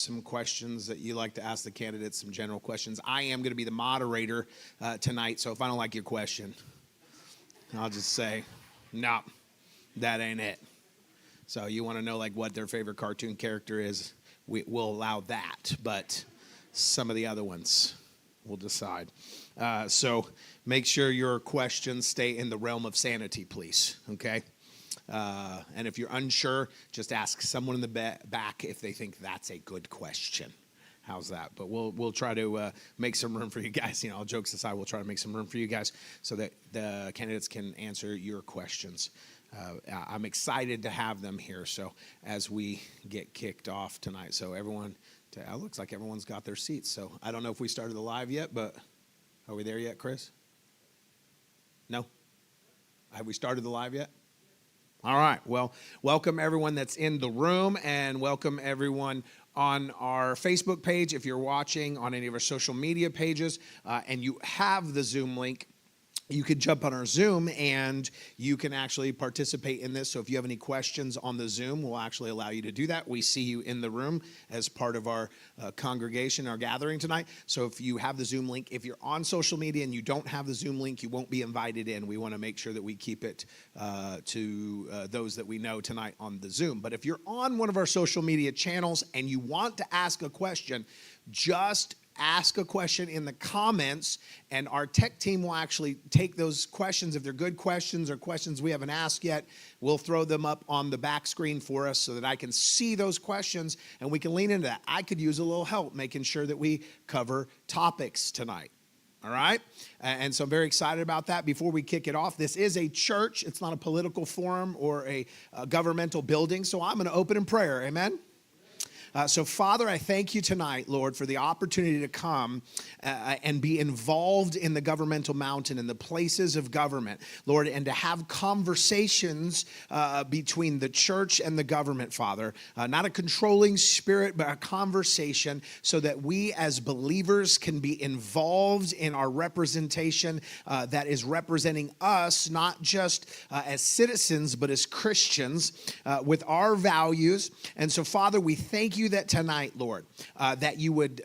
some questions that you like to ask the candidates, some general questions. I am going to be the moderator tonight, so if I don't like your question, I'll just say, no, that ain't it. So you want to know like what their favorite cartoon character is, we'll allow that, but some of the other ones we'll decide. So make sure your questions stay in the realm of sanity, please, okay? And if you're unsure, just ask someone in the back if they think that's a good question. How's that? But we'll try to make some room for you guys. You know, all jokes aside, we'll try to make some room for you guys so that the candidates can answer your questions. I'm excited to have them here. So as we get kicked off tonight, so everyone, it looks like everyone's got their seats. So I don't know if we started the live yet, but are we there yet, Chris? No? Have we started the live yet? All right. Well, welcome everyone that's in the room and welcome everyone on our Facebook page. If you're watching on any of our social media pages and you have the Zoom link, you can jump on our Zoom and you can actually participate in this. So if you have any questions on the Zoom, we'll actually allow you to do that. We see you in the room as part of our congregation, our gathering tonight. So if you have the Zoom link, if you're on social media and you don't have the Zoom link, you won't be invited in. We want to make sure that we keep it to those that we know tonight on the Zoom. But if you're on one of our social media channels and you want to ask a question, just ask a question in the comments, and our tech team will actually take those questions. If they're good questions or questions we haven't asked yet, we'll throw them up on the back screen for us so that I can see those questions and we can lean into that. I could use a little help making sure that we cover topics tonight. All right? And so I'm very excited about that. Before we kick it off, this is a church. It's not a political forum or a governmental building. So I'm going to open in prayer. Amen? So, Father, I thank you tonight, Lord, for the opportunity to come and be involved in the governmental mountain, in the places of government, Lord, and to have conversations between the church and the government, Father. Not a controlling spirit, but a conversation so that we as believers can be involved in our representation that is representing us, not just as citizens, but as Christians with our values. And so, Father, we thank you that tonight, Lord, that you would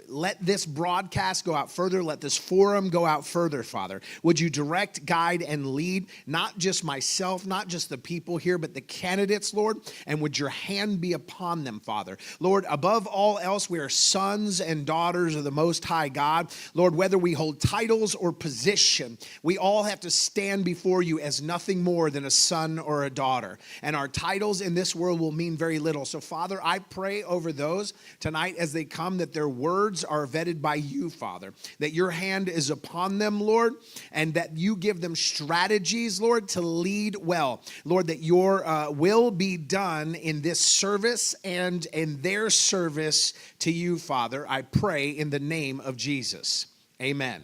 let this broadcast go out further, let this forum go out further, Father. Would you direct, guide, and lead, not just myself, not just the people here, but the candidates, Lord, and would your hand be upon them, Father. Lord, above all else, we are sons and daughters of the Most High God. Lord, whether we hold titles or position, we all have to stand before you as nothing more than a son or a daughter. And our titles in this world will mean very little. So, Father, I pray over those tonight as they come that their words are vetted by you, Father, that your hand is upon them, Lord, and that you give them strategies, Lord, to lead well. Lord, that your will be done in this service and in their service to you, Father. I pray in the name of Jesus. Amen.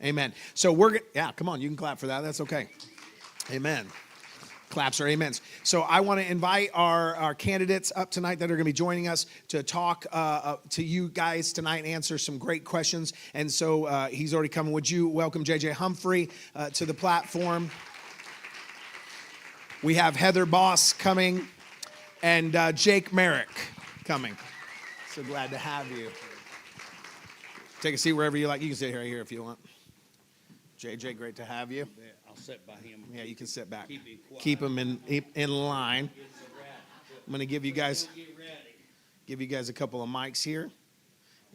Amen. So come on, you can clap for that. That's okay. Amen. Claps or amens. So I want to invite our candidates up tonight that are going to be joining us to talk to you guys tonight and answer some great questions. And so he's already coming. Would you welcome J.J. Humphrey to the platform? We have Heather Boss coming and Jake Merrick coming. So glad to have you. Take a seat wherever you like. You can sit right here if you want. J.J., great to have you. I'll sit by him. Yeah, you can sit back. Keep them in line. I'm going to give you guys a couple of mics here,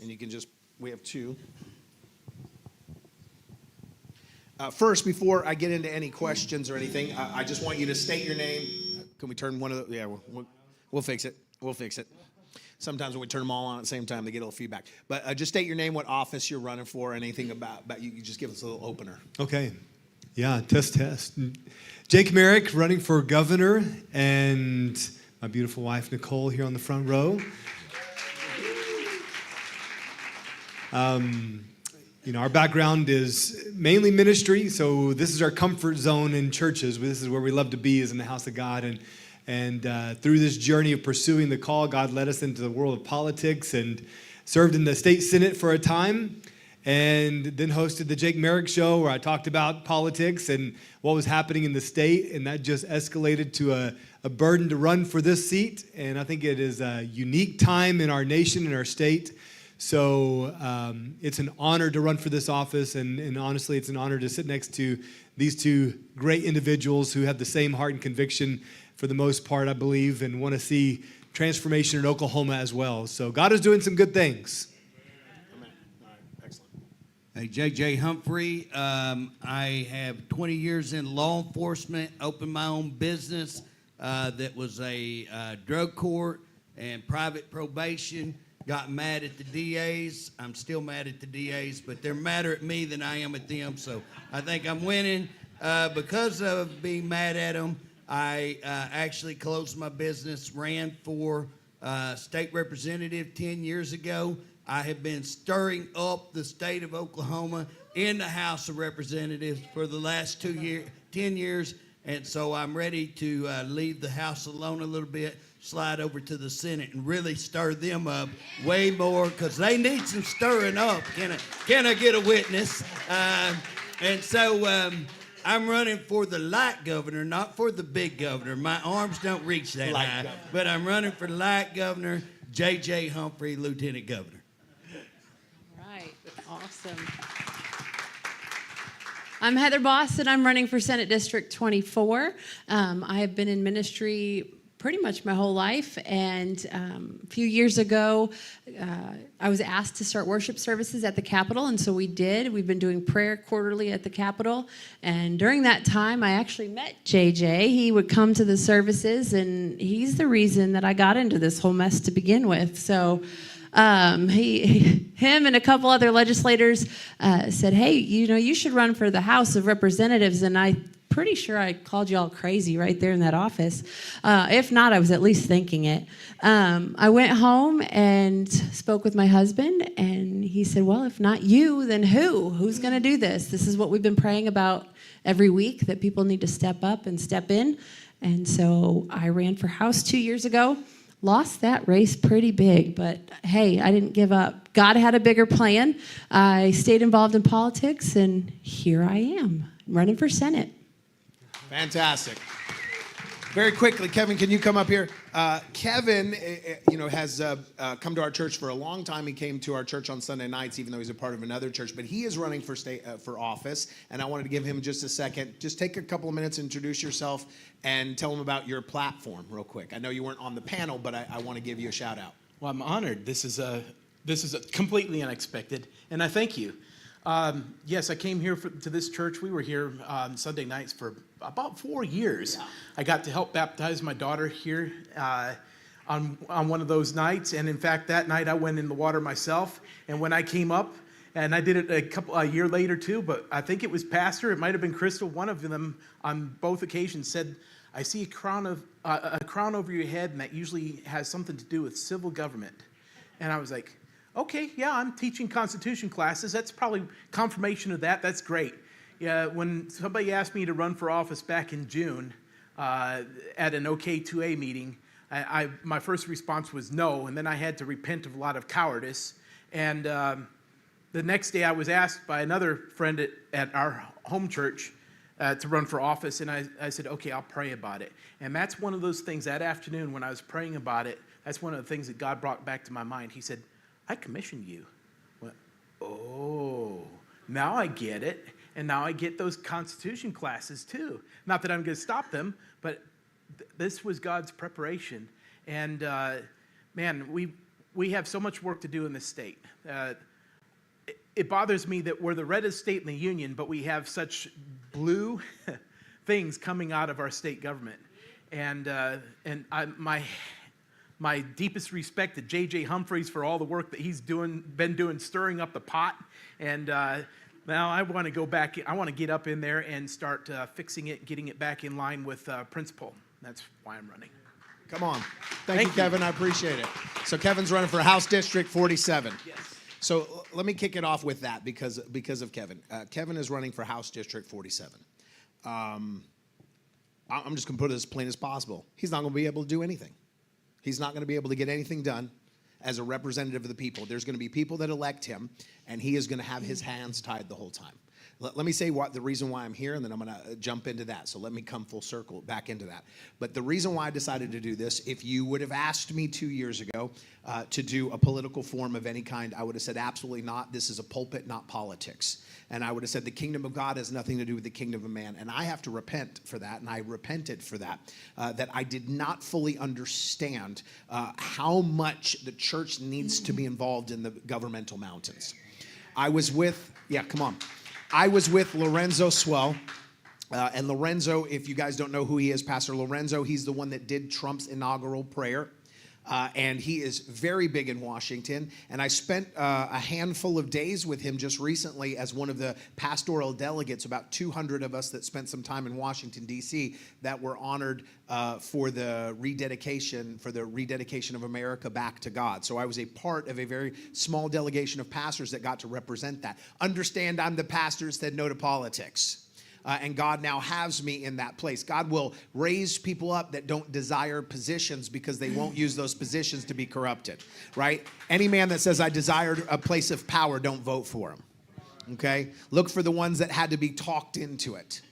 and you can we have two. First, before I get into any questions or anything, I just want you to state your name. Can we turn one of the? Yeah, we'll fix it. We'll fix it. Sometimes when we turn them all on at the same time, they get a little feedback. But just state your name, what office you're running for, anything about you. You just give us a little opener. Okay. Yeah, test. Jake Merrick, running for governor, and my beautiful wife, Nicole, here on the front row. Our background is mainly ministry, so this is our comfort zone in churches. This is where we love to be, is in the house of God. And through this journey of pursuing the call, God led us into the world of politics and served in the state senate for a time. and then hosted the Jake Merrick Show, where I talked about politics and what was happening in the state, and that just escalated to a burden to run for this seat. And I think it is a unique time in our nation and our state. So it's an honor to run for this office, and honestly, it's an honor to sit next to these two great individuals who have the same heart and conviction for the most part, I believe, and want to see transformation in Oklahoma as well. So God is doing some good things. Amen. All right, excellent. Hey, J.J. Humphrey. I have 20 years in law enforcement, opened my own business that was a drug court and private probation. Got mad at the DAs. I'm still mad at the DAs, but they're madder at me than I am at them, so I think I'm winning. Because of being mad at them, I actually closed my business, ran for state representative 10 years ago. I have been stirring up the state of Oklahoma in the House of Representatives for the last 10 years, and so I'm ready to leave the House alone a little bit, slide over to the Senate, and really stir them up way more, because they need some stirring up. Can I get a witness? And so I'm running for the light governor, not for the big governor. My arms don't reach that Light high. governor. But I'm running for light governor, J.J. Humphrey, lieutenant governor. Right. Awesome. I'm Heather Boss, and I'm running for Senate District 24. I have been in ministry pretty much my whole life, and a few years ago, I was asked to start worship services at the Capitol, and so we did. We've been doing prayer quarterly at the Capitol, and during that time, I actually met JJ. He would come to the services, and he's the reason that I got into this whole mess to begin with. So him and a couple other legislators said, hey, you should run for the House of Representatives, and I'm pretty sure I called you all crazy right there in that office. If not, I was at least thinking it. I went home and spoke with my husband, and he said, well, if not you, then who? Who's going to do this? This is what we've been praying about every week, that people need to step up and step in. And so I ran for House 2 years ago. Lost that race pretty big, but hey, I didn't give up. God had a bigger plan. I stayed involved in politics, and here I am, running for Senate. Fantastic. Very quickly, Kevin, can you come up here? Kevin, has come to our church for a long time. He came to our church on Sunday nights, even though he's a part of another church. But he is running for office, and I wanted to give him just a second. Just take a couple of minutes, introduce yourself, and tell him about your platform real quick. I know you weren't on the panel, but I want to give you a shout out. Well, I'm honored. This is completely unexpected, and I thank you. Yes, I came here to this church. We were here Sunday nights for about 4 years. Yeah. I got to help baptize my daughter here on one of those nights, and in fact, that night I went in the water myself. And when I came up, and I did it a year later too, but I think it was Pastor, it might have been Crystal. One of them on both occasions said, "I see a crown over your head, and that usually has something to do with civil government." And I was like, okay, yeah, I'm teaching Constitution classes. That's probably confirmation of that. That's great. Yeah, when somebody asked me to run for office back in June at an OK2A meeting, my first response was no, and then I had to repent of a lot of cowardice. And the next day I was asked by another friend at our home church to run for office, and I said, okay, I'll pray about it. And that's one of those things that afternoon when I was praying about it, that's one of the things that God brought back to my mind. He said, I commissioned you. I went, oh, now I get it. And now I get those Constitution classes too. Not that I'm going to stop them, but this was God's preparation. And man, we have so much work to do in this state. It bothers me that we're the reddest state in the union, but we have such blue things coming out of our state government. And my deepest respect to J.J. Humphreys for all the work that he's been doing, stirring up the pot. And now I want to go back. I want to get up in there and start fixing it, getting it back in line with principle. That's why I'm running. Come on. Thank you, Kevin. I appreciate it. So Kevin's running for House District 47. Yes. So let me kick it off with that because of Kevin. Kevin is running for House District 47. I'm just going to put it as plain as possible. He's not going to be able to do anything. He's not going to be able to get anything done as a representative of the people. There's going to be people that elect him, and he is going to have his hands tied the whole time. Let me say what the reason why I'm here, and then I'm going to jump into that. So let me come full circle back into that. But the reason why I decided to do this, if you would have asked me 2 years ago to do a political forum of any kind, I would have said absolutely not. This is a pulpit, not politics. And I would have said the kingdom of God has nothing to do with the kingdom of man. And I have to repent for that, and I repented for that, that I did not fully understand how much the church needs to be involved in the governmental mountains. I was with Lorenzo Swell. And Lorenzo, if you guys don't know who he is, Pastor Lorenzo, he's the one that did Trump's inaugural prayer. And he is very big in Washington. And I spent a handful of days with him just recently as one of the pastoral delegates, about 200 of us that spent some time in Washington, D.C., that were honored for the rededication of America back to God. So I was a part of a very small delegation of pastors that got to represent that. Understand, I'm the pastor who said no to politics. And God now has me in that place. God will raise people up that don't desire positions because they won't use those positions to be corrupted, right? Any man that says, I desire a place of power, don't vote for him, okay? Look for the ones that had to be talked into it.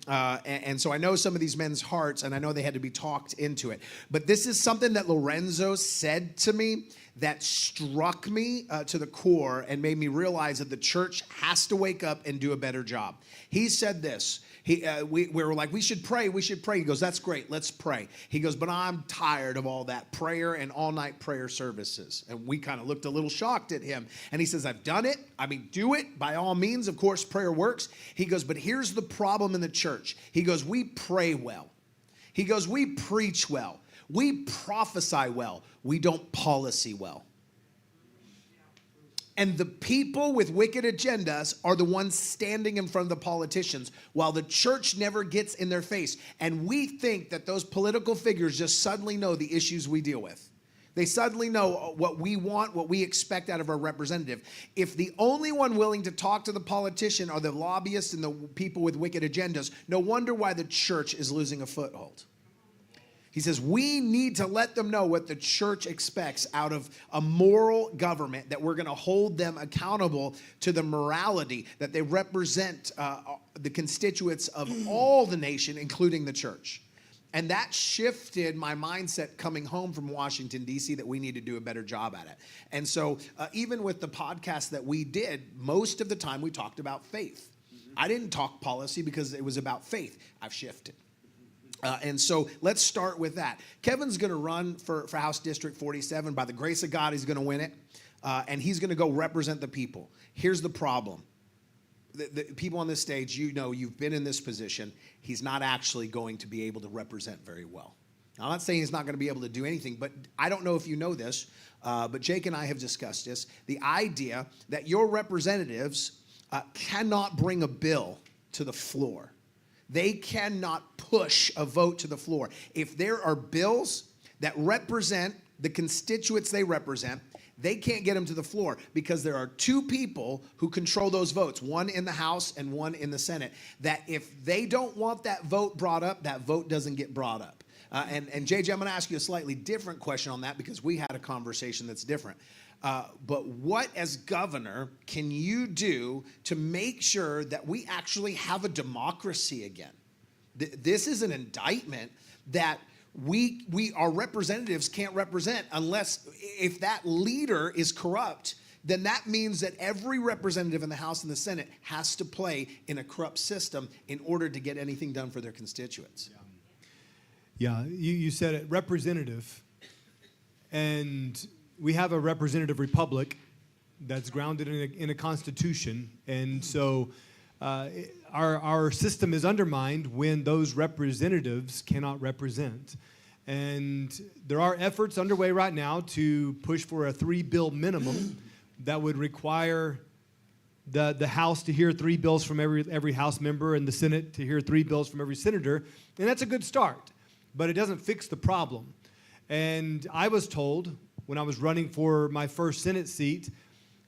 And so I know some of these men's hearts, and I know they had to be talked into it. But this is something that Lorenzo said to me that struck me to the core and made me realize that the church has to wake up and do a better job. He said this. We were like, we should pray. He goes, that's great. Let's pray. He goes, but I'm tired of all that prayer and all-night prayer services. And we kind of looked a little shocked at him. And he says, I've done it. I mean, do it by all means. Of course, prayer works. He goes, but here's the problem in the church. He goes, we pray well. He goes, we preach well. We prophesy well. We don't policy well. And the people with wicked agendas are the ones standing in front of the politicians while the church never gets in their face. And we think that those political figures just suddenly know the issues we deal with. They suddenly know what we want, what we expect out of our representative. If the only one willing to talk to the politician are the lobbyists and the people with wicked agendas, no wonder why the church is losing a foothold. He says, we need to let them know what the church expects out of a moral government, that we're going to hold them accountable to the morality, that they represent the constituents of all the nation, including the church. And that shifted my mindset coming home from Washington, D.C., that we need to do a better job at it. And so even with the podcast that we did, most of the time we talked about faith. I didn't talk policy because it was about faith. I've shifted. And so let's start with that. Kevin's going to run for House District 47. By the grace of God, he's going to win it. And he's going to go represent the people. Here's the problem. The people on this stage, you know, you've been in this position. He's not actually going to be able to represent very well. Now, I'm not saying he's not going to be able to do anything, but I don't know if you know this, but Jake and I have discussed this. The idea that your representatives cannot bring a bill to the floor. They cannot push a vote to the floor. If there are bills that represent the constituents they represent, they can't get them to the floor because there are two people who control those votes, one in the House and one in the Senate, that if they don't want that vote brought up, that vote doesn't get brought up. And JJ, I'm going to ask you a slightly different question on that because we had a conversation that's different. But what, as governor, can you do to make sure that we actually have a democracy again? This is an indictment that our representatives can't represent unless, if that leader is corrupt, then that means that every representative in the House and the Senate has to play in a corrupt system in order to get anything done for their constituents. Yeah, you said it, representative. And we have a representative republic that's grounded in a constitution. And so our system is undermined when those representatives cannot represent. And there are efforts underway right now to push for a 3-bill minimum that would require the House to hear 3 bills from every House member and the Senate to hear 3 bills from every senator. And that's a good start, but it doesn't fix the problem. And I was told when I was running for my first Senate seat,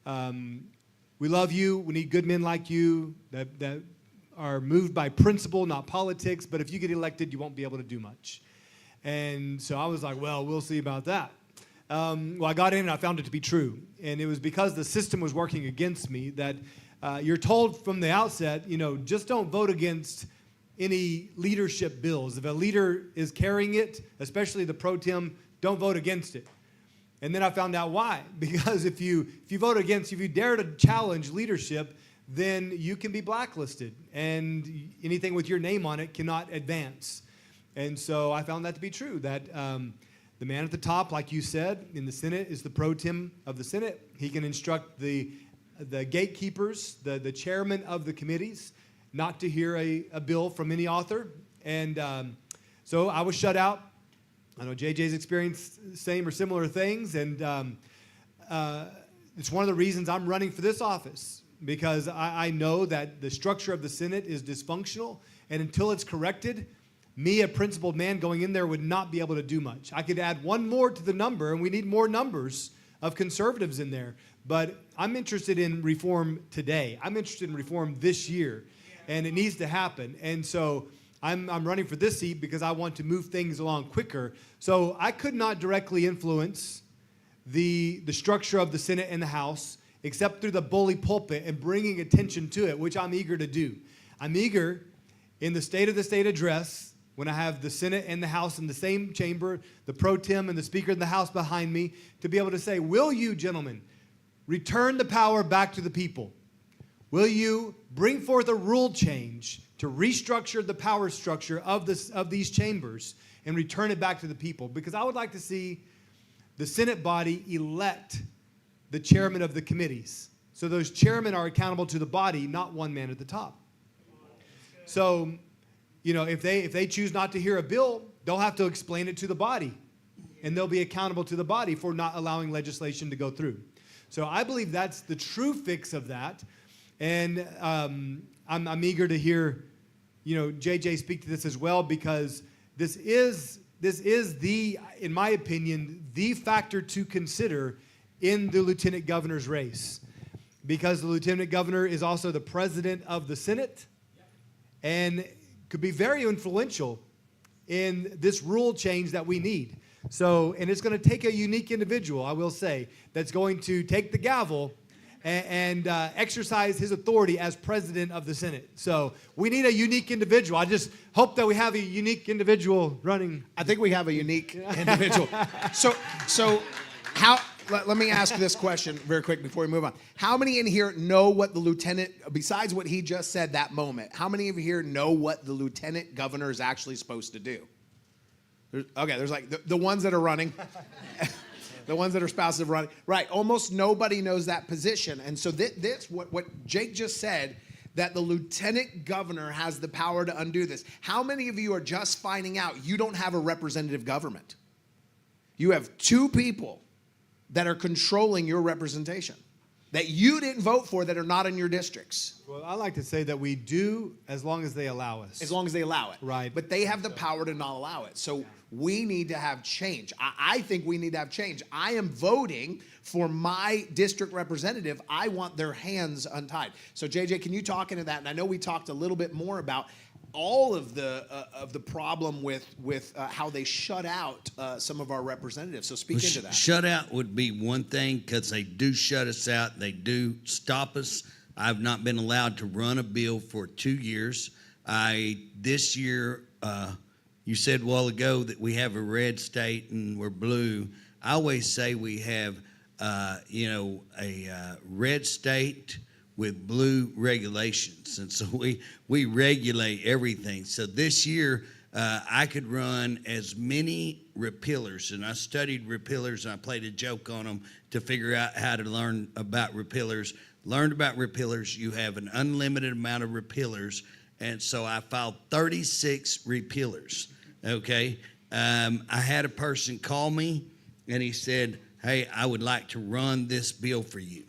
we love you, we need good men like you that are moved by principle, not politics, but if you get elected, you won't be able to do much. And so I was like, well, we'll see about that. well, I got in and I found it to be true. And it was because the system was working against me that you're told from the outset, just don't vote against any leadership bills. If a leader is carrying it, especially the pro tem, don't vote against it. And then I found out why. Because if you vote against, if you dare to challenge leadership, then you can be blacklisted. And anything with your name on it cannot advance. And so I found that to be true, that the man at the top, like you said, in the Senate is the pro tem of the Senate. He can instruct the gatekeepers, the chairman of the committees, not to hear a bill from any author. And so I was shut out. I know JJ's experienced same or similar things. And it's one of the reasons I'm running for this office, because I know that the structure of the Senate is dysfunctional. And until it's corrected, me, a principled man going in there, would not be able to do much. I could add one more to the number, and we need more numbers of conservatives in there. But I'm interested in reform today. I'm interested in reform this year, and it needs to happen. And so I'm running for this seat because I want to move things along quicker. So I could not directly influence the structure of the Senate and the House, except through the bully pulpit and bringing attention to it, which I'm eager to do. I'm eager in the State of the State address, when I have the Senate and the House in the same chamber, the pro tem and the Speaker of the House behind me, to be able to say, will you, gentlemen, return the power back to the people? Will you bring forth a rule change to restructure the power structure of these chambers and return it back to the people? Because I would like to see the Senate body elect the chairman of the committees. So those chairmen are accountable to the body, not one man at the top. So, if they choose not to hear a bill, they'll have to explain it to the body. And they'll be accountable to the body for not allowing legislation to go through. So I believe that's the true fix of that. And I'm eager to hear, JJ speak to this as well, because this is the, in my opinion, the factor to consider in the lieutenant governor's race. Because the lieutenant governor is also the president of the Senate and could be very influential in this rule change that we need. So, and it's going to take a unique individual, I will say, that's going to take the gavel and exercise his authority as president of the Senate. So we need a unique individual. I just hope that we have a unique individual running. I think we have a unique individual. So let me ask this question very quick before we move on. How many in here know what the lieutenant, besides what he just said that moment, how many of you here know what the lieutenant governor is actually supposed to do? There's like the ones that are running. The ones that are spouses of running. Right, almost nobody knows that position. And so this what Jake just said, that the lieutenant governor has the power to undo this. How many of you are just finding out you don't have a representative government? You have two people that are controlling your representation, that you didn't vote for, that are not in your districts. Well, I like to say that we do, as long as they allow us. As long as they allow it. Right. But they have the power to not allow it. So we need to have change. I think we need to have change. I am voting for my district representative. I want their hands untied. So JJ, can you talk into that? And I know we talked a little bit more about all of the problem with how they shut out some of our representatives. So speak into that. Shut out would be one thing, because they do shut us out. They do stop us. I've not been allowed to run a bill for 2 years. This year, you said a while ago that we have a red state and we're blue. I always say we have, a red state with blue regulations. And so we regulate everything. So this year, I could run as many repealers, and I studied repealers, and I played a joke on them to figure out how to learn about repealers. Learned about repealers. You have an unlimited amount of repealers, and so I filed 36 repealers, okay? I had a person call me, and he said, hey, I would like to run this bill for you.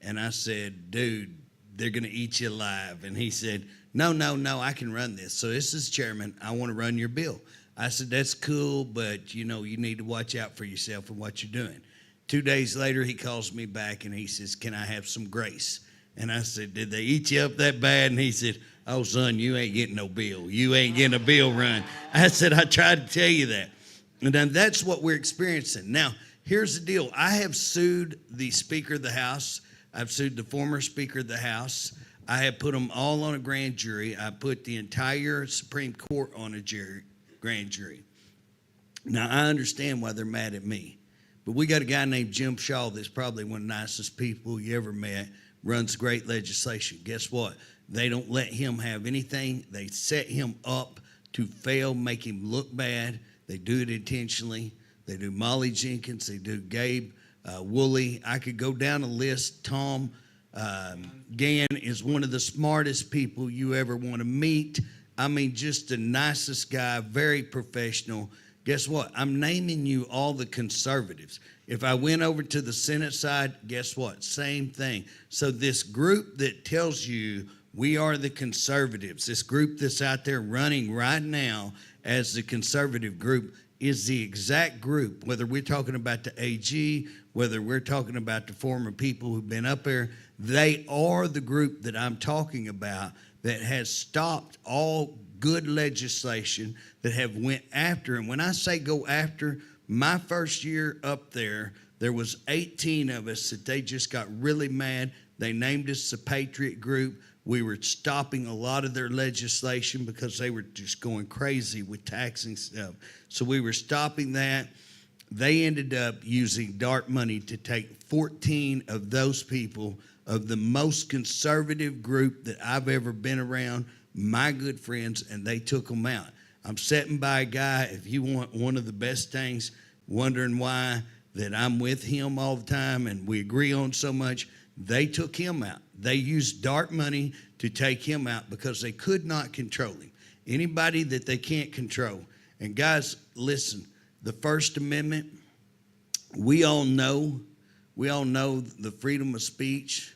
And I said, dude, they're going to eat you alive. And he said, no, I can run this. So this is chairman. I want to run your bill. I said, that's cool, but, you need to watch out for yourself and what you're doing. 2 days later, he calls me back, and he says, can I have some grace? And I said, did they eat you up that bad? And he said, oh, son, you ain't getting no bill. You ain't getting a bill run. I said, I tried to tell you that. And then that's what we're experiencing. Now, here's the deal. I have sued the Speaker of the House. I've sued the former Speaker of the House. I have put them all on a grand jury. I put the entire Supreme Court on a grand jury. Now, I understand why they're mad at me. But we got a guy named Jim Shaw that's probably one of the nicest people you ever met, runs great legislation. Guess what? They don't let him have anything. They set him up to fail, make him look bad. They do it intentionally. They do Molly Jenkins. They do Gabe Woolley. I could go down a list. Tom Gann is one of the smartest people you ever want to meet. I mean, just the nicest guy, very professional. Guess what? I'm naming you all the conservatives. If I went over to the Senate side, guess what? Same thing. So this group that tells you we are the conservatives, this group that's out there running right now as the conservative group, is the exact group, whether we're talking about the AG, whether we're talking about the former people who've been up there, they are the group that I'm talking about that has stopped all good legislation, that have went after. And when I say go after, my first year up there, there was 18 of us that they just got really mad. They named us the Patriot Group. We were stopping a lot of their legislation because they were just going crazy with taxing stuff. So we were stopping that. They ended up using dark money to take 14 of those people of the most conservative group that I've ever been around, my good friends, and they took them out. I'm sitting by a guy, if you want one of the best things, wondering why that I'm with him all the time and we agree on so much, they took him out. They used dark money to take him out because they could not control him. Anybody that they can't control. And guys, listen, the First Amendment, we all know the freedom of speech,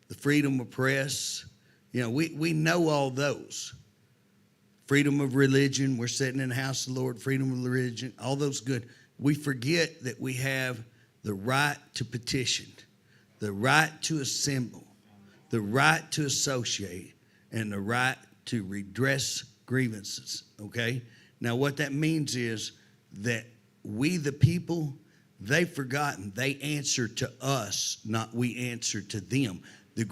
the freedom of press. You know, we know all those. Freedom of religion, we're sitting in the house of the Lord, freedom of religion, all those good. We forget that we have the right to petition, the right to assemble, the right to associate, and the right to redress grievances, okay? Now, what that means is that we, the people, they've forgotten they answer to us, not we answer to them. The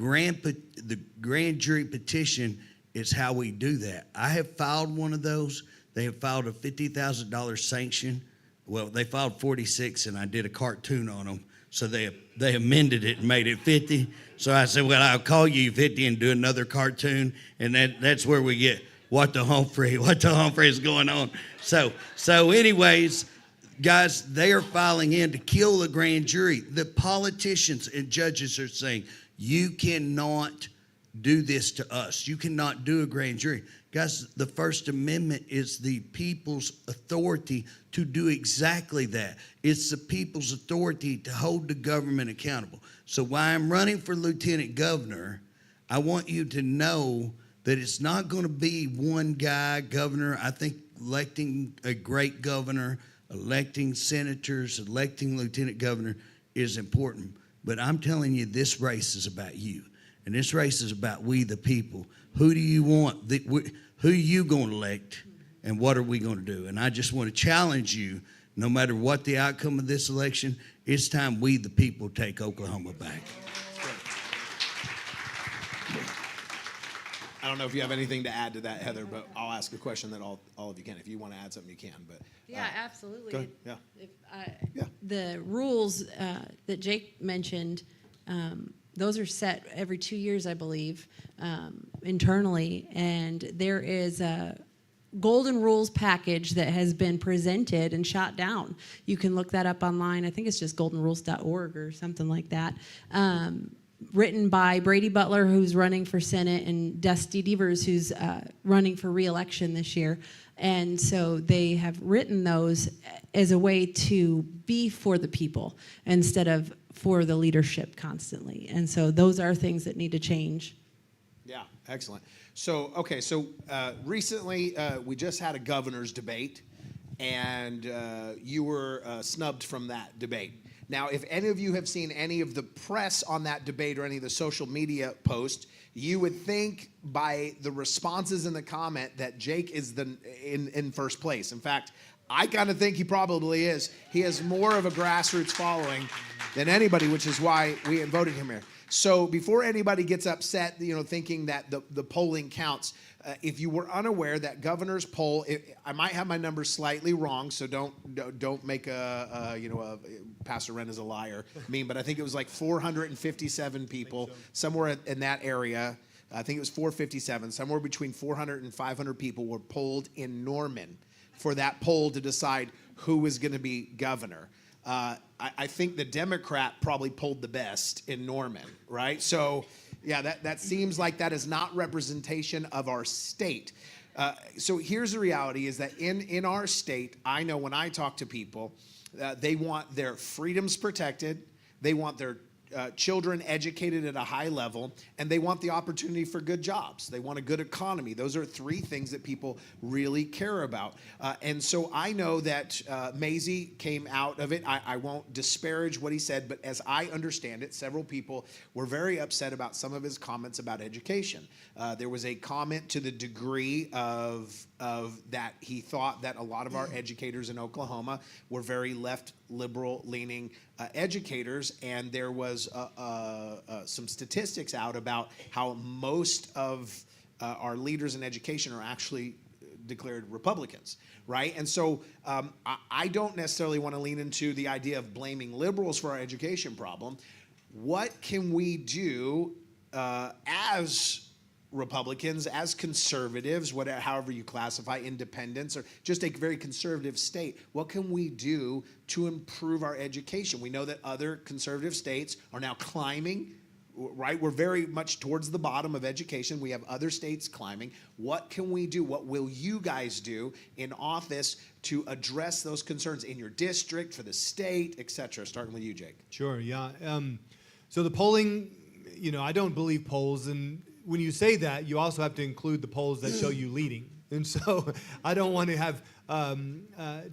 grand jury petition is how we do that. I have filed one of those. They have filed a $50,000 sanction. Well, they filed 46, and I did a cartoon on them. So they amended it and made it 50. So I said, well, I'll call you 50 and do another cartoon. And that's where we get what the Humphrey is going on. So anyways, guys, they are filing in to kill the grand jury. The politicians and judges are saying, you cannot do this to us. You cannot do a grand jury. Guys, the First Amendment is the people's authority to do exactly that. It's the people's authority to hold the government accountable. So while I'm running for lieutenant governor, I want you to know that it's not going to be one guy, governor. I think electing a great governor, electing senators, electing lieutenant governor is important. But I'm telling you, this race is about you. And this race is about we, the people. Who do you want? Who are you going to elect? And what are we going to do? And I just want to challenge you, no matter what the outcome of this election, it's time we, the people, take Oklahoma back. I don't know if you have anything to add to that, Heather, but I'll ask a question that all of you can. If you want to add something, you can. But Yeah, absolutely. go ahead. Yeah. Yeah. The rules that Jake mentioned, those are set every 2 years, I believe, internally. And there is a golden rules package that has been presented and shot down. You can look that up online. I think it's just goldenrules.org or something like that. Written by Brady Butler, who's running for Senate, and Dusty Devers, who's running for re-election this year. And so they have written those as a way to be for the people instead of for the leadership constantly. And so those are things that need to change. Yeah, excellent. So, okay, recently we just had a governor's debate, and you were snubbed from that debate. Now, if any of you have seen any of the press on that debate or any of the social media posts, you would think by the responses in the comment that Jake is in first place. In fact, I kind of think he probably is. He has more of a grassroots following than anybody, which is why we voted him here. So before anybody gets upset, thinking that the polling counts, if you were unaware that governor's poll, I might have my numbers slightly wrong, so don't make Pastor Ren is a liar. But I think it was like 457 people, somewhere in that area. I think it was 457, somewhere between 400 and 500 people were polled in Norman for that poll to decide who was going to be governor. I think the Democrat probably polled the best in Norman, right? So, yeah, that seems like that is not representation of our state. So here's the reality is that in our state, I know when I talk to people, they want their freedoms protected, they want their children educated at a high level, and they want the opportunity for good jobs. They want a good economy. Those are three things that people really care about. And so I know that Mazie came out of it. I won't disparage what he said, but as I understand it, several people were very upset about some of his comments about education. There was a comment to the degree of that he thought that a lot of our educators in Oklahoma were very left liberal leaning educators, and there was some statistics out about how most of our leaders in education are actually declared Republicans, right? And so I don't necessarily want to lean into the idea of blaming liberals for our education problem. What can we do as Republicans, as conservatives, however you classify, independents, or just a very conservative state, what can we do to improve our education? We know that other conservative states are now climbing, right? We're very much towards the bottom of education. We have other states climbing. What can we do? What will you guys do in office to address those concerns in your district, for the state, et cetera? Starting with you, Jake. Sure, yeah. So the polling, I don't believe polls, and when you say that, you also have to include the polls that show you leading. And so I don't want to have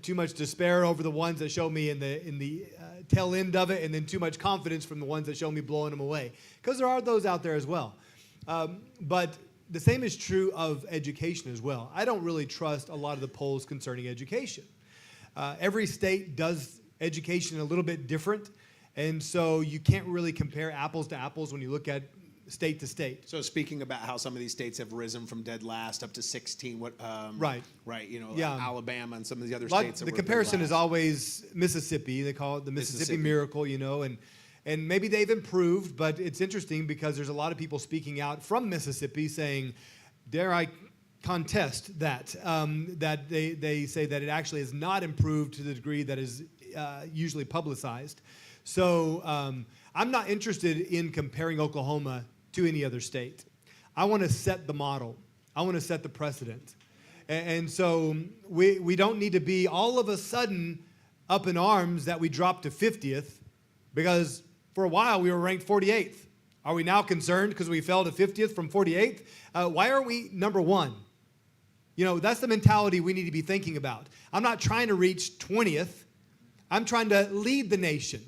too much despair over the ones that show me in the tail end of it, and then too much confidence from the ones that show me blowing them away. Because there are those out there as well. But the same is true of education as well. I don't really trust a lot of the polls concerning education. Every state does education a little bit different, and so you can't really compare apples to apples when you look at state to state. So speaking about how some of these states have risen from dead last up to 16, right, Alabama and some of the other states. The comparison is always Mississippi. They call it the Mississippi Miracle, and maybe they've improved, but it's interesting because there's a lot of people speaking out from Mississippi saying, dare I contest that, that they say that it actually has not improved to the degree that is usually publicized. So I'm not interested in comparing Oklahoma to any other state. I want to set the model. I want to set the precedent. And so we don't need to be all of a sudden up in arms that we dropped to 50th, because for a while we were ranked 48th. Are we now concerned because we fell to 50th from 48th? Why aren't we number one? That's the mentality we need to be thinking about. I'm not trying to reach 20th. I'm trying to lead the nation.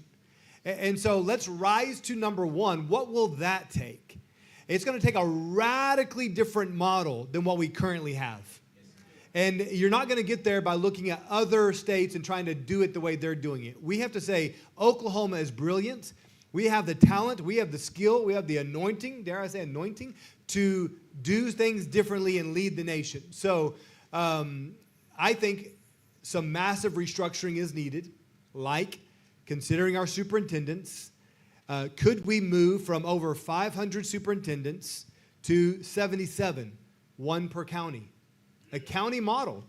And so let's rise to number one. What will that take? It's going to take a radically different model than what we currently have. And you're not going to get there by looking at other states and trying to do it the way they're doing it. We have to say, Oklahoma is brilliant. We have the talent, we have the skill, we have the anointing, dare I say anointing, to do things differently and lead the nation. So I think some massive restructuring is needed, like considering our superintendents. Could we move from over 500 superintendents to 77, one per county? A county model.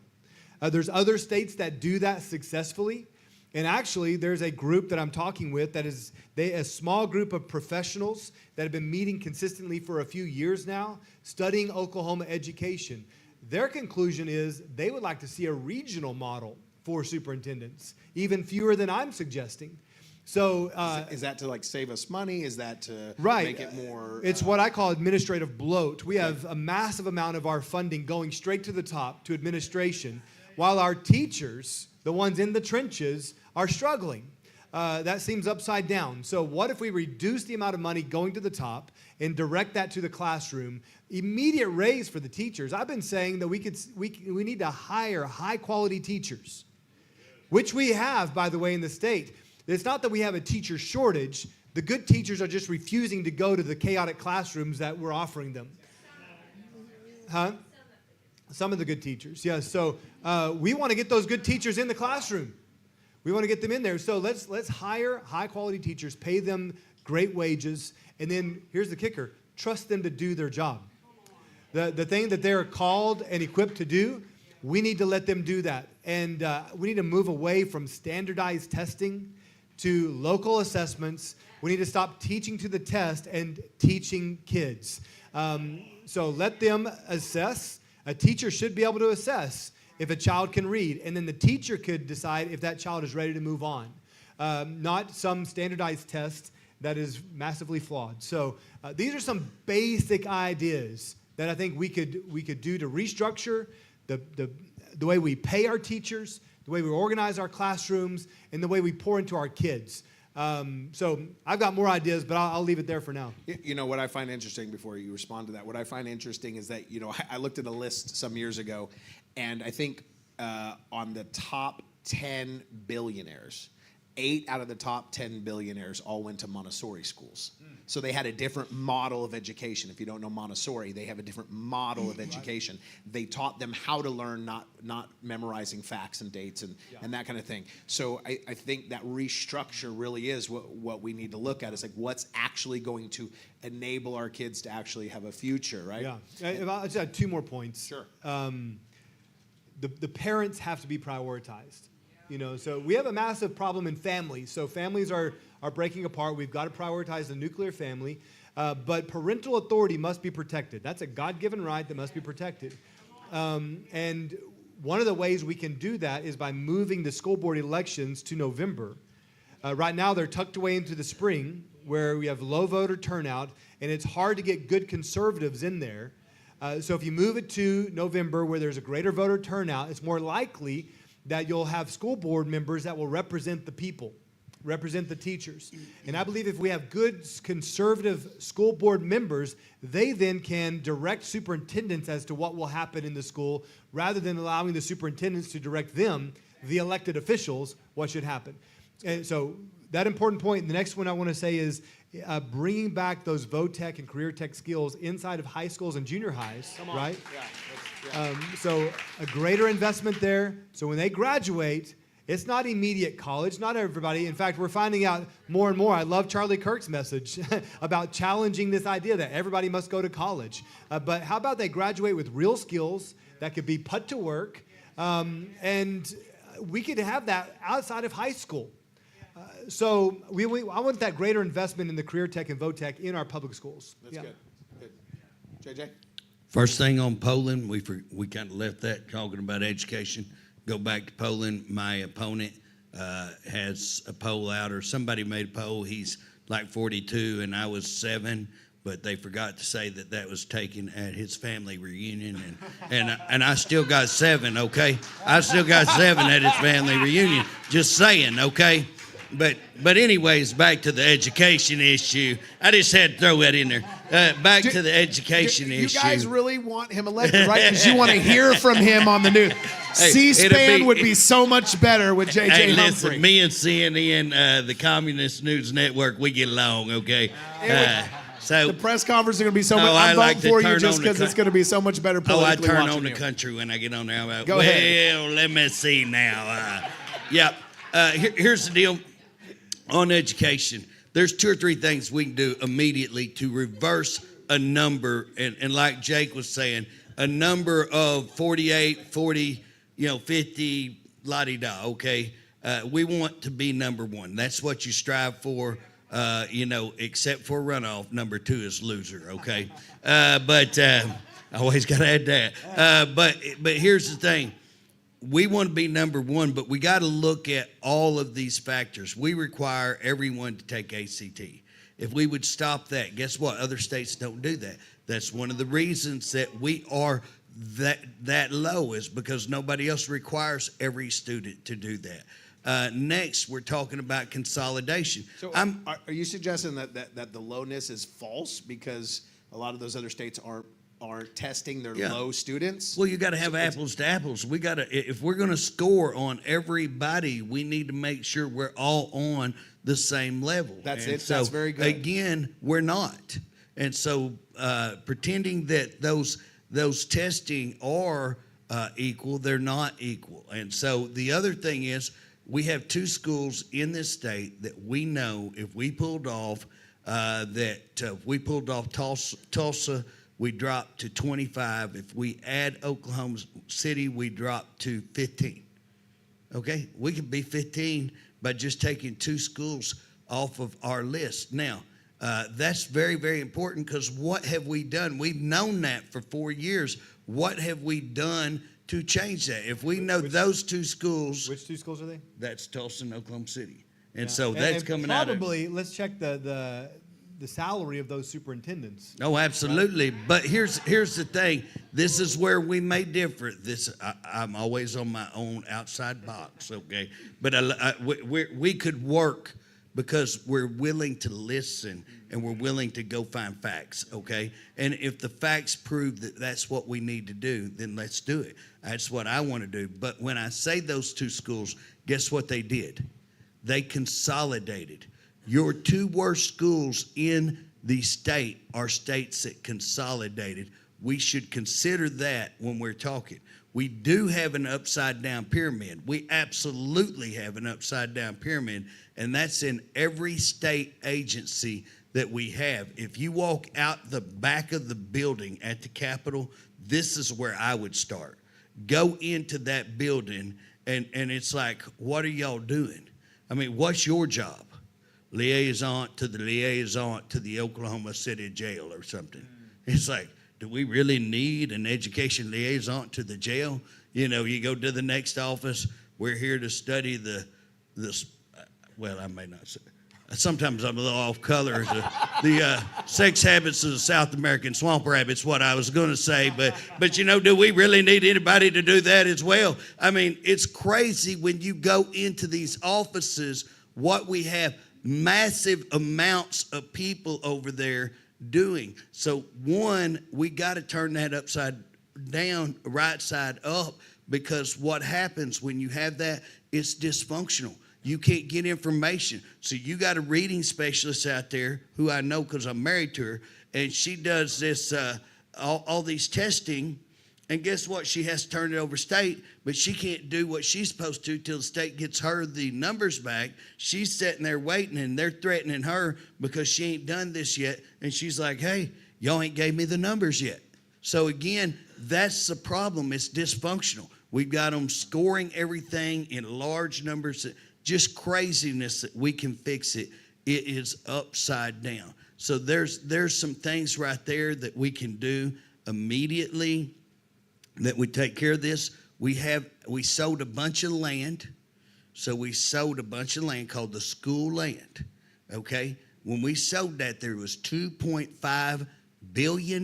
There's other states that do that successfully. And actually, there's a group that I'm talking with that is a small group of professionals that have been meeting consistently for a few years now, studying Oklahoma education. Their conclusion is they would like to see a regional model for superintendents, even fewer than I'm suggesting. So is that to save us money? Is that to make it more? It's what I call administrative bloat. We have a massive amount of our funding going straight to the top to administration, while our teachers, the ones in the trenches, are struggling. That seems upside down. So what if we reduce the amount of money going to the top and direct that to the classroom? Immediate raise for the teachers. I've been saying that we need to hire high quality teachers. which we have, by the way, in the state. It's not that we have a teacher shortage. The good teachers are just refusing to go to the chaotic classrooms that we're offering them. Huh? Some of the good teachers, yes. So we want to get those good teachers in the classroom. We want to get them in there. So let's hire high-quality teachers, pay them great wages, and then here's the kicker, trust them to do their job. The thing that they're called and equipped to do, we need to let them do that. And we need to move away from standardized testing to local assessments. We need to stop teaching to the test and teaching kids. So let them assess. A teacher should be able to assess if a child can read, and then the teacher could decide if that child is ready to move on. Not some standardized test that is massively flawed. So these are some basic ideas that I think we could do to restructure the way we pay our teachers, the way we organize our classrooms, and the way we pour into our kids. So I've got more ideas, but I'll leave it there for now. You know, what I find interesting, before you respond to that, what I find interesting is that, you know, I looked at a list some years ago, and I think on the top 10 billionaires, 8 out of the top 10 billionaires all went to Montessori schools. So they had a different model of education. If you don't know Montessori, they have a different model of education. They taught them how to learn, not memorizing facts and dates and that kind of thing. So I think that restructure really is what we need to look at. Is like, what's actually going to enable our kids to actually have a future, right? Yeah. I'll just add 2 more points. Sure. The parents have to be prioritized. You know, so we have a massive problem in families. So families are breaking apart. We've got to prioritize the nuclear family. But parental authority must be protected. That's a God-given right that must be protected. And one of the ways we can do that is by moving the school board elections to November. Right now, they're tucked away into the spring, where we have low voter turnout, and it's hard to get good conservatives in there. So if you move it to November, where there's a greater voter turnout, it's more likely that you'll have school board members that will represent the people, represent the teachers. And I believe if we have good conservative school board members, they then can direct superintendents as to what will happen in the school, rather than allowing the superintendents to direct them, the elected officials, what should happen. And so that important point. The next one I want to say is bringing back those VOTech and career tech skills inside of high schools and junior highs, right? Yeah. So a greater investment there. So when they graduate, it's not immediate college, not everybody. In fact, we're finding out more and more. I love Charlie Kirk's message about challenging this idea that everybody must go to college. But how about they graduate with real skills that could be put to work? And we could have that outside of high school. So I want that greater investment in the career tech and VOTech in our public schools. That's good. JJ? First thing on polling, we kind of left that talking about education. Go back to polling. My opponent has a poll out, or somebody made a poll. He's like 42, and I was 7, but they forgot to say that was taken at his family reunion, and I still got 7. Okay, I still got 7 at his family reunion. Just saying, okay. But anyways, back to the education issue. I just had to throw that in there. Back to the education issue. You guys really want him elected, right? Because you want to hear from him on the news. Hey, C-SPAN would be so much better with JJ Hey, Humphrey. listen, me and CNN, the Communist News Network, we get along, okay? So the press conference is going to be so much. I I'm like voting to for you turn just on the because it's going to be so much better I politically turn watching on the you. country when I get on there. I'm Go well, ahead. let me see now. Here's the deal on education. There's 2 or 3 things we can do immediately to reverse a number, and like Jake was saying, a number of 48, 40, 50, la-di-da, okay? We want to be number 1. That's what you strive for, except for runoff. Number 2 is loser, okay? But I always got to add that. But here's the thing. We want to be number 1, but we got to look at all of these factors. We require everyone to take ACT. If we would stop that, guess what? Other states don't do that. That's one of the reasons that we are that low, is because nobody else requires every student to do that. Next, we're talking about consolidation. So are you suggesting that the lowness is false because a lot of those other states aren't are testing their Yeah. low students. Well, you got to have apples to apples. We got to, if we're going to score on everybody, we need to make sure we're all on the same level. That's And it. That's very good. Again, we're not, and so pretending that those testing are equal, they're not equal. And so the other thing is, we have 2 schools in this state that we know if we pulled off Tulsa, we drop to 25. If we add Oklahoma City, we drop to 15. Okay? We could be 15 by just taking 2 schools off of our list. Now, that's very, very important, because what have we done? We've known that for 4 years. What have we done to change that? If we know those 2 schools, Which 2 schools are they? that's Tulsa and Oklahoma City. And Yeah. so that's and coming out of. probably, let's check the salary of those superintendents. Oh, absolutely. But here's the thing. This is where we may differ. I'm always on my own outside box, okay? But we could work because we're willing to listen and we're willing to go find facts, okay? And if the facts prove that that's what we need to do, then let's do it. That's what I want to do. But when I say those 2 schools, guess what they did? They consolidated. Your 2 worst schools in the state are states that consolidated. We should consider that when we're talking. We do have an upside down pyramid. We absolutely have an upside down pyramid, and that's in every state agency that we have. If you walk out the back of the building at the Capitol, this is where I would start. Go into that building, and it's like, what are y'all doing? I mean, what's your job? Liaison to the Oklahoma City jail or something. It's like, do we really need an education liaison to the jail? You know, you go to the next office, we're here to study well, I may not say. Sometimes I'm a little off color. The sex habits of the South American swamp rabbit's what I was going to say. But you know, do we really need anybody to do that as well? I mean, it's crazy when you go into these offices, what we have massive amounts of people over there doing. So one, we got to turn that upside down, right side up, because what happens when you have that, it's dysfunctional. You can't get information. So you got a reading specialist out there who I know because I'm married to her, and she does this, all these testing, and guess what? She has to turn it over state, but she can't do what she's supposed to till the state gets her the numbers back. She's sitting there waiting, and they're threatening her because she ain't done this yet. And she's like, hey, y'all ain't gave me the numbers yet. So again, that's the problem. It's dysfunctional. We've got them scoring everything in large numbers. Just craziness that we can fix it. It is upside down. So there's some things right there that we can do immediately that would take care of this. We sold a bunch of land. So we sold a bunch of land called the school land. Okay? When we sold that, there was $2.5 billion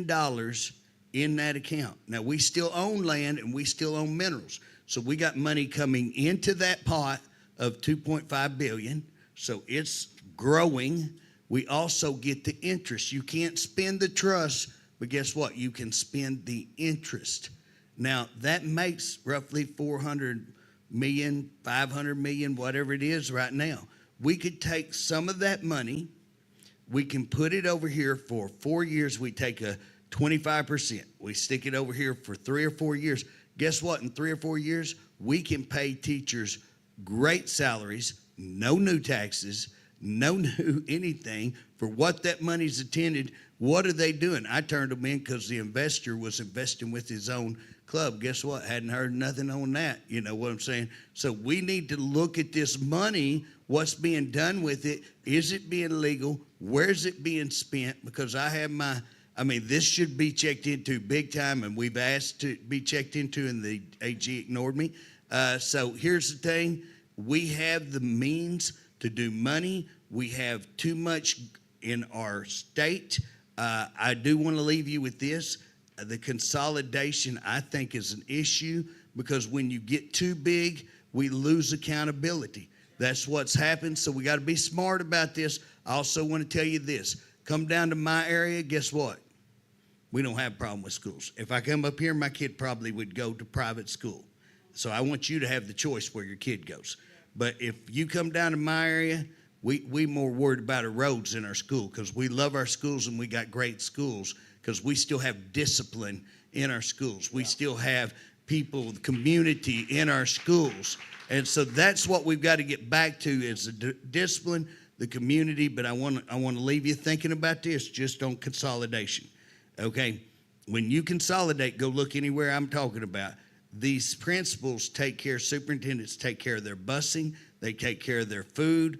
in that account. Now, we still own land and we still own minerals. So we got money coming into that pot of $2.5 billion. So it's growing. We also get the interest. You can't spend the trust, but guess what? You can spend the interest. Now, that makes roughly $400 million, $500 million, whatever it is right now. We could take some of that money. We can put it over here for 4 years. We take a 25%. We stick it over here for 3 or 4 years. Guess what? In 3 or 4 years, we can pay teachers great salaries, no new taxes, no new anything for what that money's attended. What are they doing? I turned them in because the investor was investing with his own club. Guess what? Hadn't heard nothing on that. You know what I'm saying? So we need to look at this money, what's being done with it. Is it being legal? Where's it being spent? Because this should be checked into big time, and we've asked to be checked into, and the AG ignored me. So here's the thing. We have the means to do money. We have too much in our state. I do want to leave you with this. The consolidation, I think, is an issue because when you get too big, we lose accountability. That's what's happened, so we got to be smart about this. I also want to tell you this. Come down to my area, guess what? we don't have a problem with schools. If I come up here, my kid probably would go to private school. So I want you to have the choice where your kid goes. But if you come down to my area, we more worried about our roads than our school, because we love our schools and we got great schools, because we still have discipline in our schools. We still have people, the community in our schools. And so that's what we've got to get back to, is the discipline, the community. But I want to leave you thinking about this just on consolidation. Okay? When you consolidate, go look anywhere I'm talking about. These principals take care, superintendents take care of their busing, they take care of their food,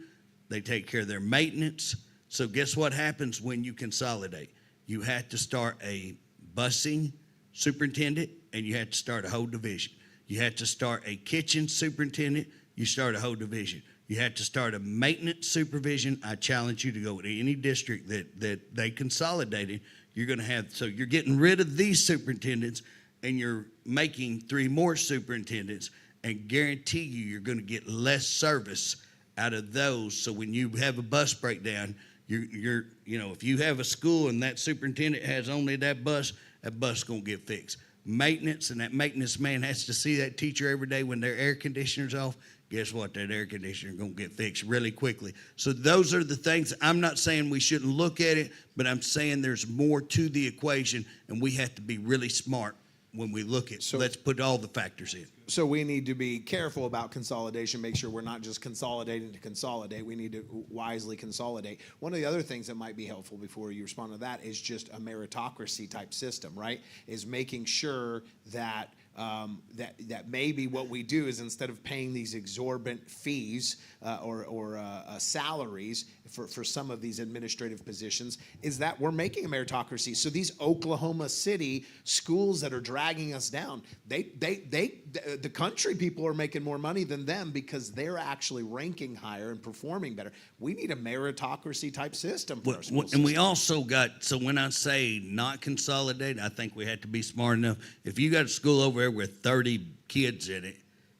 they take care of their maintenance. So guess what happens when you consolidate? You have to start a busing superintendent, and you have to start a whole division. You have to start a kitchen superintendent, you start a whole division. You have to start a maintenance supervision. I challenge you to go to any district that they consolidated. You're going to have, so you're getting rid of these superintendents, and you're making 3 more superintendents, and guarantee you're going to get less service out of those. So when you have a bus breakdown, you're if you have a school and that superintendent has only that bus going to get fixed. Maintenance, and that maintenance man has to see that teacher every day when their air conditioner's off. Guess what? That air conditioner is going to get fixed really quickly. So those are the things. I'm not saying we shouldn't look at it, but I'm saying there's more to the equation, and we have to be really smart when we look at it. So let's put all the factors in. So we need to be careful about consolidation, make sure we're not just consolidating to consolidate. We need to wisely consolidate. One of the other things that might be helpful before you respond to that is just a meritocracy type system, right? Is making sure that that maybe what we do is, instead of paying these exorbitant fees or salaries for some of these administrative positions, is that we're making a meritocracy. So these Oklahoma City schools that are dragging us down, the country people are making more money than them because they're actually ranking higher and performing better. We need a meritocracy type system for our school system. And we also got, so when I say not consolidate, I think we have to be smart enough. If you got a school over there with 30 kids in it,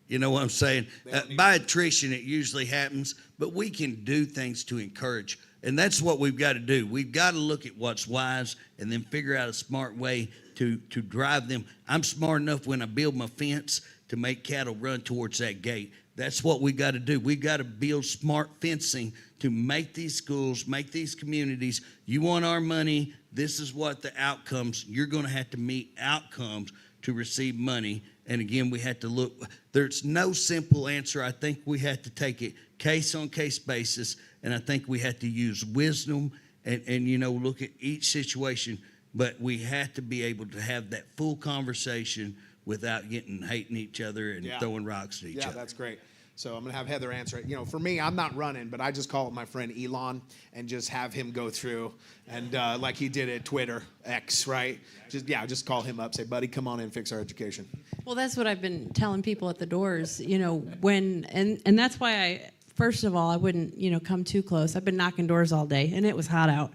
you know what I'm saying? By attrition, it usually happens, but we can do things to encourage. And that's what we've got to do. We've got to look at what's wise and then figure out a smart way to drive them. I'm smart enough when I build my fence to make cattle run towards that gate. That's what we got to do. We've got to build smart fencing to make these schools, make these communities. You want our money, this is what the outcomes. You're going to have to meet outcomes to receive money. And again, we have to look. There's no simple answer. I think we have to take it case on case basis, and I think we have to use wisdom and look at each situation. But we have to be able to have that full conversation without hating each other and throwing rocks at each other. Yeah, that's great. So I'm going to have Heather answer it. For me, I'm not running, but I just call my friend Elon and just have him go through and like he did at Twitter, X, right? Just call him up, say, buddy, come on in, fix our education. Well, that's what I've been telling people at the doors, and that's why first of all, I wouldn't, come too close. I've been knocking doors all day, and it was hot out.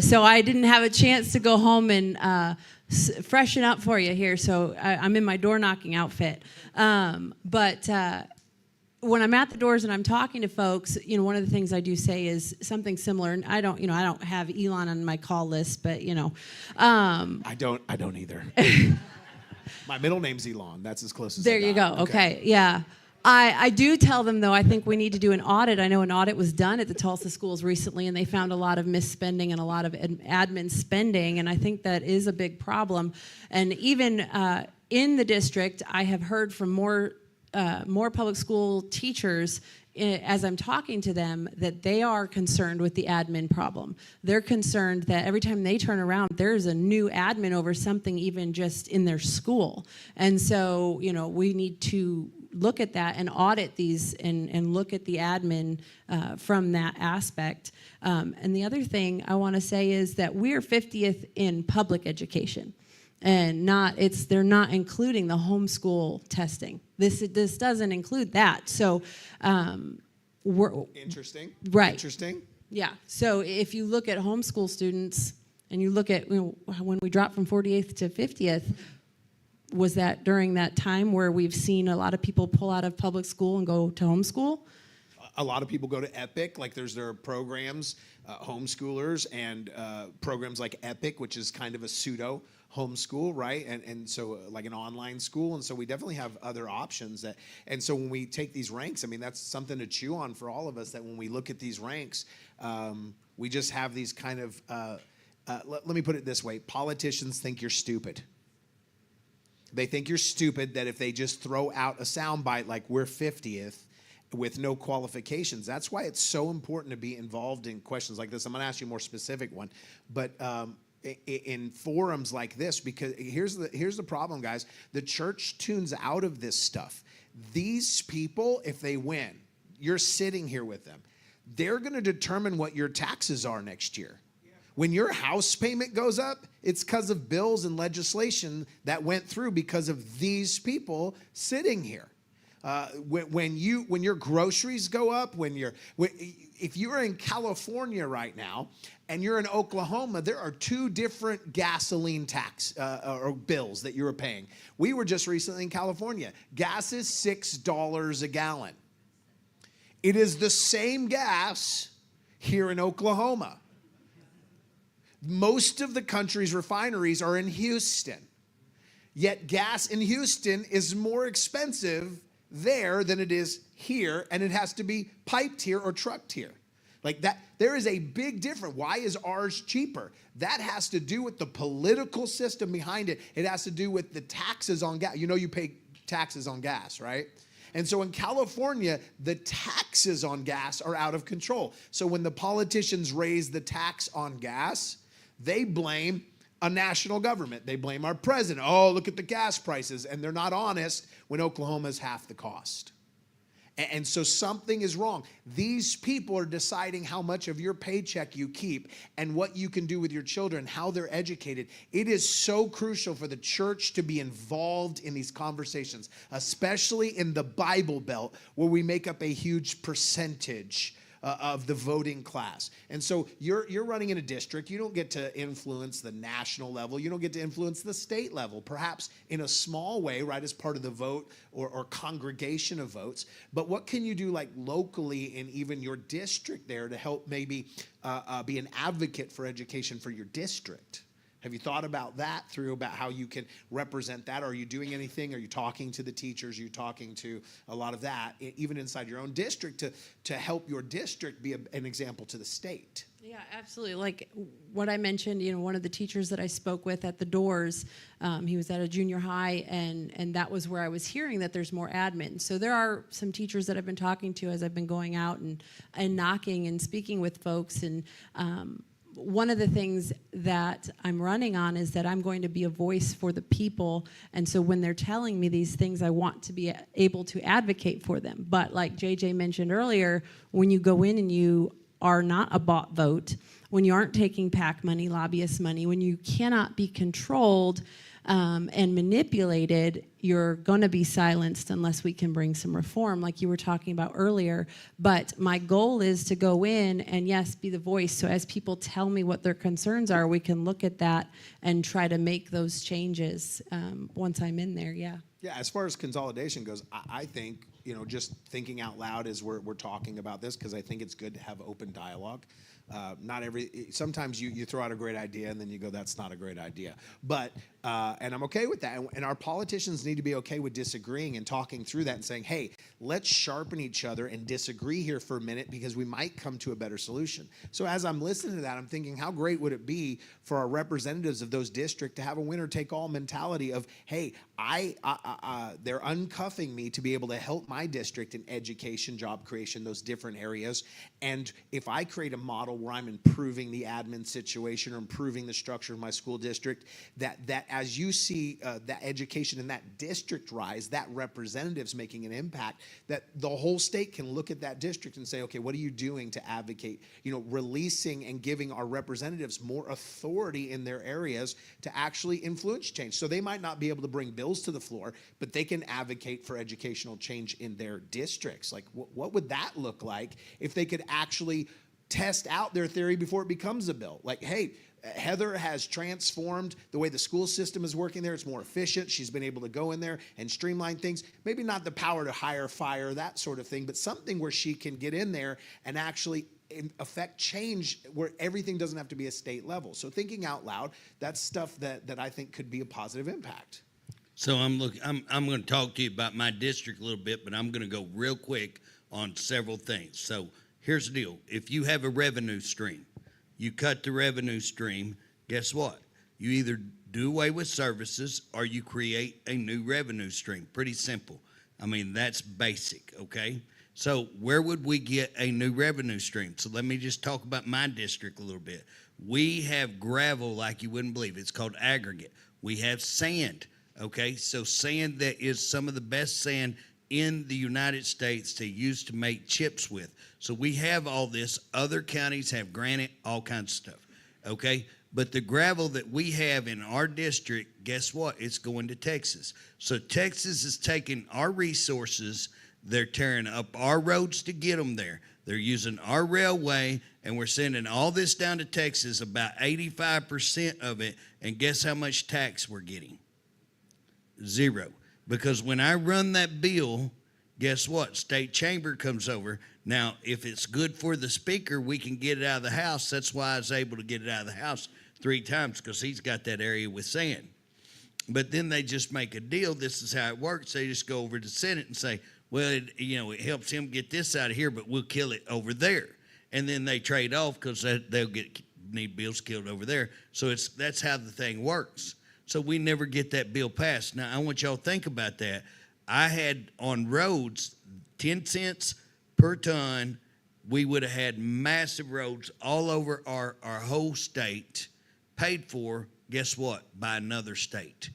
So I didn't have a chance to go home and freshen up for you here. So I'm in my door knocking outfit. But when I'm at the doors and I'm talking to folks, one of the things I do say is something similar. And I don't have Elon on my call list, but I don't either. My middle name's Elon. That's as close as there I got. you go. Okay. Yeah. I do tell them, though, I think we need to do an audit. I know an audit was done at the Tulsa schools recently, and they found a lot of misspending and a lot of admin spending, and I think that is a big problem. And even in the district, I have heard from more public school teachers as I'm talking to them that they are concerned with the admin problem. They're concerned that every time they turn around, there's a new admin over something even just in their school. And so, we need to look at that and audit these and look at the admin from that aspect. And the other thing I want to say is that we're 50th in public education. And they're not including the homeschool testing. This doesn't include that. So we're interesting. Right. Interesting. Yeah. So if you look at homeschool students and you look at when we dropped from 48th to 50th, was that during that time where we've seen a lot of people pull out of public school and go to homeschool? A lot of people go to Epic, like there are programs, homeschoolers, and programs like Epic, which is kind of a pseudo homeschool, right? And so like an online school. And so we definitely have other options and so when we take these ranks, I mean, that's something to chew on for all of us, that when we look at these ranks, we just have these kind of, let me put it this way. Politicians think you're stupid. They think you're stupid that if they just throw out a soundbite like we're 50th with no qualifications. That's why it's so important to be involved in questions like this. I'm going to ask you a more specific one, but in forums like this, because here's the problem, guys. The church tunes out of this stuff. These people, if they win, you're sitting here with them. They're going to determine what your taxes are next year. When your house payment goes up, it's because of bills and legislation that went through because of these people sitting here. When your groceries go up, if you're in California right now and you're in Oklahoma, there are two different gasoline tax or bills that you're paying. We were just recently in California. Gas is $6 a gallon. It is the same gas here in Oklahoma. Most of the country's refineries are in Houston. Yet gas in Houston is more expensive there than it is here, and it has to be piped here or trucked here. Like that, there is a big difference. Why is ours cheaper? That has to do with the political system behind it. It has to do with the taxes on gas. You know, you pay taxes on gas, right? And so in California, the taxes on gas are out of control. So when the politicians raise the tax on gas, they blame a national government. They blame our president. Oh, look at the gas prices. And they're not honest when Oklahoma is half the cost. And so something is wrong. These people are deciding how much of your paycheck you keep and what you can do with your children, how they're educated. It is so crucial for the church to be involved in these conversations, especially in the Bible Belt, where we make up a huge percentage of the voting class. And so you're running in a district. You don't get to influence the national level. You don't get to influence the state level, perhaps in a small way, right, as part of the vote or congregation of votes. But what can you do like locally in even your district there to help maybe be an advocate for education for your district? Have you thought about that about how you can represent that? Are you doing anything? Are you talking to the teachers? Are you talking to a lot of that, even inside your own district, to help your district be an example to the state? Yeah, absolutely. Like what I mentioned, you know, one of the teachers that I spoke with at the doors, he was at a junior high, and that was where I was hearing that there's more admin. So there are some teachers that I've been talking to as I've been going out and knocking and speaking with folks, and one of the things that I'm running on is that I'm going to be a voice for the people. And so when they're telling me these things, I want to be able to advocate for them. But like JJ mentioned earlier, when you go in and you are not a bought vote, when you aren't taking PAC money, lobbyist money, when you cannot be controlled and manipulated, you're going to be silenced unless we can bring some reform, like you were talking about earlier. But my goal is to go in and, yes, be the voice. So as people tell me what their concerns are, we can look at that and try to make those changes once I'm in there, yeah. Yeah, as far as consolidation goes, I think, you know, just thinking out loud as we're talking about this, because I think it's good to have open dialogue. Sometimes you throw out a great idea and then you go, that's not a great idea. But, and I'm okay with that. And our politicians need to be okay with disagreeing and talking through that and saying, hey, let's sharpen each other and disagree here for a minute because we might come to a better solution. So as I'm listening to that, I'm thinking, how great would it be for our representatives of those districts to have a winner-take-all mentality of, hey, they're uncuffing me to be able to help my district in education, job creation, those different areas. And if I create a model where I'm improving the admin situation or improving the structure of my school district, that as you see that education in that district rise, that representative's making an impact, that the whole state can look at that district and say, okay, what are you doing to advocate, you know, releasing and giving our representatives more authority in their areas to actually influence change. So they might not be able to bring bills to the floor, but they can advocate for educational change in their districts. Like, what would that look like if they could actually test out their theory before it becomes a bill. Like, hey, Heather has transformed the way the school system is working there. It's more efficient. She's been able to go in there and streamline things. Maybe not the power to hire, fire, that sort of thing, but something where she can get in there and actually affect change where everything doesn't have to be a state level. So thinking out loud, that's stuff that I think could be a positive impact. So I'm going to talk to you about my district a little bit, but I'm going to go real quick on several things. So here's the deal. If you have a revenue stream, you cut the revenue stream, guess what? You either do away with services or you create a new revenue stream. Pretty simple. I mean, that's basic, okay? So where would we get a new revenue stream? So let me just talk about my district a little bit. We have gravel like you wouldn't believe. It's called aggregate. We have sand, okay? So sand that is some of the best sand in the United States to use to make chips with. So we have all this. Other counties have granite, all kinds of stuff, okay? But the gravel that we have in our district, guess what? It's going to Texas. So Texas is taking our resources. They're tearing up our roads to get them there. They're using our railway, and we're sending all this down to Texas, about 85% of it. And guess how much tax we're getting? Zero. Because when I run that bill, guess what? State chamber comes over. Now, if it's good for the speaker, we can get it out of the House. That's why I was able to get it out of the House 3 times, because he's got that area with sand. But then they just make a deal. This is how it works. They just go over to the Senate and say, well, it helps him get this out of here, but we'll kill it over there. And then they trade off because they'll need bills killed over there. So that's how the thing works. So we never get that bill passed. Now, I want y'all to think about that. I had on roads 10 cents per ton. We would have had massive roads all over our whole state paid for, guess what, by another state.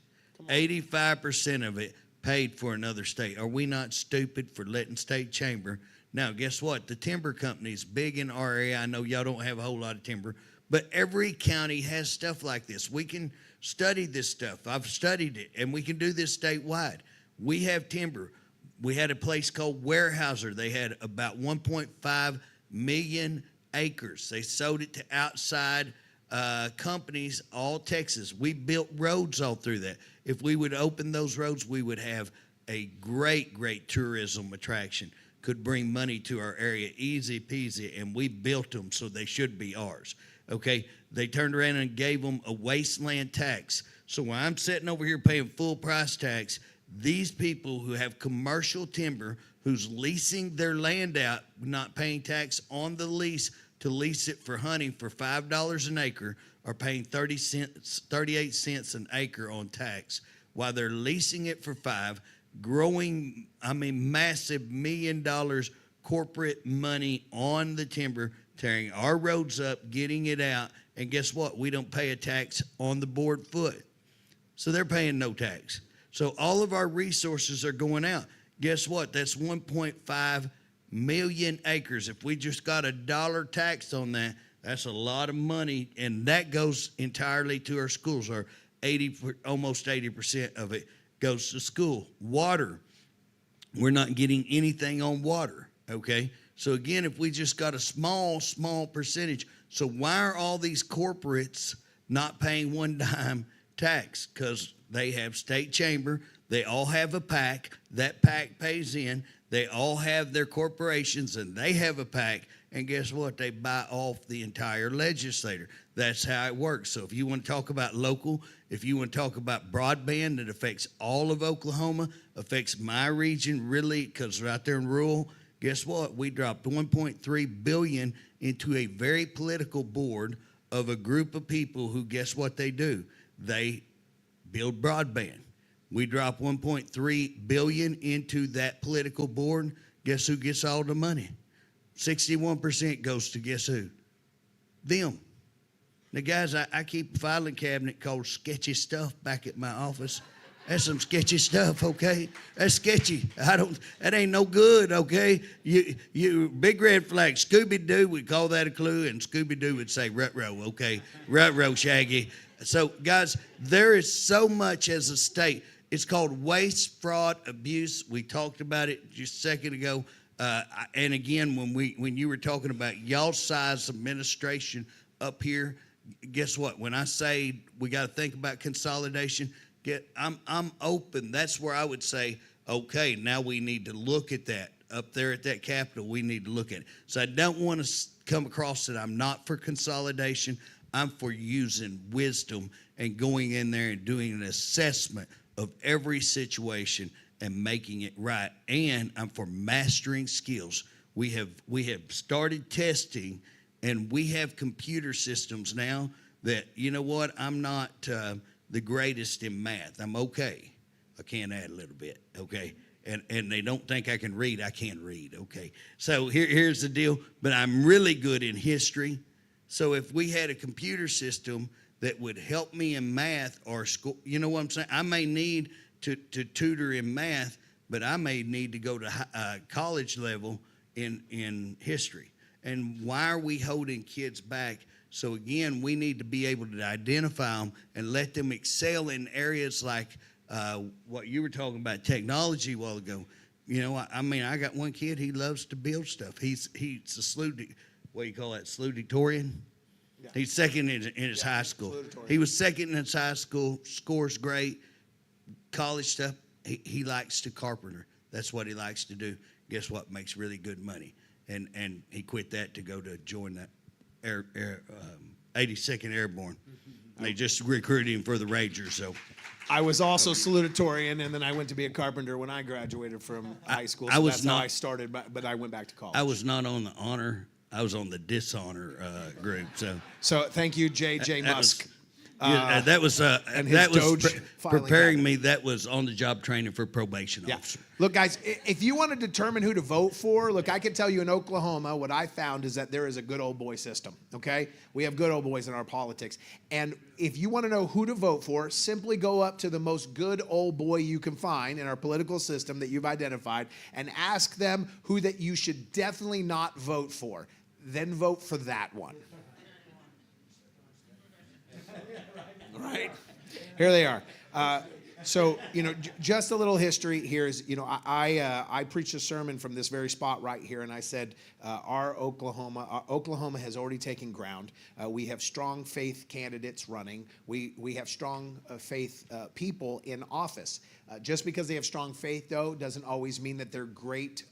85% of it paid for another state. Are we not stupid for letting state chamber? Now, guess what? The timber company is big in our area. I know y'all don't have a whole lot of timber, but every county has stuff like this. We can study this stuff. I've studied it, and we can do this statewide. We have timber. We had a place called Warehouser. They had about 1.5 million acres. They sold it to outside companies, all Texas. We built roads all through that. If we would open those roads, we would have a great, great tourism attraction. Could bring money to our area, easy peasy, and we built them, so they should be ours. Okay, they turned around and gave them a wasteland tax. So when I'm sitting over here paying full price tax, these people who have commercial timber, who's leasing their land out, not paying tax on the lease to lease it for hunting for $5 an acre, are paying 38 cents an acre on tax, while they're leasing it for $5, growing, massive $1 million corporate money on the timber, tearing our roads up, getting it out, and guess what? We don't pay a tax on the board foot. So they're paying no tax. So all of our resources are going out. Guess what? That's 1.5 million acres. If we just got $1 tax on that, that's a lot of money, and that goes entirely to our schools. Our almost 80% of it goes to school. Water, we're not getting anything on water, okay? So again, if we just got a small percentage, so why are all these corporates not paying one dime tax? Because they have state chamber, they all have a PAC, that PAC pays in, they all have their corporations, and they have a PAC, and guess what? They buy off the entire legislator. That's how it works. So if you want to talk about local, if you want to talk about broadband that affects all of Oklahoma, affects my region really, because right there in rural, guess what? We dropped $1.3 billion into a very political board of a group of people who, guess what they do? They build broadband. We drop $1.3 billion into that political board. Guess who gets all the money? 61% goes to guess who? Them. Now, guys, I keep a filing cabinet called Sketchy Stuff back at my office. That's some sketchy stuff, okay? That's sketchy. That ain't no good, okay? You big red flag. Scooby-Doo, we call that a clue, and Scooby-Doo would say rut-row, okay? Rut-row, Shaggy. So, guys, there is so much as a state. It's called waste, fraud, abuse. We talked about it just a second ago. And again, when you were talking about y'all's size administration up here, guess what? When I say we got to think about consolidation, I'm open. That's where I would say, okay, now we need to look at that. Up there at that Capitol, we need to look at it. So I don't want to come across that I'm not for consolidation. I'm for using wisdom and going in there and doing an assessment of every situation and making it right. And I'm for mastering skills. We have started testing, and we have computer systems now that, you know what, I'm not the greatest in math. I'm okay. I can add a little bit, okay? And they don't think I can read. I can read, okay? So here's the deal. But I'm really good in history. So if we had a computer system that would help me in math or school, you know what I'm saying? I may need to tutor in math, but I may need to go to college level in history. And why are we holding kids back? So again, we need to be able to identify them and let them excel in areas like what you were talking about, technology a while ago. You know, I mean, I got one kid, he loves to build stuff. He's a what do you call that, salutatorian? Yeah. He's second in his high school. He was second in his high school, scores great, college stuff. He likes to carpenter. That's what he likes to do. Guess what? Makes really good money. And he quit that to go to join the 82nd Airborne. They just recruited him for the Rangers, so. I was also salutatorian, and then I went to be a carpenter when I graduated from high school. So that's how I started, but I went back to college. I was not on the honor. I was on the dishonor group. So thank you, J.J. Musk. That was and his that was Doge preparing cabinet. me. That was on the job training for probation officer. Look, guys, if you want to determine who to vote for, look, I can tell you in Oklahoma, what I found is that there is a good old boy system, okay? We have good old boys in our politics. And if you want to know who to vote for, simply go up to the most good old boy you can find in our political system that you've identified and ask them who that you should definitely not vote for. Then vote for that one. Right? Here they are. So, you know, just a little history here is, you know, I preached a sermon from this very spot right here, and I said Oklahoma has already taken ground. We have strong faith candidates running. We have strong faith people in office. Just because they have strong faith, though, doesn't always mean that they're great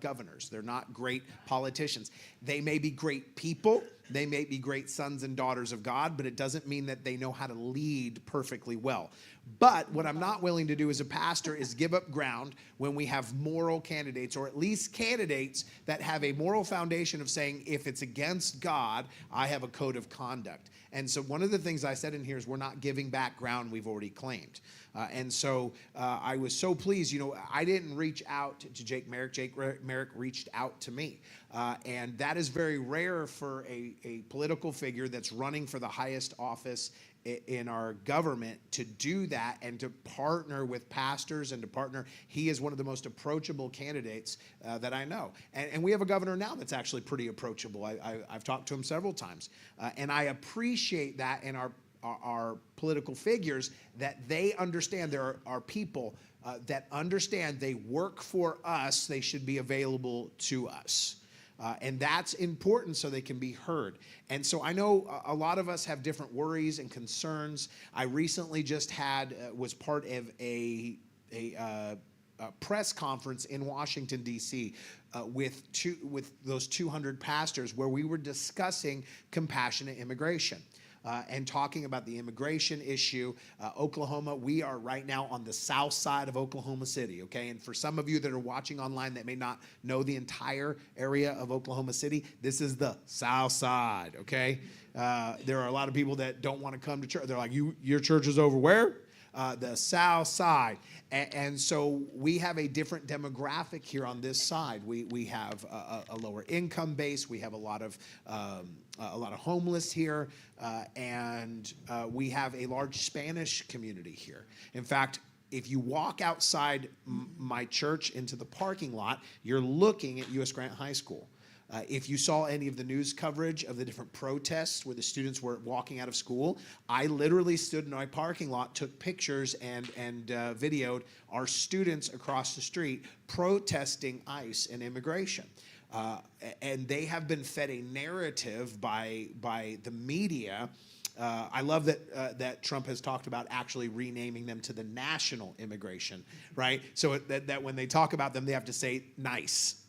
governors. They're not great politicians. They may be great people. They may be great sons and daughters of God, but it doesn't mean that they know how to lead perfectly well. But what I'm not willing to do as a pastor is give up ground when we have moral candidates, or at least candidates that have a moral foundation of saying, if it's against God, I have a code of conduct. And so one of the things I said in here is we're not giving back ground we've already claimed. And so I was so pleased. You know, I didn't reach out to Jake Merrick. Jake Merrick reached out to me. And that is very rare for a political figure that's running for the highest office in our government to do that and to partner with pastors and to partner. He is one of the most approachable candidates that I know. And we have a governor now that's actually pretty approachable. I've talked to him several times. And I appreciate that in our political figures, that they understand there are people that understand they work for us, they should be available to us. And that's important so they can be heard. And so I know a lot of us have different worries and concerns. I recently just was part of a press conference in Washington, D.C. With those 200 pastors where we were discussing compassionate immigration. And talking about the immigration issue. Oklahoma, we are right now on the south side of Oklahoma City, okay? And for some of you that are watching online that may not know the entire area of Oklahoma City, this is the south side, okay? There are a lot of people that don't want to come to church. They're like, your church is over where? The south side. And so we have a different demographic here on this side. We have a lower income base. We have a lot of homeless here, and we have a large Spanish community here. In fact, if you walk outside my church into the parking lot, you're looking at U.S. Grant High School. If you saw any of the news coverage of the different protests where the students were walking out of school, I literally stood in my parking lot, took pictures, and videoed our students across the street protesting ICE and immigration. And they have been fed a narrative by the media. I love that Trump has talked about actually renaming them to the national immigration, right? So that when they talk about them, they have to say nice.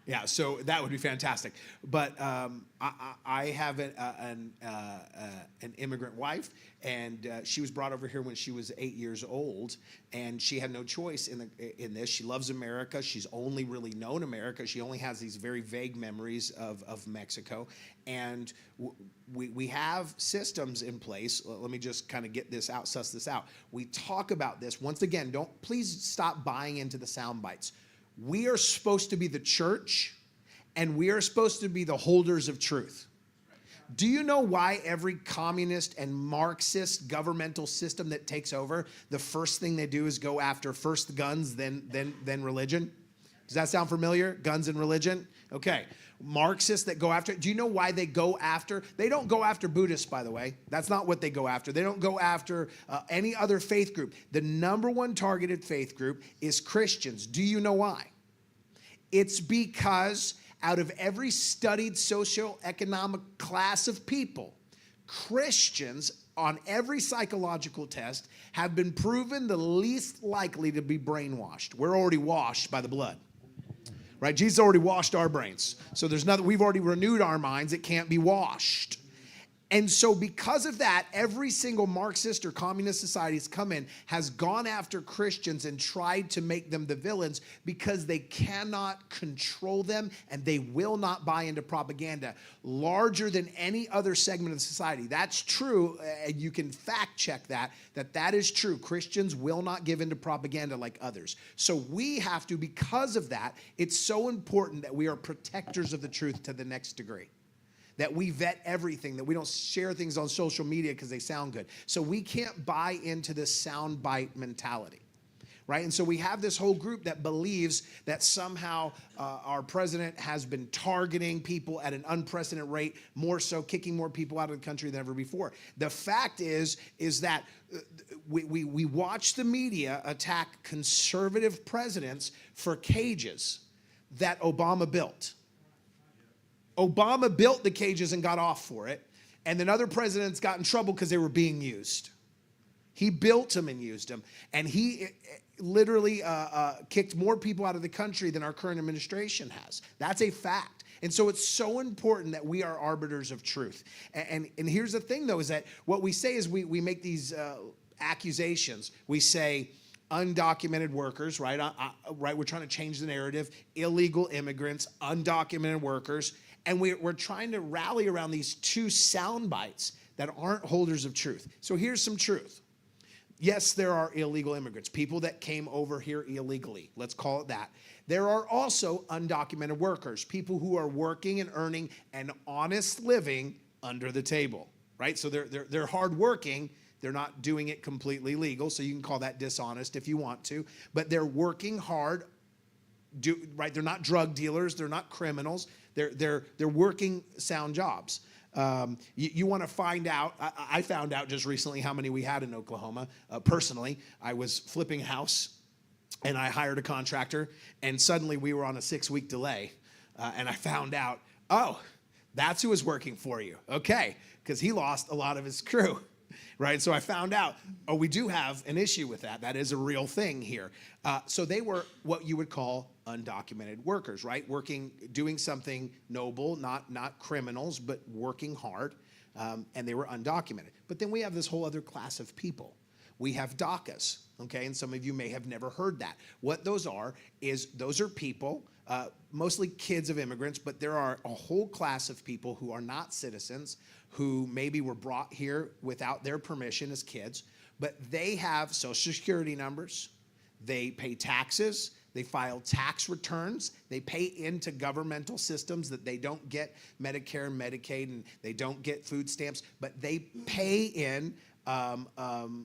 Yeah, so that would be fantastic. But I have an immigrant wife, and she was brought over here when she was 8 years old, and she had no choice in this. She loves America. She's only really known America. She only has these very vague memories of Mexico, and we have systems in place. Let me just kind of get this out, suss this out. We talk about this once again. Please stop buying into the sound bites. We are supposed to be the church, and we are supposed to be the holders of truth. Do you know why every communist and Marxist governmental system that takes over, the first thing they do is go after first guns, then religion? Does that sound familiar? Guns and religion? Okay. Marxists that go after, do you know why they go after? They don't go after Buddhists, by the way. That's not what they go after. They don't go after any other faith group. The number one targeted faith group is Christians. Do you know why? It's because out of every studied socioeconomic class of people, Christians on every psychological test have been proven the least likely to be brainwashed. We're already washed by the blood. Right? Jesus already washed our brains. So there's nothing, we've already renewed our minds. It can't be washed. And so because of that, every single Marxist or communist society has come in, has gone after Christians and tried to make them the villains because they cannot control them and they will not buy into propaganda larger than any other segment of society. That's true, and you can fact check that is true. Christians will not give into propaganda like others. So we have to, because of that, it's so important that we are protectors of the truth to the next degree. That we vet everything, that we don't share things on social media because they sound good. So we can't buy into this soundbite mentality, right? And so we have this whole group that believes that somehow our president has been targeting people at an unprecedented rate, more so kicking more people out of the country than ever before. The fact is that we watch the media attack conservative presidents for cages that Obama built. Obama built the cages and got off for it, and then other presidents got in trouble because they were being used. He built them and used them, and he literally kicked more people out of the country than our current administration has. That's a fact. And so it's so important that we are arbiters of truth. And here's the thing, though, is that what we say is we make these accusations. We say, undocumented workers, right? Right. We're trying to change the narrative. Illegal immigrants, undocumented workers. And we're trying to rally around these two sound bites that aren't holders of truth. So here's some truth. Yes, there are illegal immigrants, people that came over here illegally. Let's call it that. There are also undocumented workers, people who are working and earning an honest living under the table, right? So they're hardworking. They're not doing it completely legal, so you can call that dishonest if you want to. But they're working hard, right? They're not drug dealers. They're not criminals. They're working sound jobs. You want to find out, I found out just recently how many we had in Oklahoma. Personally, I was flipping a house, and I hired a contractor, and suddenly we were on a 6-week delay. And I found out, oh, that's who was working for you. Okay, because he lost a lot of his crew. Right, so I found out, oh, we do have an issue with that. That is a real thing here. So they were what you would call undocumented workers, right? Working, doing something noble, not criminals, but working hard, and they were undocumented. But then we have this whole other class of people. We have DACAs, okay? And some of you may have never heard that. What those are is those are people, mostly kids of immigrants, but there are a whole class of people who are not citizens, who maybe were brought here without their permission as kids, but they have Social Security numbers, they pay taxes, they file tax returns, they pay into governmental systems that they don't get Medicare and Medicaid, and they don't get food stamps, but they pay in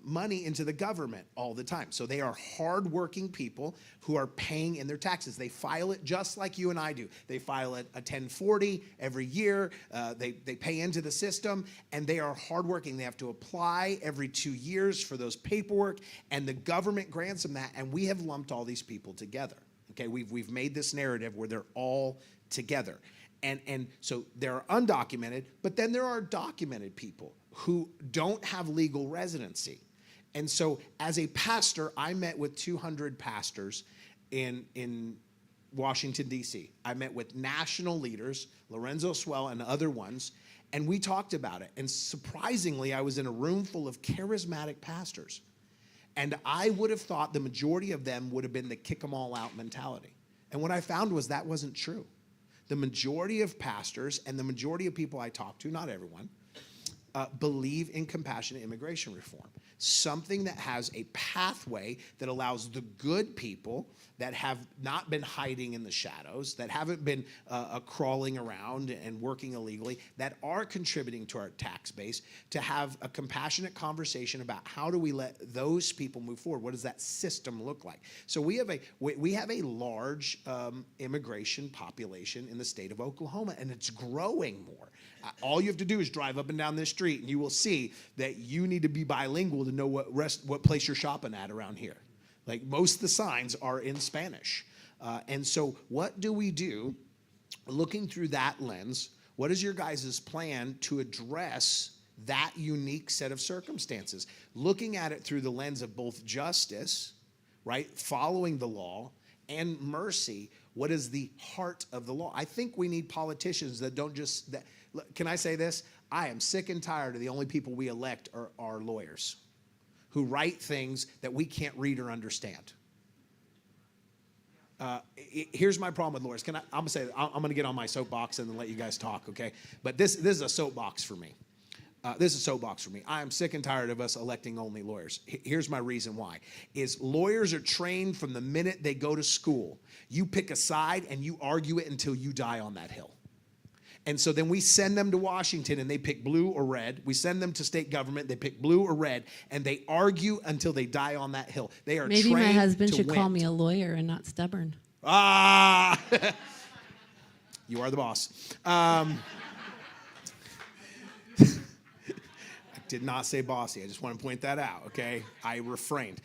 money into the government all the time. So they are hardworking people who are paying in their taxes. They file it just like you and I do. They file it a 1040 every year. They pay into the system, and they are hardworking. They have to apply every 2 years for those paperwork, and the government grants them that, and we have lumped all these people together. Okay, we've made this narrative where they're all together. And so they're undocumented, but then there are documented people who don't have legal residency. And so as a pastor, I met with 200 pastors in Washington, D.C. I met with national leaders, Lorenzo Swell and other ones, and we talked about it. And surprisingly, I was in a room full of charismatic pastors. And I would have thought the majority of them would have been the kick them all out mentality. And what I found was that wasn't true. The majority of pastors and the majority of people I talk to, not everyone, believe in compassionate immigration reform. Something that has a pathway that allows the good people that have not been hiding in the shadows, that haven't been crawling around and working illegally, that are contributing to our tax base, to have a compassionate conversation about how do we let those people move forward? What does that system look like? So we have a large immigration population in the state of Oklahoma, and it's growing more. All you have to do is drive up and down this street, and you will see that you need to be bilingual to know what place you're shopping at around here. Like most of the signs are in Spanish. And so what do we do looking through that lens? What is your guys' plan to address that unique set of circumstances? Looking at it through the lens of both justice, right, following the law, and mercy. What is the heart of the law? I think we need politicians that don't just... Can I say this? I am sick and tired of the only people we elect are lawyers who write things that we can't read or understand. Here's my problem with lawyers. I'm gonna say I'm gonna get on my soapbox and then let you guys talk, okay? But this is a soapbox for me. This is a soapbox for me. I am sick and tired of us electing only lawyers. Here's my reason why. Is lawyers are trained from the minute they go to school. You pick a side and you argue it until you die on that hill. And so then we send them to Washington and they pick blue or red. We send them to state government, they pick blue or red, and they argue until they die on that hill. They are Maybe trained my husband to should win. call me a lawyer and not stubborn. Ah! You are the boss. I did not say bossy. I just want to point that out, okay? I refrained.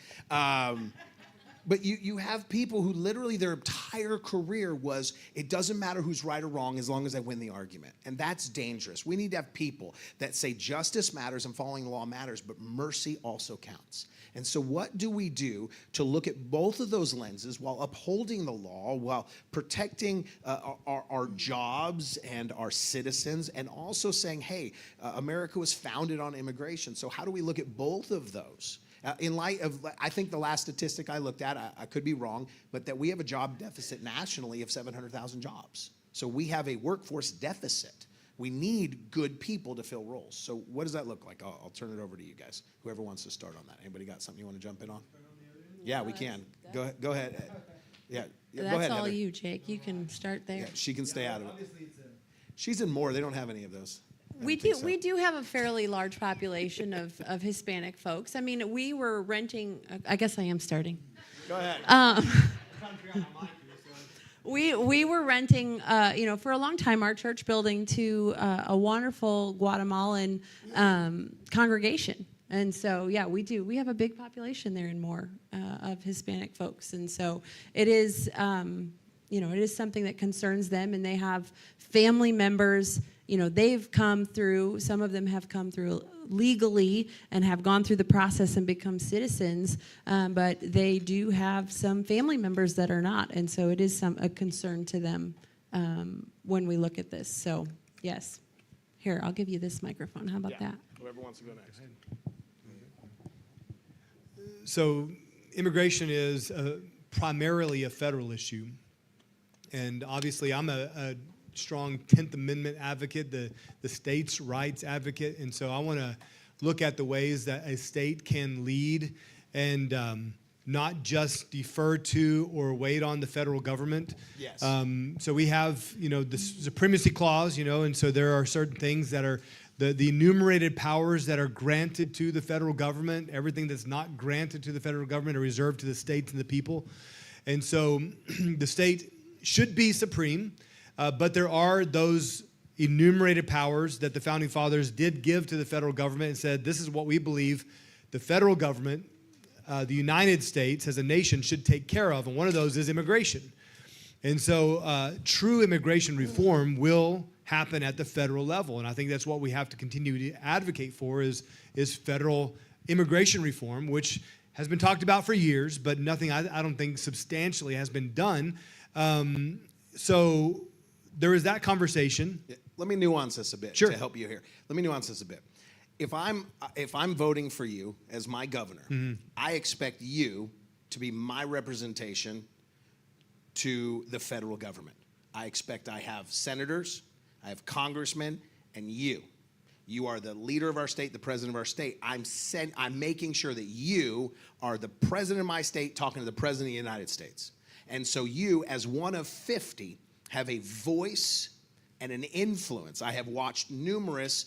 But you have people who literally their entire career was, it doesn't matter who's right or wrong as long as I win the argument. And that's dangerous. We need to have people that say justice matters and following the law matters, but mercy also counts. And so what do we do to look at both of those lenses while upholding the law, while protecting our jobs and our citizens, and also saying, hey, America was founded on immigration. So how do we look at both of those? In light of, I think the last statistic I looked at, I could be wrong, but that we have a job deficit nationally of 700,000 jobs. So we have a workforce deficit. We need good people to fill roles. So what does that look like? I'll turn it over to you guys. Whoever wants to start on that. Anybody got something you want to jump in on? Yeah, we can. Go ahead. Yeah, go ahead. That's all Heather. you, Jake. You can start there. Yeah, she can stay out of it. She's in Moore. They don't have any of those. We do have a fairly large population of Hispanic folks. I mean, we were renting. I guess I am starting. Go ahead. We were renting, for a long time, our church building to a wonderful Guatemalan congregation. And so, yeah, we do. We have a big population there in Moore of Hispanic folks. And so it is, it is something that concerns them, and they have family members. They've come through, some of them have come through legally and have gone through the process and become citizens, but they do have some family members that are not, and so it is a concern to them when we look at this. So, yes. Here, I'll give you this microphone. How about that? Whoever wants to go next. So immigration is primarily a federal issue. And obviously I'm a strong 10th Amendment advocate, the state's rights advocate. And so I want to look at the ways that a state can lead and not just defer to or wait on the federal government. Yes. So we have, the supremacy clause, and so there are certain things that are the enumerated powers that are granted to the federal government, everything that's not granted to the federal government are reserved to the states and the people. And so the state should be supreme, but there are those enumerated powers that the Founding Fathers did give to the federal government and said, this is what we believe the federal government, the United States as a nation, should take care of. And one of those is immigration. And so true immigration reform will happen at the federal level. And I think that's what we have to continue to advocate for is federal immigration reform, which has been talked about for years, but nothing, I don't think, substantially has been done. So there is that conversation. Let me nuance this a bit Sure. to help you here. Let me nuance this a bit. If I'm voting for you as my governor, I expect you to be my representation to the federal government. I expect I have senators, I have congressmen, and you. You are the leader of our state, the president of our state. I'm making sure that you are the president of my state talking to the president of the United States. And so you, as one of 50, have a voice and an influence. I have watched numerous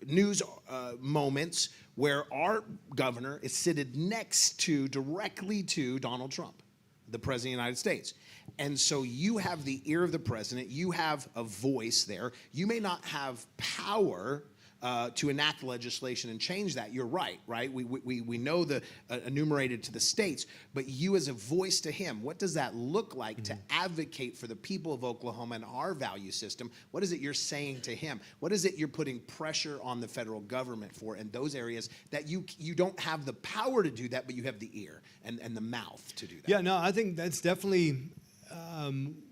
news moments where our governor is seated directly to Donald Trump, the president of the United States. And so you have the ear of the president. You have a voice there. You may not have power to enact legislation and change that. You're right? We know the enumerated to the states, but you as a voice to him, what does that look like to advocate for the people of Oklahoma and our value system? What is it you're saying to him? What is it you're putting pressure on the federal government for in those areas that you don't have the power to do that, but you have the ear and the mouth to do that? Yeah, no, I think that's definitely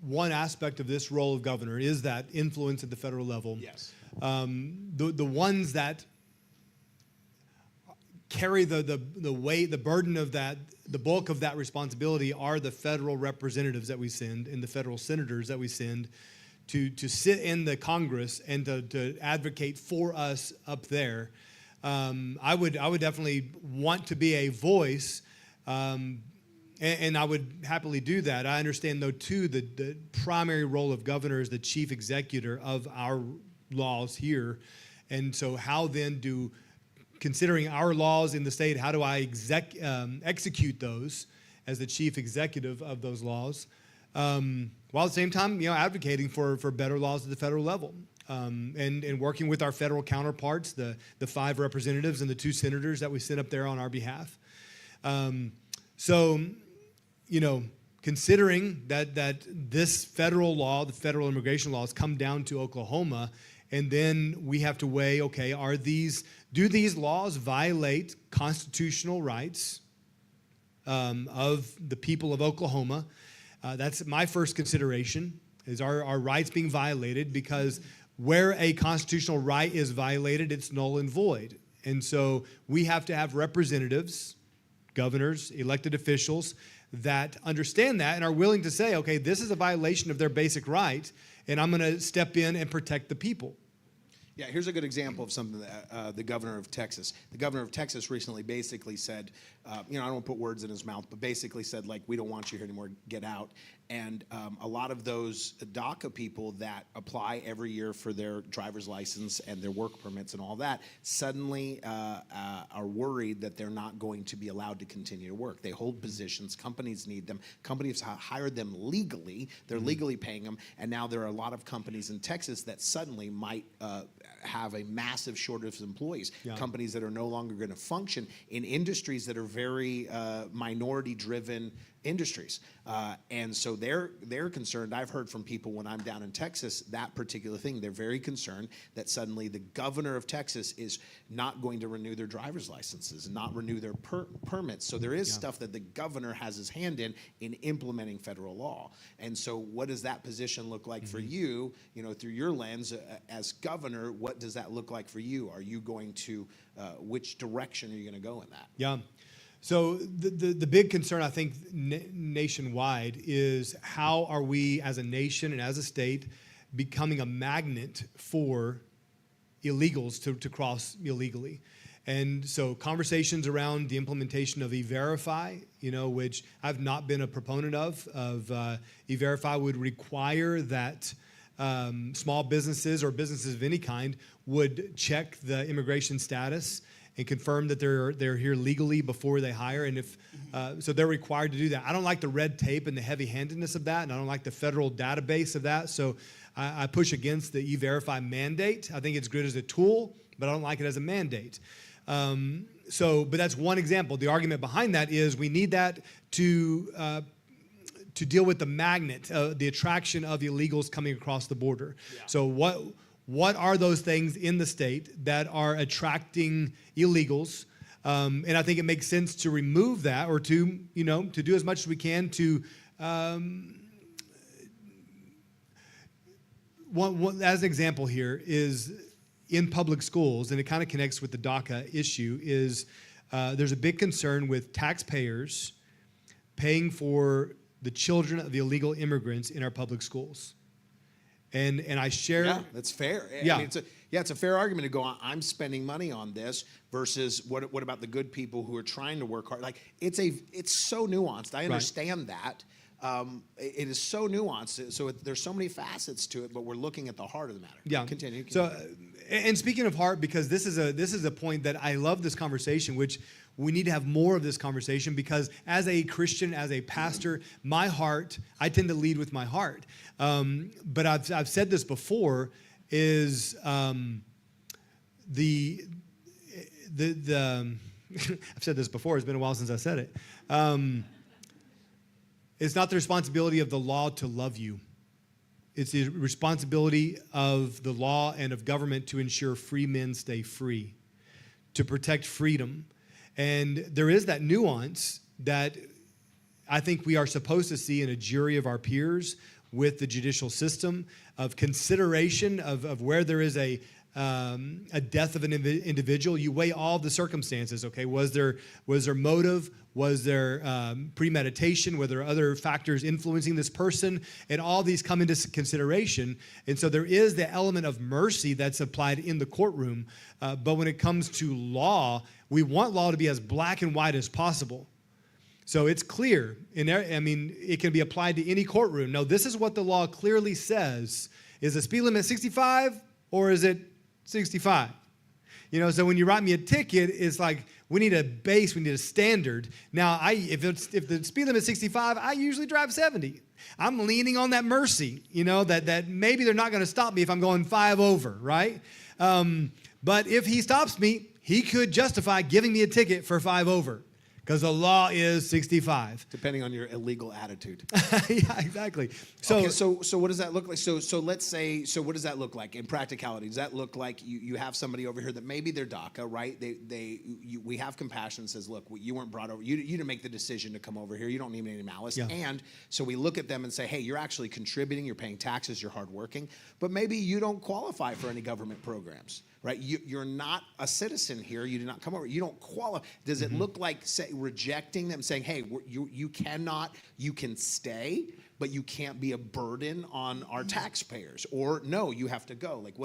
one aspect of this role of governor is that influence at the federal level. Yes. The ones that carry the weight, the burden of that, the bulk of that responsibility are the federal representatives that we send and the federal senators that we send to sit in the Congress and to advocate for us up there. I would definitely want to be a voice. And I would happily do that. I understand, though, too, the primary role of governor is the chief executor of our laws here. And so how then considering our laws in the state, how do I execute those as the chief executive of those laws, while at the same time, advocating for better laws at the federal level. And working with our federal counterparts, the 5 representatives and the 2 senators that we sent up there on our behalf. Considering that this federal law, the federal immigration laws, come down to Oklahoma, and then we have to weigh, okay, do these laws violate constitutional rights of the people of Oklahoma? That's my first consideration, is our rights being violated, because where a constitutional right is violated, it's null and void. And so we have to have representatives, governors, elected officials that understand that and are willing to say, okay, this is a violation of their basic right, and I'm going to step in and protect the people. Yeah, here's a good example of something that the governor of Texas recently basically said, I don't want to put words in his mouth, but basically said, like, we don't want you here anymore, get out. And a lot of those DACA people that apply every year for their driver's license and their work permits and all that suddenly are worried that they're not going to be allowed to continue to work. They hold positions. Companies need them. Companies hired them legally. They're legally paying them. And now there are a lot of companies in Texas that suddenly might have a massive shortage of employees. Yeah. Companies that are no longer going to function in industries that are very minority-driven industries. And so they're concerned. I've heard from people when I'm down in Texas, that particular thing. They're very concerned that suddenly the governor of Texas is not going to renew their driver's licenses and not renew their permits. So there is stuff that the governor has his hand in implementing federal law. And so what does that position look like for you, through your lens as governor? What does that look like for you? Are you going to, which direction are you going to go in that? Yeah. So the big concern, I think, nationwide is how are we as a nation and as a state becoming a magnet for illegals to cross illegally. And so conversations around the implementation of E-Verify, which I've not been a proponent of E-Verify would require that small businesses or businesses of any kind would check the immigration status and confirm that they're here legally before they hire. And if so, they're required to do that. I don't like the red tape and the heavy-handedness of that, and I don't like the federal database of that. So I push against the E-Verify mandate. I think it's good as a tool, but I don't like it as a mandate. But that's one example. The argument behind that is we need that to deal with the magnet, the attraction of illegals coming across the border. Yeah. So what are those things in the state that are attracting illegals? And I think it makes sense to remove that, or to do as much as we can to. As an example here is in public schools, and it kind of connects with the DACA issue, is there's a big concern with taxpayers paying for the children of the illegal immigrants in our public schools. And I share. Yeah, that's fair. Yeah. I mean, it's a fair argument to go, I'm spending money on this versus what about the good people who are trying to work hard? Like, it's so nuanced. I understand that. It is so nuanced. So there's so many facets to it, but we're looking at the heart of the matter. Yeah. Continue. So, and speaking of heart, because this is a point that I love this conversation, which we need to have more of this conversation, because as a Christian, as a pastor, my heart, I tend to lead with my heart. But I've said this before, is I've said this before, it's been a while since I said it. It's not the responsibility of the law to love you. It's the responsibility of the law and of government to ensure free men stay free, to protect freedom. And there is that nuance that I think we are supposed to see in a jury of our peers with the judicial system, of consideration of where there is a death of an individual. You weigh all the circumstances. Okay, was there motive? Was there premeditation? Were there other factors influencing this person? And all these come into consideration. And so there is the element of mercy that's applied in the courtroom. But when it comes to law, we want law to be as black and white as possible. So it's clear. It can be applied to any courtroom. No, this is what the law clearly says. Is the speed limit 65 or is it 65? So when you write me a ticket, it's like we need a base, we need a standard. Now, if the speed limit is 65, I usually drive 70. I'm leaning on that mercy, that maybe they're not going to stop me if I'm going 5 over, right? But if he stops me, he could justify giving me a ticket for 5 over, because the law is 65. Depending on your illegal attitude. Yeah, exactly. So what does that look like? So let's say, what does that look like in practicality? Does that look like you have somebody over here that maybe they're DACA, right? We have compassion, says, look, you weren't brought over. You didn't make the decision to come over here. You don't need any malice. Yeah. And so we look at them and say, hey, you're actually contributing. You're paying taxes. You're hardworking. But maybe you don't qualify for any government programs. Right, you're not a citizen here. You did not come over. You don't qualify. Does it look like rejecting them, saying, "Hey, you cannot. You can stay, but you can't be a burden on our taxpayers," or no, you have to go? Like,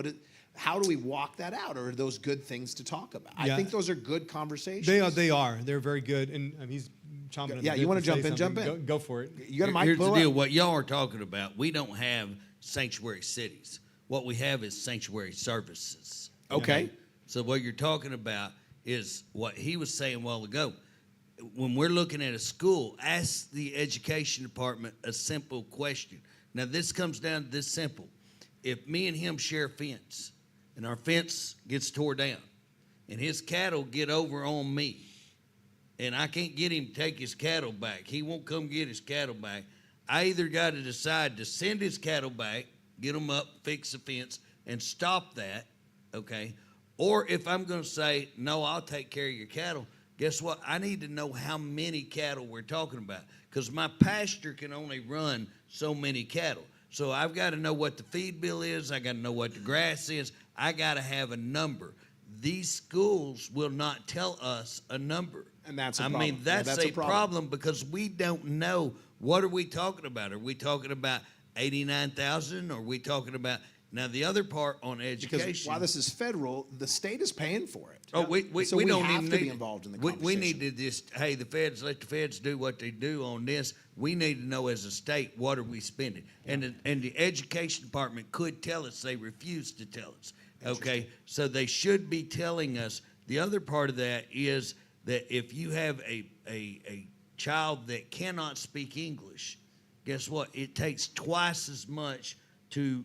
how do we walk that out? Or are those good things to talk about? Yeah. I think those are good conversations. They are. They're very good. And he's chomping. Yeah, you want to jump in? Jump in. Go for it. You got a mic. Here's the deal. What y'all are talking about, we don't have sanctuary cities. What we have is sanctuary services. Okay. So what you're talking about is what he was saying a while ago. When we're looking at a school, ask the education department a simple question. Now, this comes down to this simple. If me and him share a fence, and our fence gets tore down, and his cattle get over on me, and I can't get him to take his cattle back, he won't come get his cattle back, I either got to decide to send his cattle back, get them up, fix the fence, and stop that, okay? Or if I'm going to say, no, I'll take care of your cattle, guess what? I need to know how many cattle we're talking about, because my pasture can only run so many cattle. So I've got to know what the feed bill is. I got to know what the grass is. I got to have a number. These schools will not tell us a number. And that's a problem. That's a problem because we don't know. What are we talking about? Are we talking about 89,000? Are we talking about Now, the other part on Because education. while this is federal, the state is paying for it. Oh, we So don't have even to need be involved in the we conversation. need to just, hey, let the feds do what they do on this. We need to know as a state, what are we spending? And the education department could tell us, they refuse to tell us. Okay, so they should be telling us. The other part of that is that if you have a child that cannot speak English, guess what? It takes twice as much to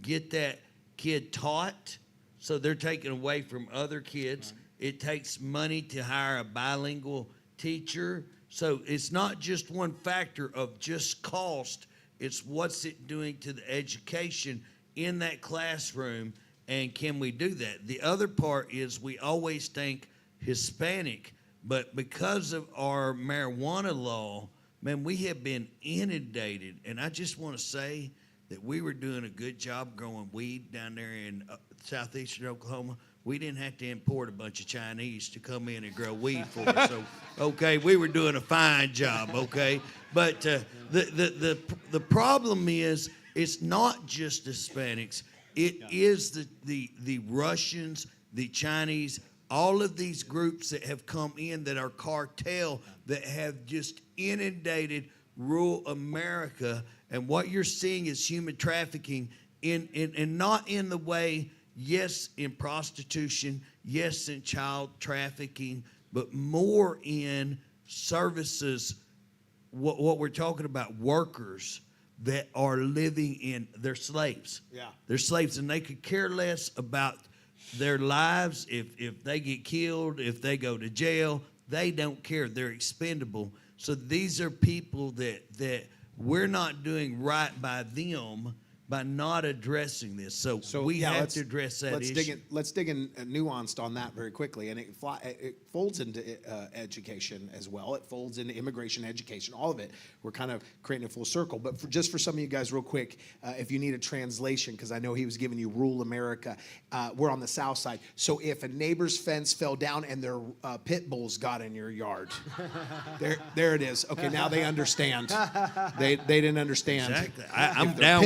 get that kid taught, so they're taken away from other kids. Right. It takes money to hire a bilingual teacher. So it's not just one factor of just cost, it's what's it doing to the education in that classroom, and can we do that? The other part is we always think Hispanic, but because of our marijuana law, man, we have been inundated, and I just want to say that we were doing a good job growing weed down there in southeastern Oklahoma. We didn't have to import a bunch of Chinese to come in and grow weed for us. So, okay, we were doing a fine job, okay? But the problem is, it's not just Hispanics. It is the Russians, the Chinese, all of these groups that have come in that are cartel that have just inundated rural America. And what you're seeing is human trafficking in not in the way, yes, in prostitution, yes, in child trafficking, but more in services, what we're talking about, workers that are living in, they're slaves. Yeah. They're slaves, and they could care less about their lives. If they get killed, if they go to jail, they don't care. They're expendable. So these are people that we're not doing right by them by not addressing this. So we have to address that issue. Let's dig in nuanced on that very quickly. And it folds into education as well. It folds into immigration education, all of it. We're kind of creating a full circle. But just for some of you guys real quick, if you need a translation, because I know he was giving you rural America, we're on the south side. So if a neighbor's fence fell down and their pit bulls got in your yard, there it is. Okay, now they understand. They didn't understand. Exactly. I'm down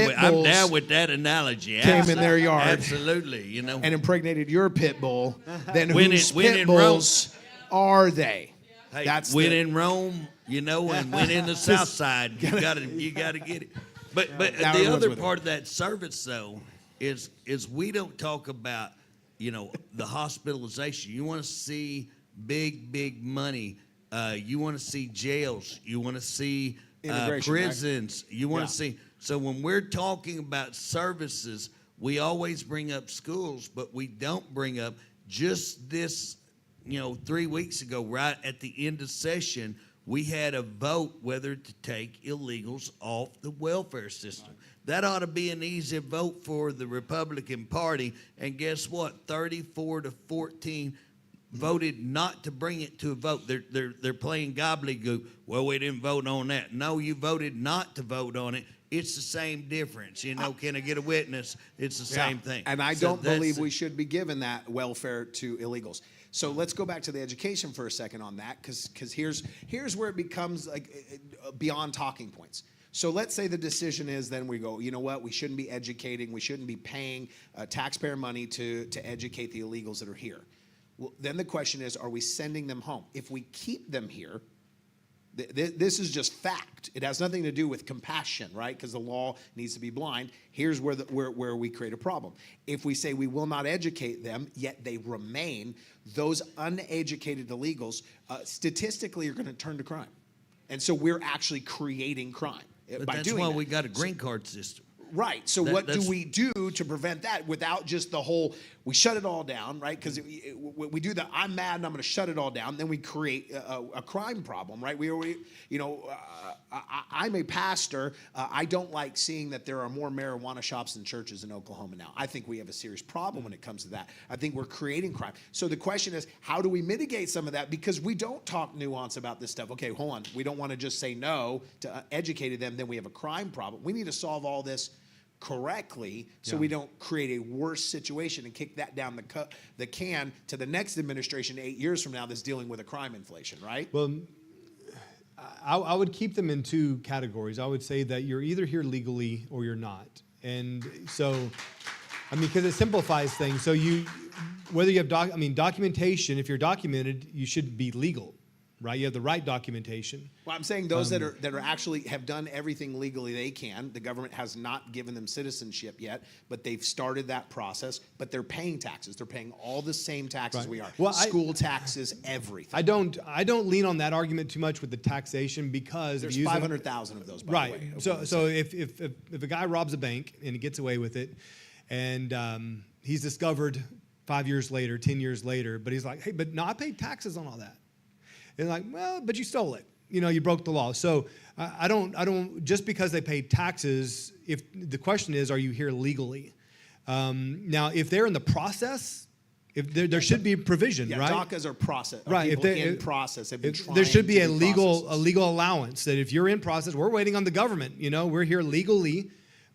with that analogy. Came in their yard. Absolutely, you know. And impregnated your pit bull, then When whose in pit bulls are they? Hey, That's when in Rome, you know, and when in the South Side, you gotta get it. But Now the everyone's other with it. part of that service though is we don't talk about, you know, the hospitalization. You want to see big money. You want to see jails. You want to see Immigration, right? prisons. You want Yeah. to see. So when we're talking about services, we always bring up schools, but we don't bring up just this, 3 weeks ago, right at the end of session, we had a vote whether to take illegals off the welfare system. That ought to be an easy vote for the Republican Party. And guess what? 34-14 voted not to bring it to a vote. They're playing gobbledygook. Well, we didn't vote on that. No, you voted not to vote on it. It's the same difference. Can I get a witness? It's the same thing. And I don't believe we should be giving that welfare to illegals. So let's go back to the education for a second on that, because here's where it becomes like beyond talking points. So let's say the decision is then we go, you know what, we shouldn't be educating, we shouldn't be paying taxpayer money to educate the illegals that are here. Well, then the question is, are we sending them home? If we keep them here, this is just fact. It has nothing to do with compassion, right? Because the law needs to be blind. Here's where we create a problem. If we say we will not educate them, yet they remain, those uneducated illegals statistically are going to turn to crime. And so we're actually creating crime But by that's doing why that. we got a green card system. Right. So what do we do to prevent that without just the whole, we shut it all down, right? Because we do the, I'm mad and I'm going to shut it all down. Then we create a crime problem, right? We already, I'm a pastor. I don't like seeing that there are more marijuana shops than churches in Oklahoma now. I think we have a serious problem when it comes to that. I think we're creating crime. So the question is, how do we mitigate some of that? Because we don't talk nuance about this stuff. Okay, hold on. We don't want to just say no to educating them. Then we have a crime problem. We need to solve all this correctly so we don't create a worse situation and kick that down the can to the next administration 8 years from now that's dealing with a crime inflation, right? Well, I would keep them in two categories. I would say that you're either here legally or you're not. And so, I mean, because it simplifies things. So whether you have documentation, if you're documented, you should be legal, right? You have the right documentation. Well, I'm saying those that are actually have done everything legally they can. The government has not given them citizenship yet, but they've started that process. But they're paying taxes. They're paying all the same taxes Right. we are. Well, School taxes, everything. I don't lean on that argument too much with the taxation because There's if you use 500,000 of those, by right. the way. So if a guy robs a bank and he gets away with it, and he's discovered 5 years later, 10 years later, but he's like, hey, but no, I paid taxes on all that. And like, well, but you stole it. You know, you broke the law. So I don't. Just because they paid taxes, if the question is, are you here legally? Now, if they're in the process, if there should be provision, Yeah, right? DACAs are process. Right. If they in process, have been trying there should be to a do legal processes. allowance that if you're in process, we're waiting on the government. You know, we're here legally,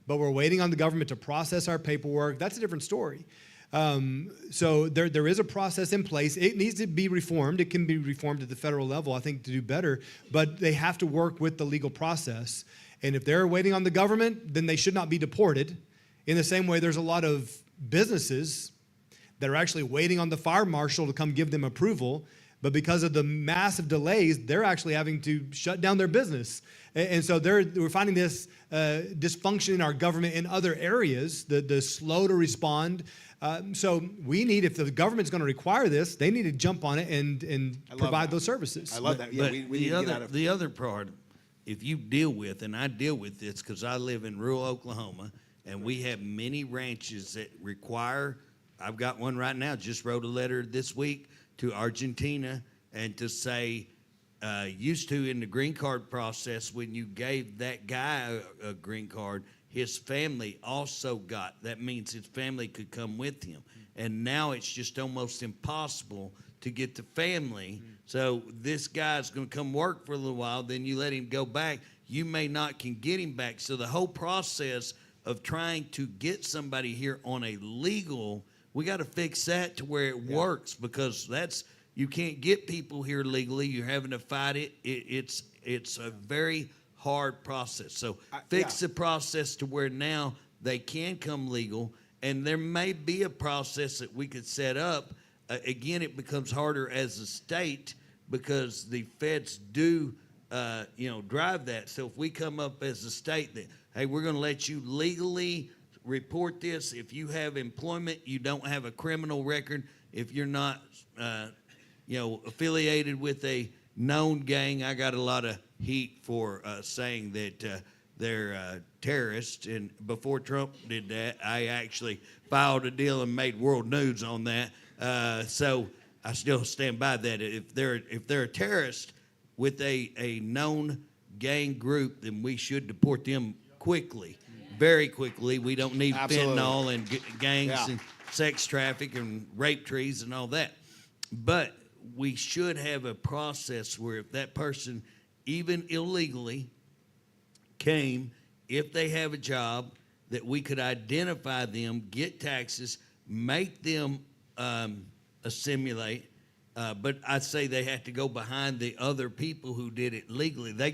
but we're waiting on the government to process our paperwork. That's a different story. So there is a process in place. It needs to be reformed. It can be reformed at the federal level, I think, to do better. But they have to work with the legal process. And if they're waiting on the government, then they should not be deported. In the same way, there's a lot of businesses that are actually waiting on the fire marshal to come give them approval. But because of the massive delays, they're actually having to shut down their business. And so we're finding this dysfunction in our government in other areas, the slow to respond. So we need, if the government's going to require this, they need to jump on it and provide that. those services. I love that. Yeah, But we need to get out of. the other part, if you deal with, and I deal with this because I live in rural Oklahoma, and we have many ranches that require, I've got one right now, just wrote a letter this week to Argentina and to say, used to in the green card process, when you gave that guy a green card, his family also got. That means his family could come with him. And now it's just almost impossible to get the family. So this guy's going to come work for a little while, then you let him go back. You may not can get him back. So the whole process of trying to get somebody here on a legal, we got to fix that to where it works, because that's, you can't get people here legally. You're having to fight it. It's a very hard process. So fix the process to where now they can come legal, and there may be a process that we could set up. Again, it becomes harder as a state because the feds do, drive that. So if we come up as a state that, hey, we're going to let you legally report this. If you have employment, you don't have a criminal record. If you're not, affiliated with a known gang, I got a lot of heat for saying that they're terrorists. And before Trump did that, I actually filed a deal and made world news on that. So I still stand by that. If they're a terrorist with a known gang group, then we should deport them quickly, very quickly. We don't need fentanyl and gangs and sex traffic and rape trees and all that. But we should have a process where if that person, even illegally, came, if they have a job, that we could identify them, get taxes, make them assimilate. But I'd say they have to go behind the other people who did it legally. They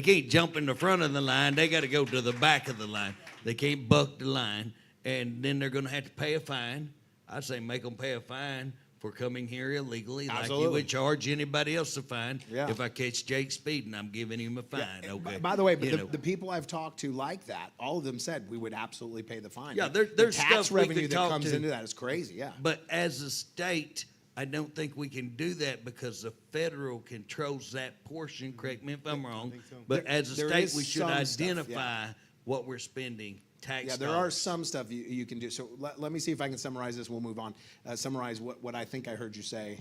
can't jump in the front of the line. They got to go to the back of the line. They can't buck the line. And then they're going to have to pay a fine. I'd say make them pay a fine for coming here illegally, like you would charge anybody else a fine. Yeah. If I catch Jake speeding, I'm giving him a fine. Okay. By the way, but the people I've talked to like that, all of them said we would absolutely pay the fine. Yeah, the there's tax stuff we revenue could that talk comes to. into that is crazy. Yeah. But as a state, I don't think we can do that because the federal controls that portion. Correct me if I'm wrong. But as a There state, is we should some stuff, identify what we're spending. Tax Yeah, there dollars. are some stuff you can do. So let me see if I can summarize this. We'll move on. Summarize what I think I heard you say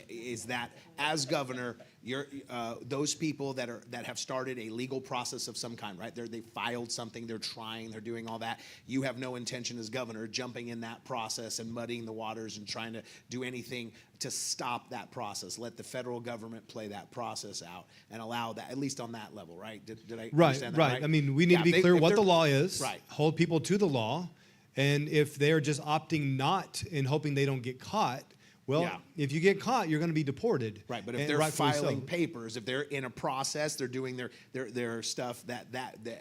is that as governor, you're those people that have started a legal process of some kind, right? They filed something, they're trying, they're doing all that. You have no intention as governor jumping in that process and muddying the waters and trying to do anything to stop that process. Let the federal government play that process out and allow that, at least on that level, right? Did I understand that right? I mean, we need to be clear what the law is. Right. Hold people to the law. And if they're just opting not and hoping they don't get caught, Well, Yeah. if you get caught, you're going to be deported. Right, but if And they're rightfully so. filing papers, if they're in a process, they're doing their stuff that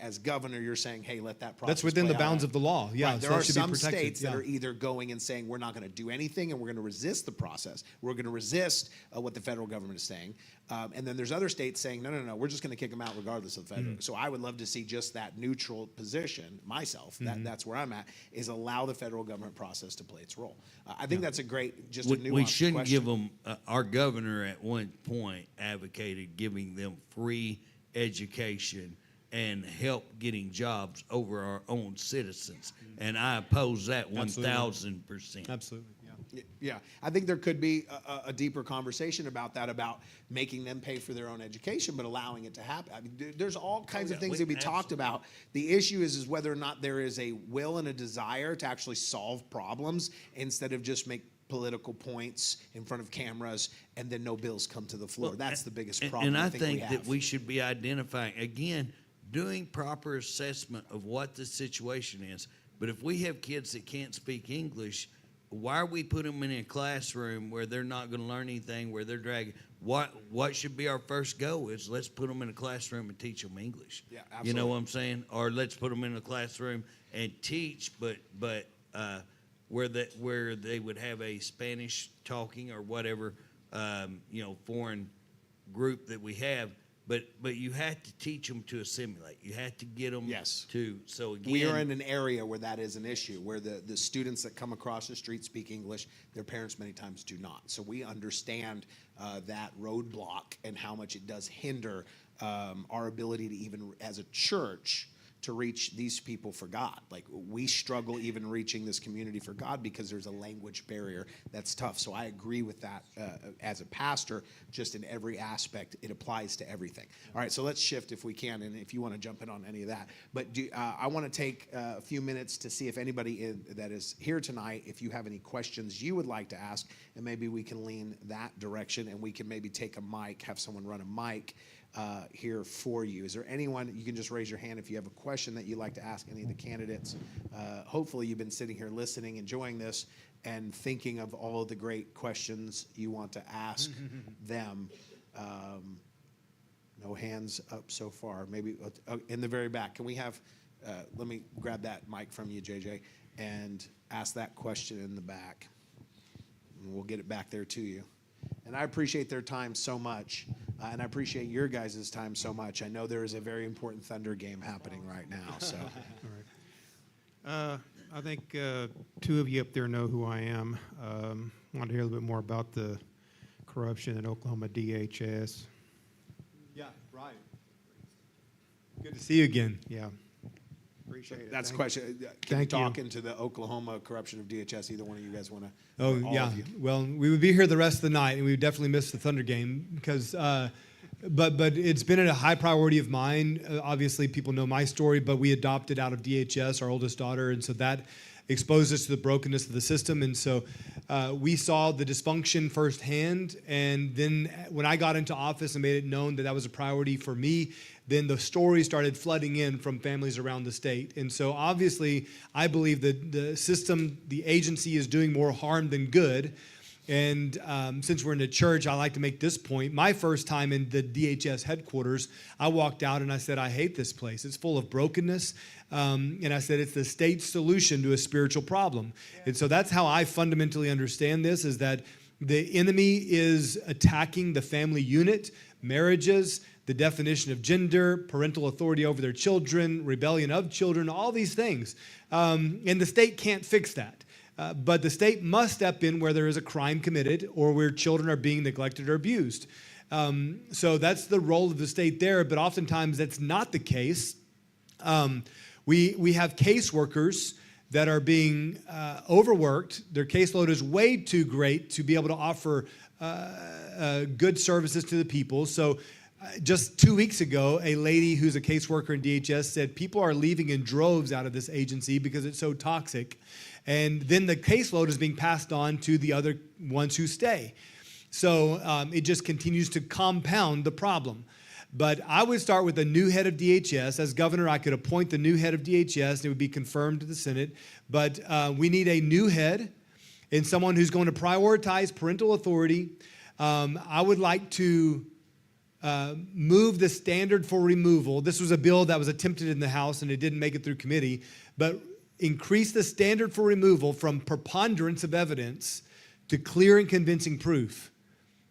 as governor, you're saying, hey, let that process That's within play the bounds out. of the law. Yeah, Right, there so it are should be some protected. states that Yeah. are either going and saying, we're not going to do anything and we're going to resist the process. We're going to resist what the federal government is saying. And then there's other states saying, no, we're just going to kick them out regardless of the federal. So I would love to see just that neutral position, myself, that's where I'm at, is allow the federal government process to play its role. I think that's a great, just a nuanced We shouldn't question. give them, our governor at one point advocated giving them free education and help getting jobs over our own citizens. And I oppose that Absolutely. 1,000%. Absolutely. Yeah. Yeah, I think there could be a deeper conversation about that, about making them pay for their own education, but allowing it to happen. I mean, there's all kinds of things that we talked about. The issue is whether or not there is a will and a desire to actually solve problems instead of just make political points in front of cameras and then no bills come to the floor. That's the biggest problem. And I we think have. that we should be identifying, again, doing proper assessment of what the situation is. But if we have kids that can't speak English, why are we putting them in a classroom where they're not going to learn anything, where they're dragging? What should be our first goal is let's put them in a classroom and teach them English. Yeah, You know absolutely. what I'm saying? Or let's put them in a classroom and teach, but where they would have a Spanish talking or whatever, foreign group that we have. But you have to teach them to assimilate. You have to get them Yes. to. So again, We are in an area where that is an issue, where the students that come across the street speak English, their parents many times do not. So we understand that roadblock and how much it does hinder our ability to even, as a church, to reach these people for God. Like, we struggle even reaching this community for God because there's a language barrier that's tough. So I agree with that as a pastor, just in every aspect. It applies to everything. All right, so let's shift if we can, and if you want to jump in on any of that. But I want to take a few minutes to see if anybody that is here tonight, if you have any questions you would like to ask, and maybe we can lean that direction, and we can maybe take a mic, have someone run a mic here for you. Is there anyone, you can just raise your hand if you have a question that you'd like to ask any of the candidates. Hopefully you've been sitting here listening, enjoying this, and thinking of all of the great questions you want to ask them. No hands up so far. Maybe in the very back. Can we have, let me grab that mic from you, JJ, and ask that question in the back. And we'll get it back there to you. And I appreciate their time so much, and I appreciate your guys' time so much. I know there is a very important Thunder game happening right now. So, I think two of you up there know who I am. Want to hear a little bit more about the corruption at Oklahoma DHS. Yeah, right. Good to see you again. Yeah, appreciate it. that's a Thank- question. Can you Thank you. talk into the Oklahoma corruption of DHS? Either one of you guys want to? Oh, yeah. Well, we would be here the rest of the night, and we would definitely miss the Thunder game because, but it's been a high priority of mine. Obviously, people know my story, but we adopted out of DHS, our oldest daughter, and so that exposed us to the brokenness of the system. And so we saw the dysfunction firsthand. And then when I got into office and made it known that that was a priority for me, then the stories started flooding in from families around the state. And so obviously, I believe that the system, the agency is doing more harm than good. And since we're in a church, I like to make this point. My first time in the DHS headquarters, I walked out and I said, I hate this place. It's full of brokenness. And I said, it's the state's solution to a spiritual problem. And so that's how I fundamentally understand this, is that the enemy is attacking the family unit, marriages, the definition of gender, parental authority over their children, rebellion of children, all these things. And the state can't fix that. But the state must step in where there is a crime committed or where children are being neglected or abused. So that's the role of the state there, but oftentimes that's not the case. We have caseworkers that are being overworked. Their caseload is way too great to be able to offer good services to the people. So just 2 weeks ago, a lady who's a caseworker in DHS said people are leaving in droves out of this agency because it's so toxic. And then the caseload is being passed on to the other ones who stay. So it just continues to compound the problem. But I would start with a new head of DHS. As governor, I could appoint the new head of DHS, and it would be confirmed to the Senate. But we need a new head, in someone who's going to prioritize parental authority, I would like to move the standard for removal. This was a bill that was attempted in the House and it didn't make it through committee, but increase the standard for removal from preponderance of evidence to clear and convincing proof.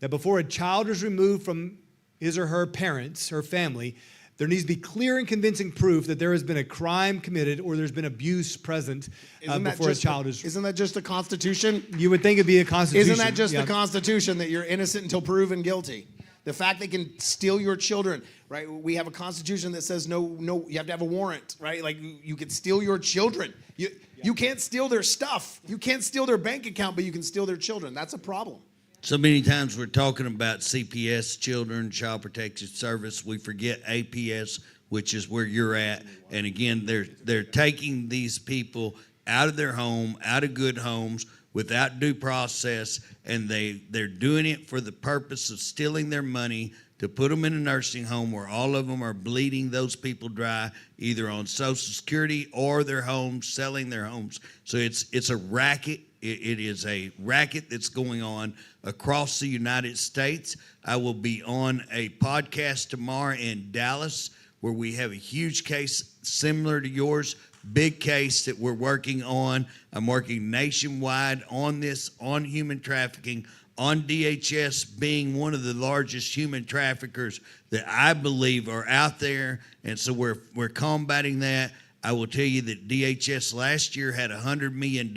That before a child is removed from his or her parents, her family, there needs to be clear and convincing proof that there has been a crime committed or there's been abuse present before a child is. Isn't that just the Constitution? You would think it'd be a Constitution. Isn't that just Yeah. the Constitution that you're innocent until proven guilty? The fact they can steal your children, right? We have a Constitution that says no, you have to have a warrant, right? Like you can steal your children. You can't steal their stuff. You can't steal their bank account, but you can steal their children. That's a problem. So many times we're talking about CPS, Children, Child Protective Service. We forget APS, which is where you're at. And again, they're taking these people out of their home, out of good homes, without due process, and they're doing it for the purpose of stealing their money to put them in a nursing home where all of them are bleeding those people dry, either on Social Security or their homes, selling their homes. So it's a racket. It is a racket that's going on across the United States. I will be on a podcast tomorrow in Dallas where we have a huge case similar to yours, big case that we're working on. I'm working nationwide on this, on human trafficking, on DHS being one of the largest human traffickers that I believe are out there. And so we're combating that. I will tell you that DHS last year had $100 million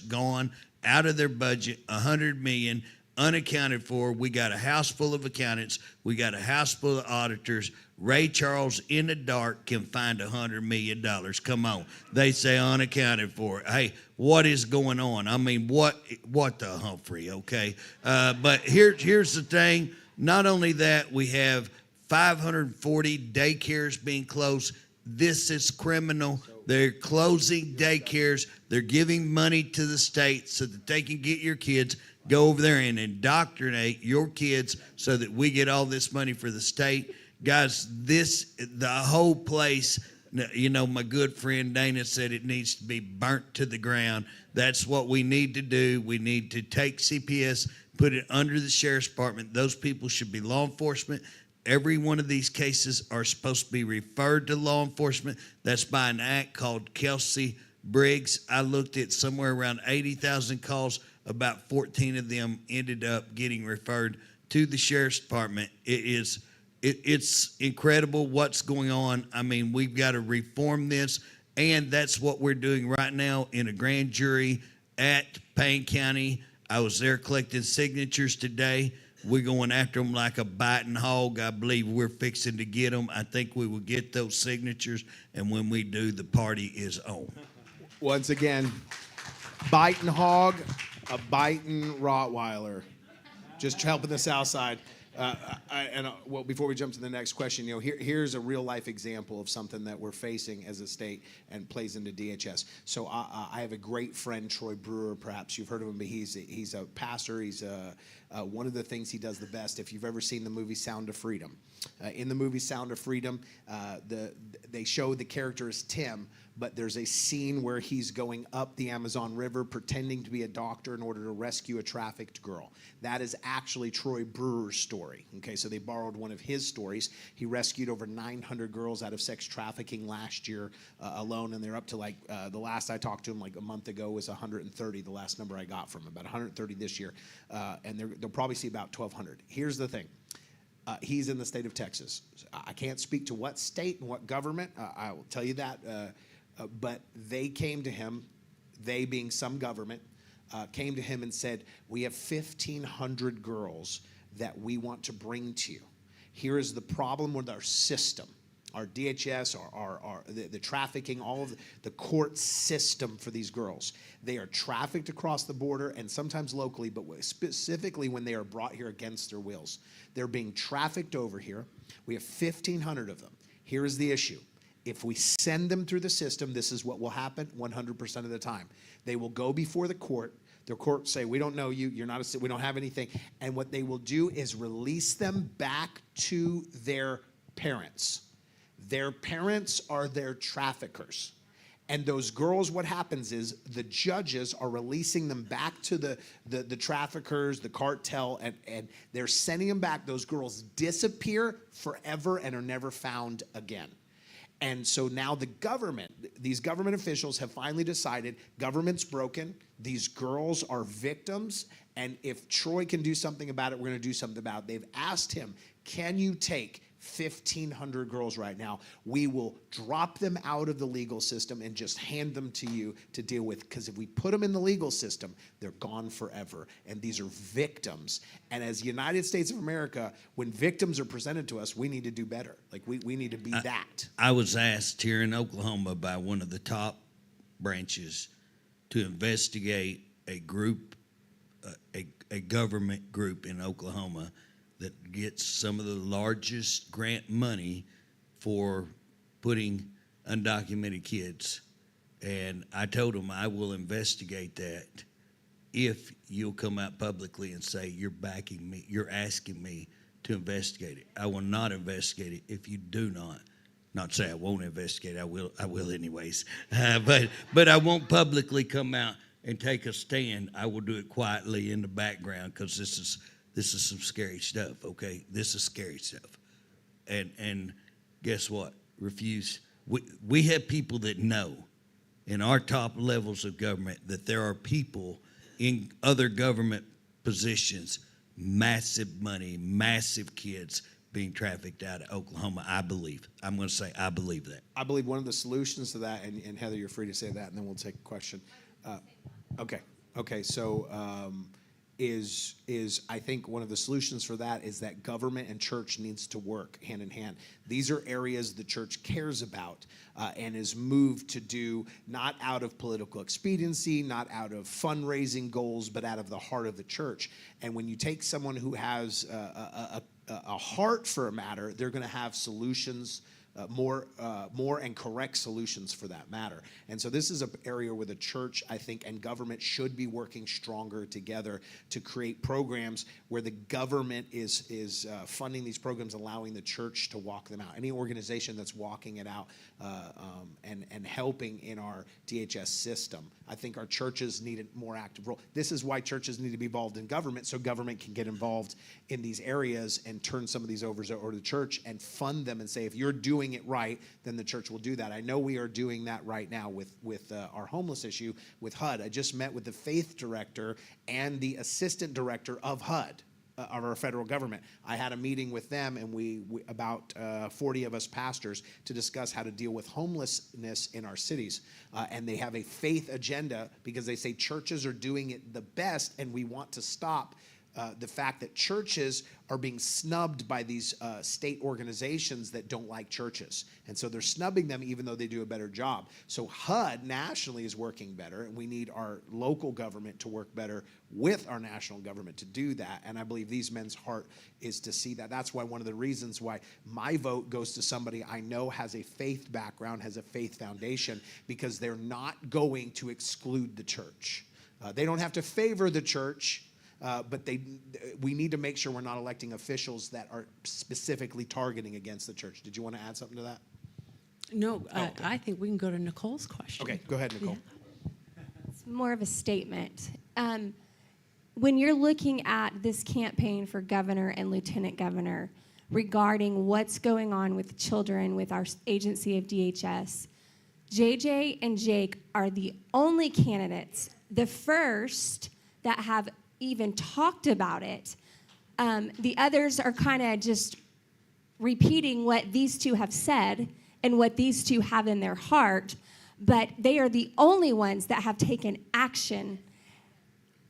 gone out of their budget, $100 million unaccounted for. We got a house full of accountants. We got a house full of auditors. Ray Charles in the dark can find $100 million. Come on. They say unaccounted for. Hey, what is going on? I mean, what the Humphrey, okay? But here's the thing. Not only that, we have 540 daycares being closed. This is criminal. They're closing daycares. They're giving money to the state so that they can get your kids, go over there and indoctrinate your kids so that we get all this money for the state. Guys, the whole place, you know, my good friend Dana said it needs to be burnt to the ground. That's what we need to do. We need to take CPS, put it under the sheriff's department. Those people should be law enforcement. Every one of these cases are supposed to be referred to law enforcement. That's by an act called Kelsey Briggs. I looked at somewhere around 80,000 calls. About 14 of them ended up getting referred to the sheriff's department. It's incredible what's going on. I mean, we've got to reform this, and that's what we're doing right now in a grand jury at Payne County. I was there collecting signatures today. We're going after them like a biting hog. I believe we're fixing to get them. I think we will get those signatures, and when we do, the party is on. Once again, biting hog, a biting Rottweiler, just helping the South Side. Well, before we jump to the next question, you know, here's a real life example of something that we're facing as a state and plays into DHS. So I have a great friend, Troy Brewer. Perhaps you've heard of him, but he's a pastor. He's one of the things he does the best. If you've ever seen the movie Sound of Freedom, in the movie Sound of Freedom, they show the character as Tim. But there's a scene where he's going up the Amazon River pretending to be a doctor in order to rescue a trafficked girl. That is actually Troy Brewer's story. Okay, so they borrowed one of his stories. He rescued over 900 girls out of sex trafficking last year alone, and they're up to like, the last I talked to him like a month ago was 130, the last number I got from him, about 130 this year. And they'll probably see about 1,200. Here's the thing. He's in the state of Texas. I can't speak to what state and what government. I will tell you that. But they came to him, they being some government, came to him and said, we have 1,500 girls that we want to bring to you. Here is the problem with our system, our DHS, the trafficking, all of the court system for these girls. They are trafficked across the border and sometimes locally, but specifically when they are brought here against their wills. They're being trafficked over here. We have 1,500 of them. Here is the issue. If we send them through the system, this is what will happen 100% of the time. They will go before the court. The court say, we don't know you. You're not we don't have anything. And what they will do is release them back to their parents. Their parents are their traffickers. And those girls, what happens is the judges are releasing them back to the traffickers, the cartel, and they're sending them back. Those girls disappear forever and are never found again. And so now the government, these government officials have finally decided government's broken. These girls are victims. And if Troy can do something about it, we're going to do something about it. They've asked him, can you take 1,500 girls right now? We will drop them out of the legal system and just hand them to you to deal with. Because if we put them in the legal system, they're gone forever. And these are victims. And as United States of America, when victims are presented to us, we need to do better. Like we need to be that. I was asked here in Oklahoma by one of the top branches to investigate a group, a government group in Oklahoma that gets some of the largest grant money for putting undocumented kids. And I told them I will investigate that if you'll come out publicly and say you're backing me, you're asking me to investigate it. I will not investigate it if you do not. Not say I won't investigate, I will anyways. But I won't publicly come out and take a stand. I will do it quietly in the background because this is some scary stuff, okay? This is scary stuff. And guess what? Refuse. We have people that know in our top levels of government that there are people in other government positions, massive money, massive kids being trafficked out of Oklahoma, I believe. I'm going to say I believe that. I believe one of the solutions to that, and Heather, you're free to say that, and then we'll take a question. Okay. So is I think one of the solutions for that is that government and church needs to work hand in hand. These are areas the church cares about and is moved to do, not out of political expediency, not out of fundraising goals, but out of the heart of the church. And when you take someone who has a heart for a matter, they're going to have solutions, more and correct solutions for that matter. And so this is an area where the church, I think, and government should be working stronger together to create programs where the government is funding these programs, allowing the church to walk them out. Any organization that's walking it out and helping in our DHS system. I think our churches need a more active role. This is why churches need to be involved in government, so government can get involved in these areas and turn some of these over to the church and fund them and say, if you're doing it right, then the church will do that. I know we are doing that right now with our homeless issue with HUD. I just met with the faith director and the assistant director of HUD, of our federal government. I had a meeting with them, and we about 40 of us pastors to discuss how to deal with homelessness in our cities. And they have a faith agenda because they say churches are doing it the best, and we want to stop the fact that churches are being snubbed by these state organizations that don't like churches. And so they're snubbing them even though they do a better job. So HUD nationally is working better, and we need our local government to work better with our national government to do that. And I believe these men's heart is to see that. That's why one of the reasons why my vote goes to somebody I know has a faith background, has a faith foundation, because they're not going to exclude the church. They don't have to favor the church, but we need to make sure we're not electing officials that are specifically targeting against the church. Did you want to add something to that? No, okay. I think we can go to Nicole's question. Okay, go ahead, Nicole. It's more of a statement. When you're looking at this campaign for governor and lieutenant governor regarding what's going on with children with our agency of DHS, JJ and Jake are the only candidates, the first that have even talked about it. The others are kind of just repeating what these two have said and what these two have in their heart, but they are the only ones that have taken action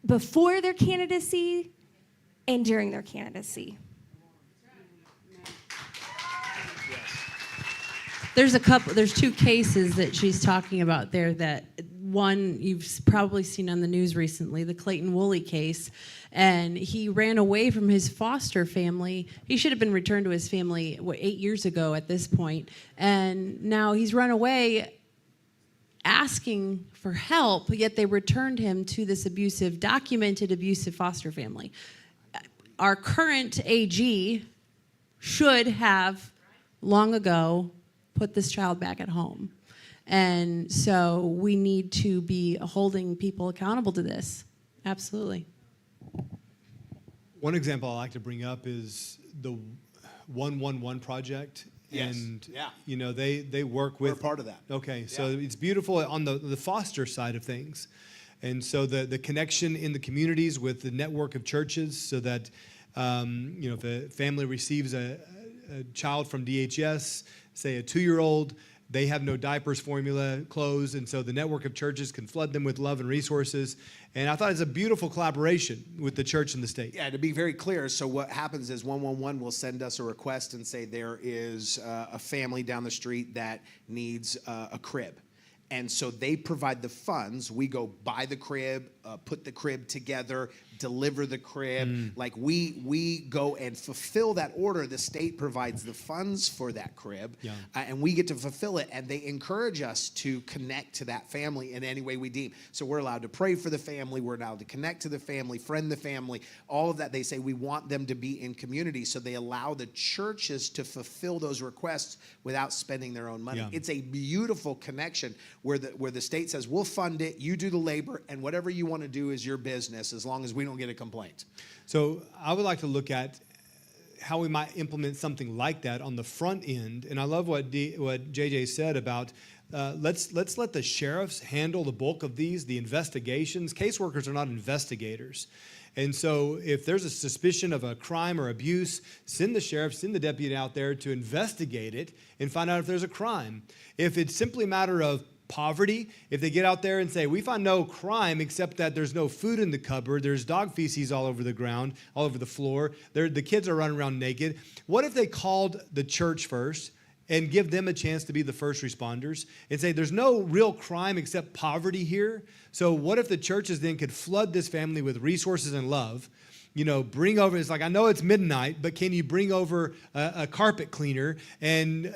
before their candidacy and during their candidacy. There's two cases that she's talking about there. That one you've probably seen on the news recently, the Clayton Woolley case, and he ran away from his foster family. He should have been returned to his family 8 years ago at this point, and now he's run away asking for help, yet they returned him to this documented abusive foster family. Our current AG should have long ago put this child back at home. And so we need to be holding people accountable to this. Absolutely. One example I like to bring up is the 111 project. Yes. And, Yeah. you know, they work with. We're part of that. Okay. So Yeah. it's beautiful on the foster side of things. And so the connection in the communities with the network of churches so that, you know, if a family receives a child from DHS, say a 2-year-old, they have no diapers formula, clothes, and so the network of churches can flood them with love and resources. And I thought it's a beautiful collaboration with the church and the state. Yeah, to be very clear, so what happens is 111 will send us a request and say there is a family down the street that needs a crib. And so they provide the funds. We go buy the crib, put the crib together, deliver the crib. Like we go and fulfill that order. The state provides the funds for that crib, Yeah. And we get to fulfill it. And they encourage us to connect to that family in any way we deem. So we're allowed to pray for the family. We're allowed to connect to the family, friend the family. All of that. They say we want them to be in community. So they allow the churches to fulfill those requests without spending their own money. Yeah. It's a beautiful connection where the state says we'll fund it, you do the labor, and whatever you want to do is your business as long as we don't get a complaint. So I would like to look at how we might implement something like that on the front end. And I love what JJ said about let's let the sheriffs handle the bulk of these, the investigations. Caseworkers are not investigators. And so if there's a suspicion of a crime or abuse, send the sheriff, send the deputy out there to investigate it and find out if there's a crime. If it's simply a matter of poverty, if they get out there and say, we find no crime except that there's no food in the cupboard, there's dog feces all over the ground, all over the floor, the kids are running around naked. What if they called the church first and give them a chance to be the first responders and say, there's no real crime except poverty here. So what if the churches then could flood this family with resources and love? You know, bring over, it's like, I know it's midnight, but can you bring over a carpet cleaner and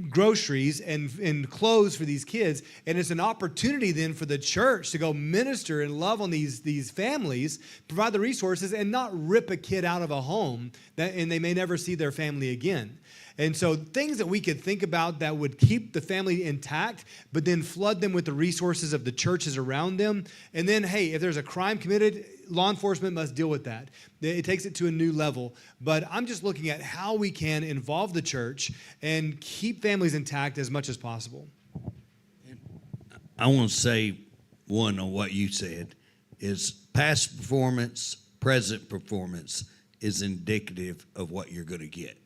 groceries and clothes for these kids? And it's an opportunity then for the church to go minister and love on these families, provide the resources, and not rip a kid out of a home and they may never see their family again. And so things that we could think about that would keep the family intact, but then flood them with the resources of the churches around them. And then, hey, if there's a crime committed, law enforcement must deal with that. It takes it to a new level. But I'm just looking at how we can involve the church and keep families intact as much as possible. I want to say one on what you said is past performance, present performance is indicative of what you're going to get.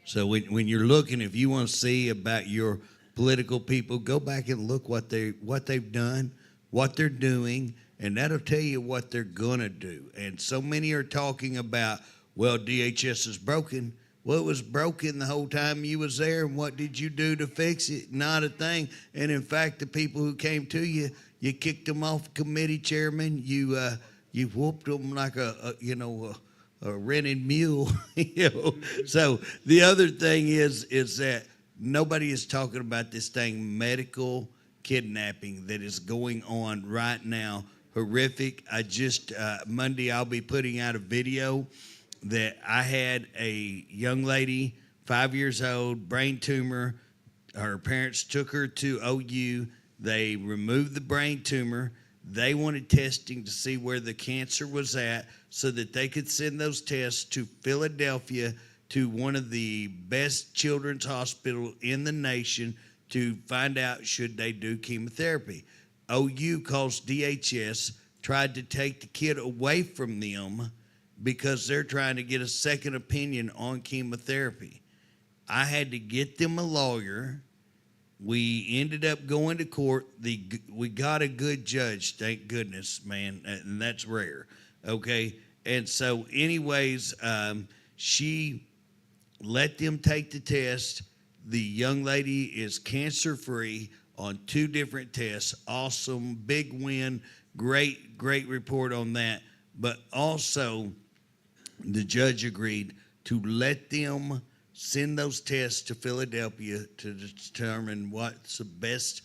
So when you're looking, if you want to see about your political people, go back and look what they've done, what they're doing, and that'll tell you what they're gonna do. And so many are talking about, well, DHS is broken. Well, it was broken the whole time you was there, and what did you do to fix it? Not a thing. And in fact, the people who came to you, you kicked them off committee chairman. You whooped them like a rented mule. So the other thing is that nobody is talking about this thing, medical kidnapping that is going on right now. Horrific. I just Monday I'll be putting out a video that I had a young lady, 5 years old, brain tumor. Her parents took her to OU. They removed the brain tumor. They wanted testing to see where the cancer was at so that they could send those tests to Philadelphia to one of the best children's hospitals in the nation to find out should they do chemotherapy. OU calls DHS, tried to take the kid away from them because they're trying to get a second opinion on chemotherapy. I had to get them a lawyer. We ended up going to court. We got a good judge, thank goodness, man, and that's rare, okay? And so anyways, she let them take the test. The young lady is cancer-free on 2 different tests. Awesome, big win, great report on that. But also, the judge agreed to let them send those tests to Philadelphia to determine what's the best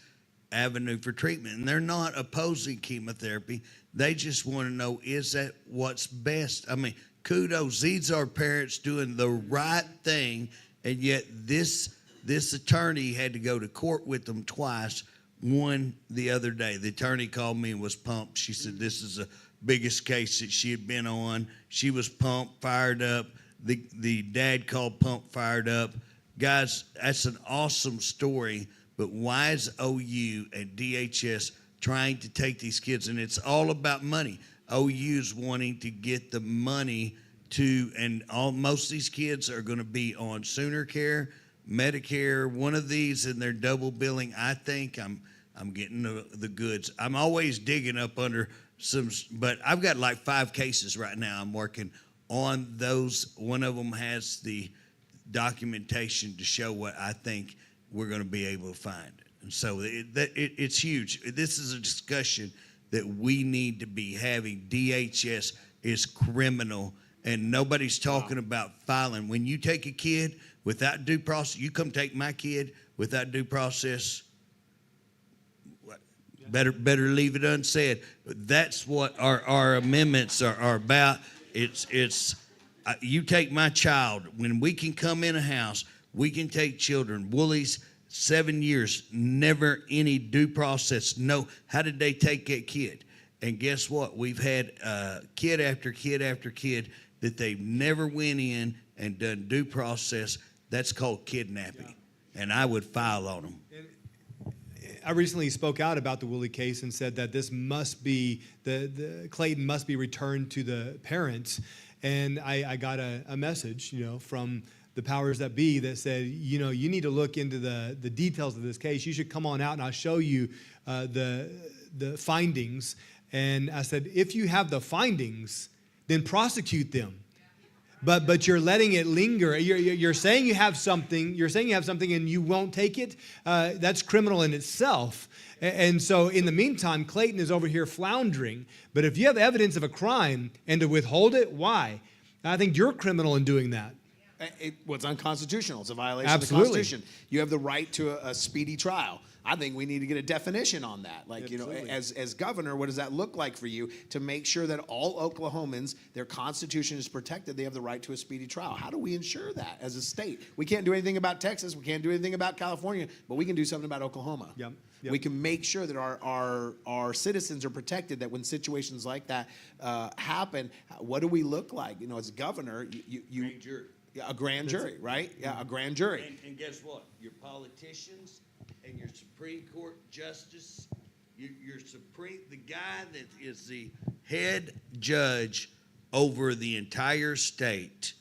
avenue for treatment. And they're not opposing chemotherapy. They just want to know, is that what's best? I mean, kudos. These are parents doing the right thing, and yet this attorney had to go to court with them twice. one the other day. The attorney called me and was pumped. She said this is the biggest case that she had been on. She was pumped, fired up. The dad called pumped, fired up. Guys, that's an awesome story, but why is OU and DHS trying to take these kids? And it's all about money. OU's wanting to get the money to, and most of these kids are going to be on Sooner Care, Medicare, one of these, and they're double billing. I think I'm getting the goods. I'm always digging up under some, but I've got like 5 cases right now. I'm working on those. One of them has the documentation to show what I think we're going to be able to find. And so it's huge. This is a discussion that we need to be having. DHS is criminal, and nobody's talking about filing. When you take a kid without due process, you come take my kid without due process, better leave it unsaid. That's what our amendments are about. It's you take my child. When we can come in a house, we can take children. Woolies, 7 years, never any due process. No, how did they take that kid? And guess what? We've had kid after kid after kid that they've never went in and done due process. That's called kidnapping. And I would file on them. I recently spoke out about the Woolley case and said that this must be, the Clayton must be returned to the parents. And I got a message, from the powers that be that said, you need to look into the details of this case. You should come on out and I'll show you the findings. And I said, if you have the findings, then prosecute them. But you're letting it linger. You're saying you have something. You're saying you have something and you won't take it. That's criminal in itself. And so in the meantime, Clayton is over here floundering. But if you have evidence of a crime and to withhold it, why? I think you're criminal in doing that. It's unconstitutional. It's a violation Absolutely. of the Constitution. You have the right to a speedy trial. I think we need to get a definition on that. Like, Absolutely. as governor, what does that look like for you to make sure that all Oklahomans, their Constitution is protected, they have the right to a speedy trial? How do we ensure that as a state? We can't do anything about Texas. We can't do anything about California, but we can do something about Oklahoma. Yep. We can make sure that our citizens are protected, that when situations like that happen, what do we look like? As a governor, Grand jury. a grand jury, right? Yeah, a grand jury. And guess what? Your politicians and your Supreme Court justice, the guy that is the head judge over the entire state,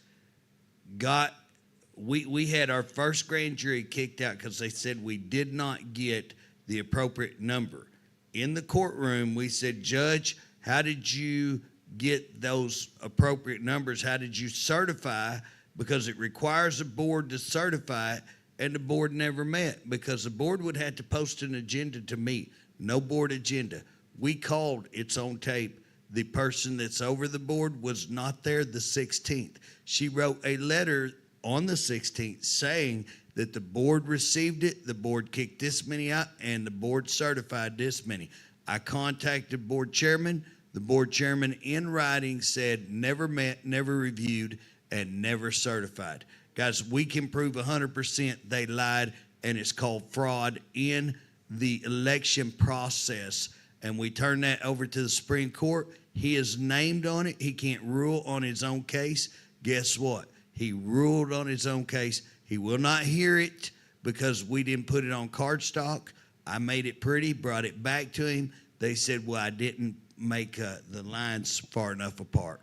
we had our first grand jury kicked out because they said we did not get the appropriate number. In the courtroom, we said, Judge, how did you get those appropriate numbers? How did you certify? Because it requires a board to certify it, and the board never met because the board would have to post an agenda to meet. No board agenda. We called, it's on tape. The person that's over the board was not there the 16th. She wrote a letter on the 16th saying that the board received it, the board kicked this many out, and the board certified this many. I contacted board chairman. The board chairman in writing said never met, never reviewed, and never certified. Guys, we can prove 100% they lied, and it's called fraud in the election process. And we turn that over to the Supreme Court. He is named on it. He can't rule on his own case. Guess what? He ruled on his own case. He will not hear it because we didn't put it on cardstock. I made it pretty, brought it back to him. They said, well, I didn't make the lines far enough apart.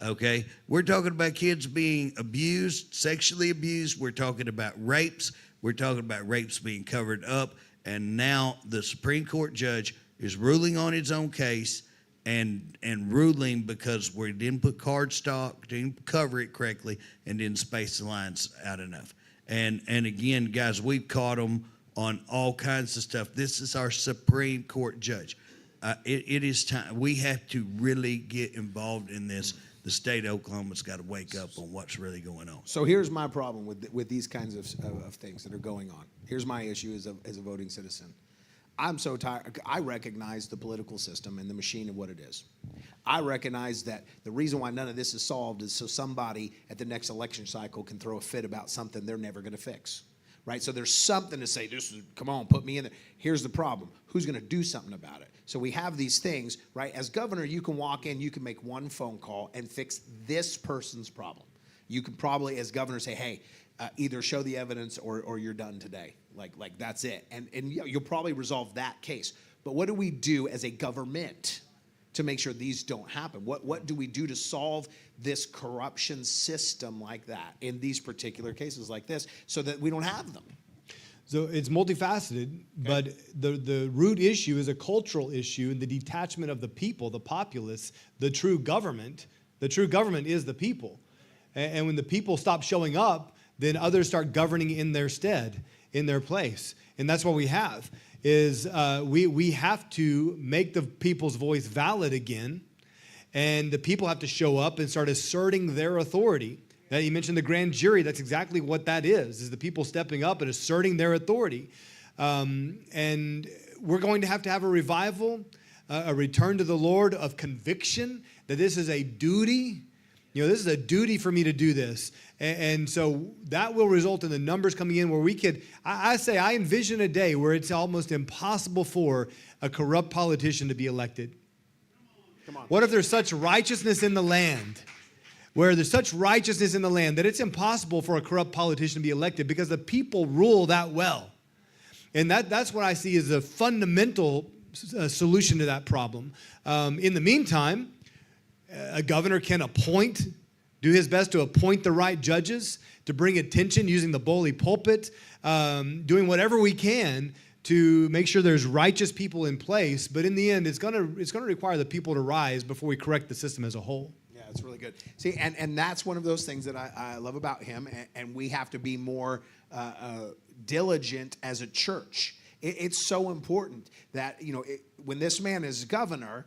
Okay? We're talking about kids being abused, sexually abused. We're talking about rapes. We're talking about rapes being covered up. And now the Supreme Court judge is ruling on his own case and ruling because we didn't put cardstock, didn't cover it correctly, and didn't space the lines out enough. And again, guys, we've caught them on all kinds of stuff. This is our Supreme Court judge. It is time. We have to really get involved in this. The state of Oklahoma's got to wake up on what's really going on. So here's my problem with these kinds of things that are going on. Here's my issue as a voting citizen. I'm so tired. I recognize the political system and the machine of what it is. I recognize that the reason why none of this is solved is so somebody at the next election cycle can throw a fit about something they're never going to fix. right? So there's something to say, come on, put me in there. Here's the problem. Who's going to do something about it? So we have these things, right? As governor, you can walk in, you can make one phone call and fix this person's problem. You can probably, as governor, say, hey, either show the evidence or you're done today. Like that's it. And you'll probably resolve that case. But what do we do as a government to make sure these don't happen? What do we do to solve this corruption system like that in these particular cases like this so that we don't have them? So it's multifaceted, but the root issue is a cultural issue and the detachment of the people, the populace, the true government. The true government is the people. And when the people stop showing up, then others start governing in their stead, in their place. And that's what we have, is we have to make the people's voice valid again, and the people have to show up and start asserting their authority. Now, you mentioned the grand jury. That's exactly what that is the people stepping up and asserting their authority. And we're going to have a revival, a return to the Lord of conviction, that this is a duty. This is a duty for me to do this. And so that will result in the numbers coming in where we could, I envision a day where it's almost impossible for a corrupt politician to be elected. Come on. What if there's such righteousness in the land, where there's such righteousness in the land that it's impossible for a corrupt politician to be elected because the people rule that well? And that's what I see as a fundamental solution to that problem. In the meantime, a governor can do his best to appoint the right judges, to bring attention using the bully pulpit, doing whatever we can to make sure there's righteous people in place. But in the end, it's going to require the people to rise before we correct the system as a whole. Yeah, it's really good. See, and that's one of those things that I love about him, and we have to be more diligent as a church. It's so important that, when this man is governor,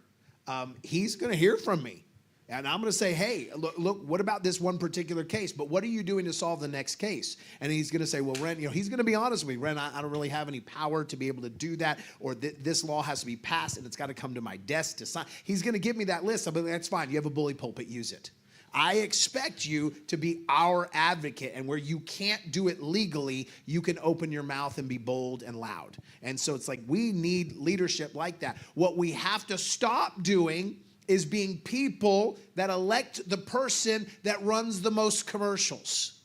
he's going to hear from me. And I'm going to say, hey, look, what about this one particular case? But what are you doing to solve the next case? And he's going to say, well, Ren, he's going to be honest with me. Ren, I don't really have any power to be able to do that, or this law has to be passed and it's got to come to my desk to sign. He's going to give me that list. I'll be like, that's fine. You have a bully pulpit, use it. I expect you to be our advocate, and where you can't do it legally, you can open your mouth and be bold and loud. And so it's like we need leadership like that. What we have to stop doing is being people that elect the person that runs the most commercials.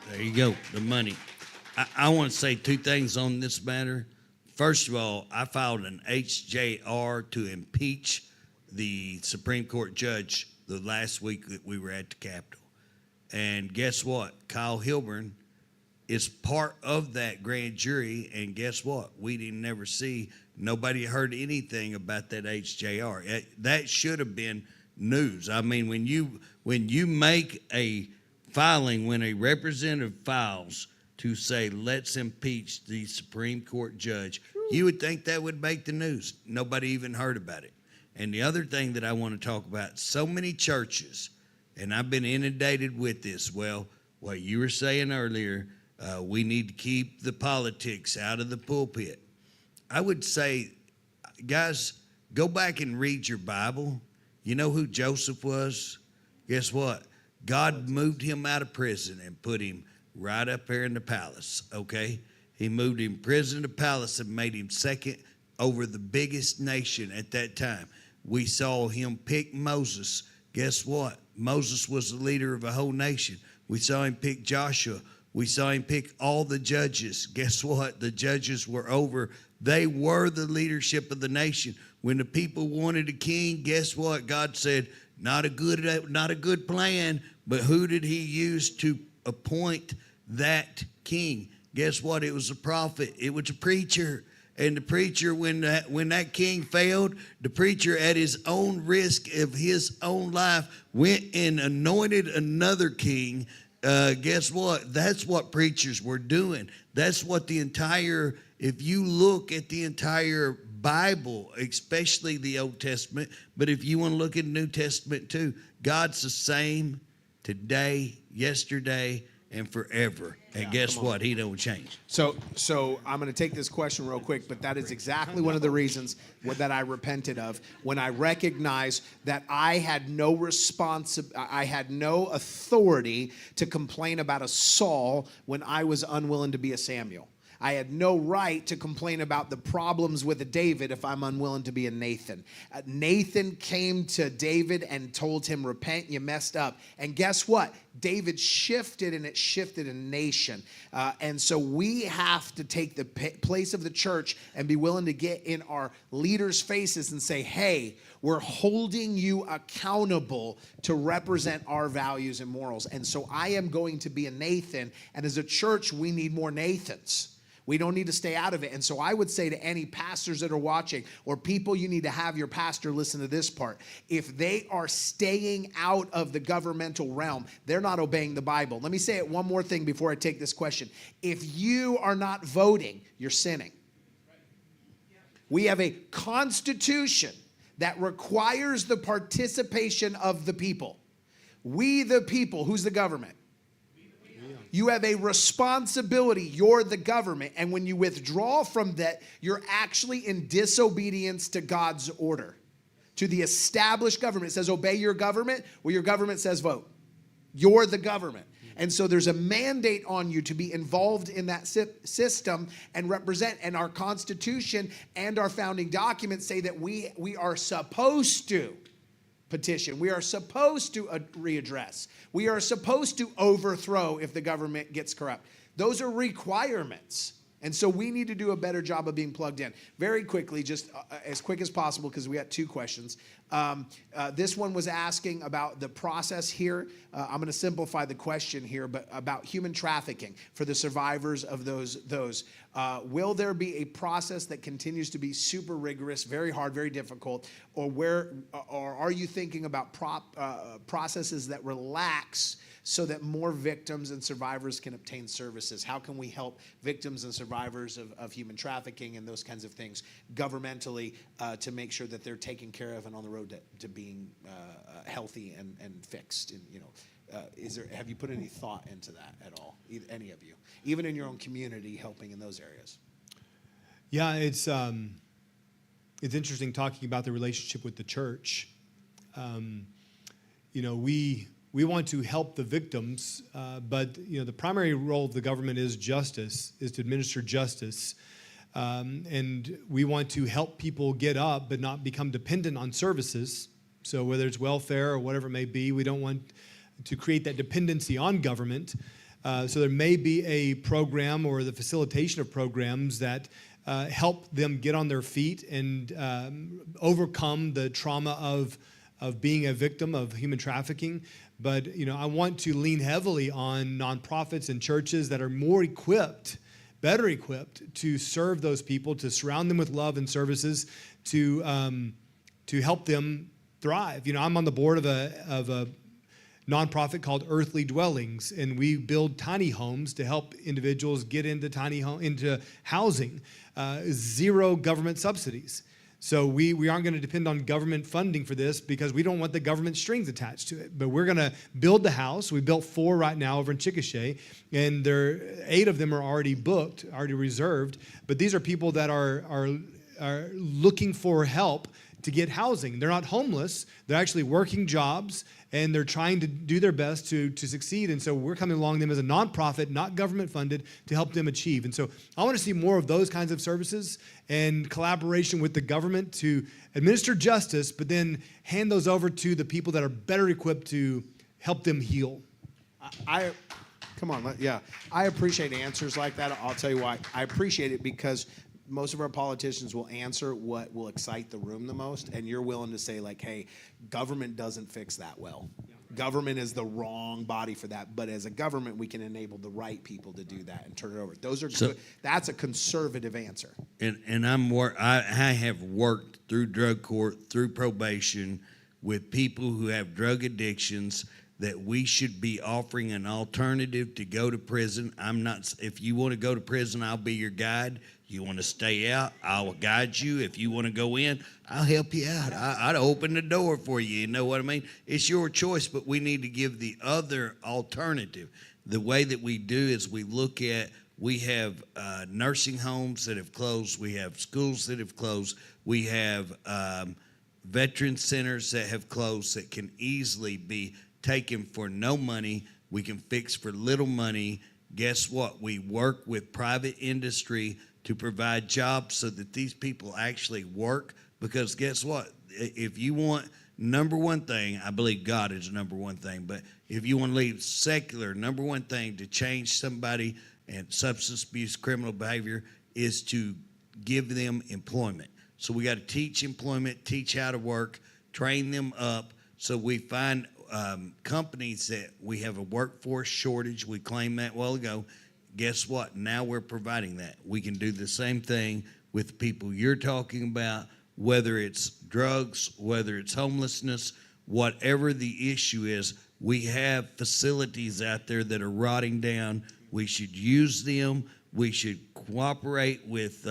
There you go, the money. I want to say two things on this matter. First of all, I filed an HJR to impeach the Supreme Court judge the last week that we were at the Capitol. And guess what? Kyle Hilburn is part of that grand jury, and guess what? We didn't never see, nobody heard anything about that HJR. That should have been news. I mean, when you make a filing, when a representative files to say, let's impeach the Supreme Court judge, you would think that would make the news. Nobody even heard about it. And the other thing that I want to talk about, so many churches, and I've been inundated with this, well, what you were saying earlier, we need to keep the politics out of the pulpit. I would say, guys, go back and read your Bible. You know who Joseph was? Guess what? God moved him out of prison and put him right up there in the palace, okay? He moved him prison to palace and made him second over the biggest nation at that time. We saw him pick Moses. Guess what? Moses was the leader of a whole nation. We saw him pick Joshua. We saw him pick all the judges. Guess what? The judges were over. They were the leadership of the nation. When the people wanted a king, guess what? God said, not a good plan, but who did he use to appoint that king? Guess what? It was a prophet. It was a preacher. And the preacher, when that king failed, the preacher at his own risk of his own life went and anointed another king. Guess what? That's what preachers were doing. That's what if you look at the entire Bible, especially the Old Testament, but if you want to look at the New Testament too, God's the same today, yesterday, and forever. And guess what? He don't change. So I'm going to take this question real quick, but that is exactly one of the reasons that I repented of, when I recognized that I had no authority to complain about a Saul when I was unwilling to be a Samuel. I had no right to complain about the problems with a David if I'm unwilling to be a Nathan. Nathan came to David and told him, repent, you messed up. And guess what? David shifted, and it shifted a nation. And so we have to take the place of the church and be willing to get in our leaders' faces and say, hey, we're holding you accountable to represent our values and morals. And so I am going to be a Nathan. And as a church, we need more Nathans. We don't need to stay out of it. And so I would say to any pastors that are watching, or people, you need to have your pastor listen to this part. If they are staying out of the governmental realm, they're not obeying the Bible. Let me say it one more thing before I take this question. If you are not voting, you're sinning. We have a constitution that requires the participation of the people. We the people, who's the government? You have a responsibility. You're the government. And when you withdraw from that, you're actually in disobedience to God's order, to the established government. It says obey your government. Well, your government says vote. You're the government. And so there's a mandate on you to be involved in that system and represent. And our Constitution and our founding documents say that we are supposed to petition. We are supposed to readdress. We are supposed to overthrow if the government gets corrupt. Those are requirements. And so we need to do a better job of being plugged in. Very quickly, just as quick as possible, because we got 2 questions. This one was asking about the process here. I'm going to simplify the question here, but about human trafficking for the survivors of those. Will there be a process that continues to be super rigorous, very hard, very difficult, or are you thinking about processes that relax so that more victims and survivors can obtain services? How can we help victims and survivors of human trafficking and those kinds of things governmentally to make sure that they're taken care of and on the road to being healthy and fixed? And, have you put any thought into that at all, any of you, even in your own community, helping in those areas? Yeah, it's interesting talking about the relationship with the church. We want to help the victims, but the primary role of the government is justice, is to administer justice. And we want to help people get up but not become dependent on services. So whether it's welfare or whatever it may be, we don't want to create that dependency on government. So there may be a program or the facilitation of programs that help them get on their feet and overcome the trauma of being a victim of human trafficking. But I want to lean heavily on nonprofits and churches that are more equipped, better equipped to serve those people, to surround them with love and services, to help them thrive. I'm on the board of a nonprofit called Earthly Dwellings, and we build tiny homes to help individuals get into housing. 0 government subsidies. So we aren't going to depend on government funding for this because we don't want the government strings attached to it. But we're going to build the house. We built 4 right now over in Chickasha, and 8 of them are already booked, already reserved. But these are people that are looking for help to get housing. They're not homeless. They're actually working jobs, and they're trying to do their best to succeed. And so we're coming along them as a nonprofit, not government funded, to help them achieve. And so I want to see more of those kinds of services and collaboration with the government to administer justice, but then hand those over to the people that are better equipped to help them heal. I appreciate answers like that. I'll tell you why. I appreciate it because most of our politicians will answer what will excite the room the most, and you're willing to say, like, hey, government doesn't fix that well. Government is the wrong body for that, but as a government, we can enable the right people to do that and turn it over. Those are good. That's a conservative answer. And I have worked through drug court, through probation, with people who have drug addictions, that we should be offering an alternative to go to prison. If you want to go to prison, I'll be your guide. You want to stay out, I'll guide you. If you want to go in, I'll help you out. I'd open the door for you. You know what I mean? It's your choice, but we need to give the other alternative. The way that we do is we have nursing homes that have closed. We have schools that have closed. We have veteran centers that have closed that can easily be taken for no money. We can fix for little money. Guess what? We work with private industry to provide jobs so that these people actually work. Because guess what? If you want number one thing, I believe God is the number one thing, but if you want to leave secular, number one thing to change somebody and substance abuse, criminal behavior is to give them employment. So we got to teach employment, teach how to work, train them up. So we find companies that we have a workforce shortage. We claimed that a while ago. Guess what? Now we're providing that. We can do the same thing with the people you're talking about, whether it's drugs, whether it's homelessness, whatever the issue is. We have facilities out there that are rotting down. We should use them. We should cooperate with,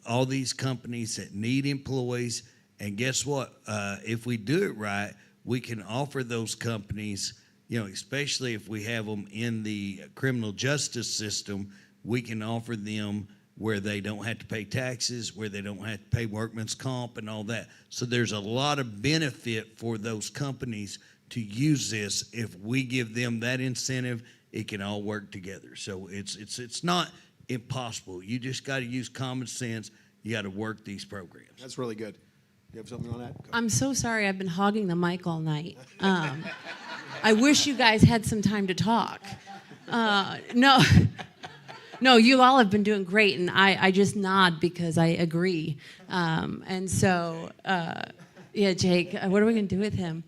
all these companies that need employees. And guess what? If we do it right, we can offer those companies, especially if we have them in the criminal justice system, we can offer them where they don't have to pay taxes, where they don't have to pay workman's comp and all that. So there's a lot of benefit for those companies to use this. If we give them that incentive, it can all work together. So it's not impossible. You just got to use common sense. You got to work these programs. That's really good. You have something on that? Go. I'm so sorry. I've been hogging the mic all night. I wish you guys had some time to talk. No, you all have been doing great, and I just nod because I agree. And so, yeah, Jake, what are we going to do with him?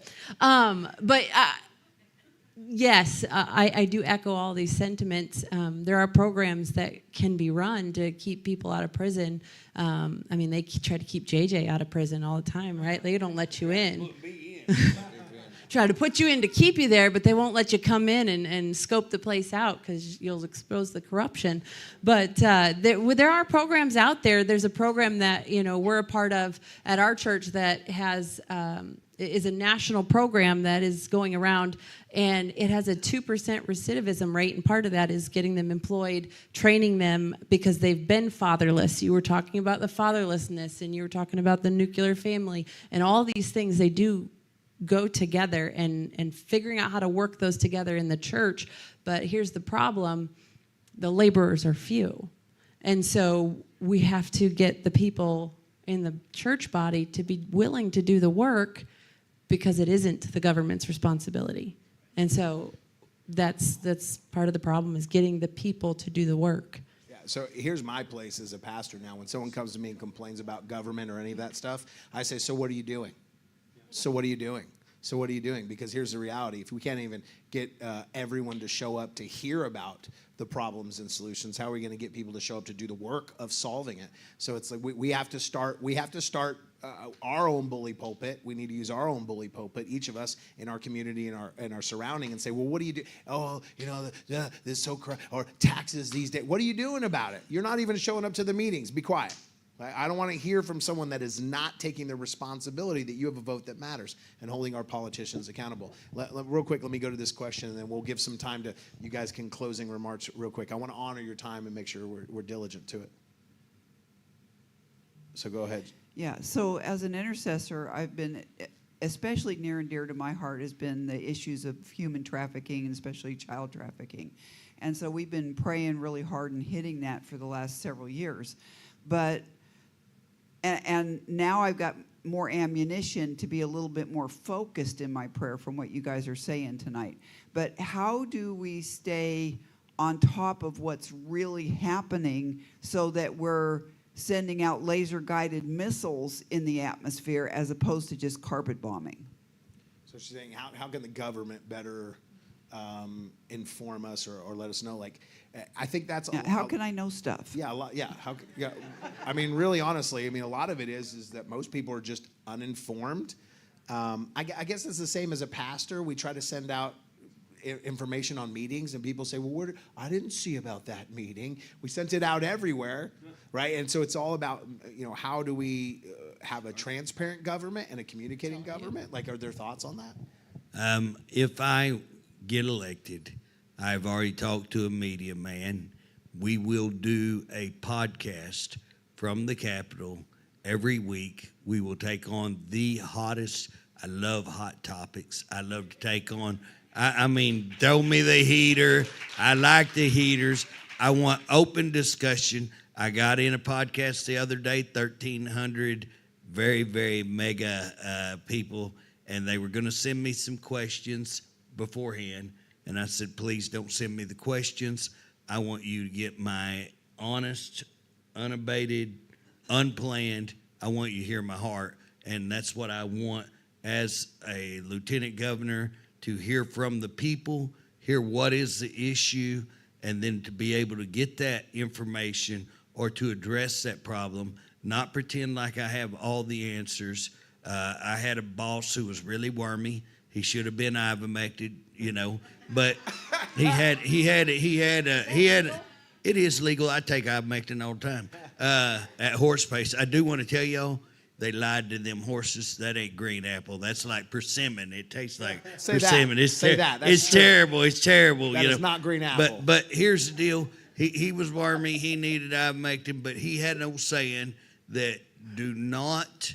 Yes, I do echo all these sentiments. There are programs that can be run to keep people out of prison. They try to keep JJ out of prison all the time, right? They don't let you in. Try to put you in to keep you there, but they won't let you come in and scope the place out because you'll expose the corruption. But there are programs out there. There's a program that we're a part of at our church that has is a national program that is going around, and it has a 2% recidivism rate, and part of that is getting them employed, training them because they've been fatherless. You were talking about the fatherlessness, and you were talking about the nuclear family, and all these things they do go together, and figuring out how to work those together in the church. But here's the problem: the laborers are few, and so we have to get the people in the church body to be willing to do the work, because it isn't the government's responsibility. And so that's part of the problem, is getting the people to do the work. Yeah, so here's my place as a pastor now. When someone comes to me and complains about government or any of that stuff, I say, so what are you doing? So what are you doing? So what are you doing? Because here's the reality. If we can't even get everyone to show up to hear about the problems and solutions, how are we going to get people to show up to do the work of solving it? So it's like we have to start our own bully pulpit. We need to use our own bully pulpit, each of us in our community and our surrounding, and say, well, what do you do? Oh, this is so corrupt, or taxes these days. What are you doing about it? You're not even showing up to the meetings. Be quiet. I don't want to hear from someone that is not taking the responsibility that you have a vote that matters and holding our politicians accountable. Real quick, let me go to this question, and then we'll give some time to you guys can closing remarks real quick. I want to honor your time and make sure we're diligent to it. So go ahead. Yeah, so as an intercessor, I've been, especially near and dear to my heart, has been the issues of human trafficking, and especially child trafficking. And so we've been praying really hard and hitting that for the last several years. But and now I've got more ammunition to be a little bit more focused in my prayer from what you guys are saying tonight. But how do we stay on top of what's really happening so that we're sending out laser-guided missiles in the atmosphere as opposed to just carpet bombing? So she's saying, how can the government better inform us or let us know? Like, I think that's how can I know stuff? Yeah, a lot. Yeah, I mean, really, honestly, a lot of it is that most people are just uninformed. I guess it's the same as a pastor. We try to send out information on meetings, and people say, well, I didn't see about that meeting. We sent it out everywhere, right? And so it's all about, how do we have a transparent government and a communicating government? Like, are there thoughts on that? If I get elected, I've already talked to a media man. We will do a podcast from the Capitol every week. We will take on the hottest. I love hot topics. I love to take on, I mean, throw me the heater. I like the heaters. I want open discussion. I got in a podcast the other day, 1,300 very, very mega people, and they were going to send me some questions beforehand. And I said, please don't send me the questions. I want you to get my honest, unabated, unplanned. I want you to hear my heart. And that's what I want as a lieutenant governor, to hear from the people, hear what is the issue, and then to be able to get that information or to address that problem, not pretend like I have all the answers. I had a boss who was really wormy. He should have been ivermected, but it is legal. I take ivermectin all the time at horse pace. I do want to tell y'all, they lied to them horses. That ain't green apple. That's like persimmon. It tastes like persimmon. It's terrible. It's terrible. That is not green apple. But here's the deal. He was wormy. He needed ivermectin, but he had an old saying that do not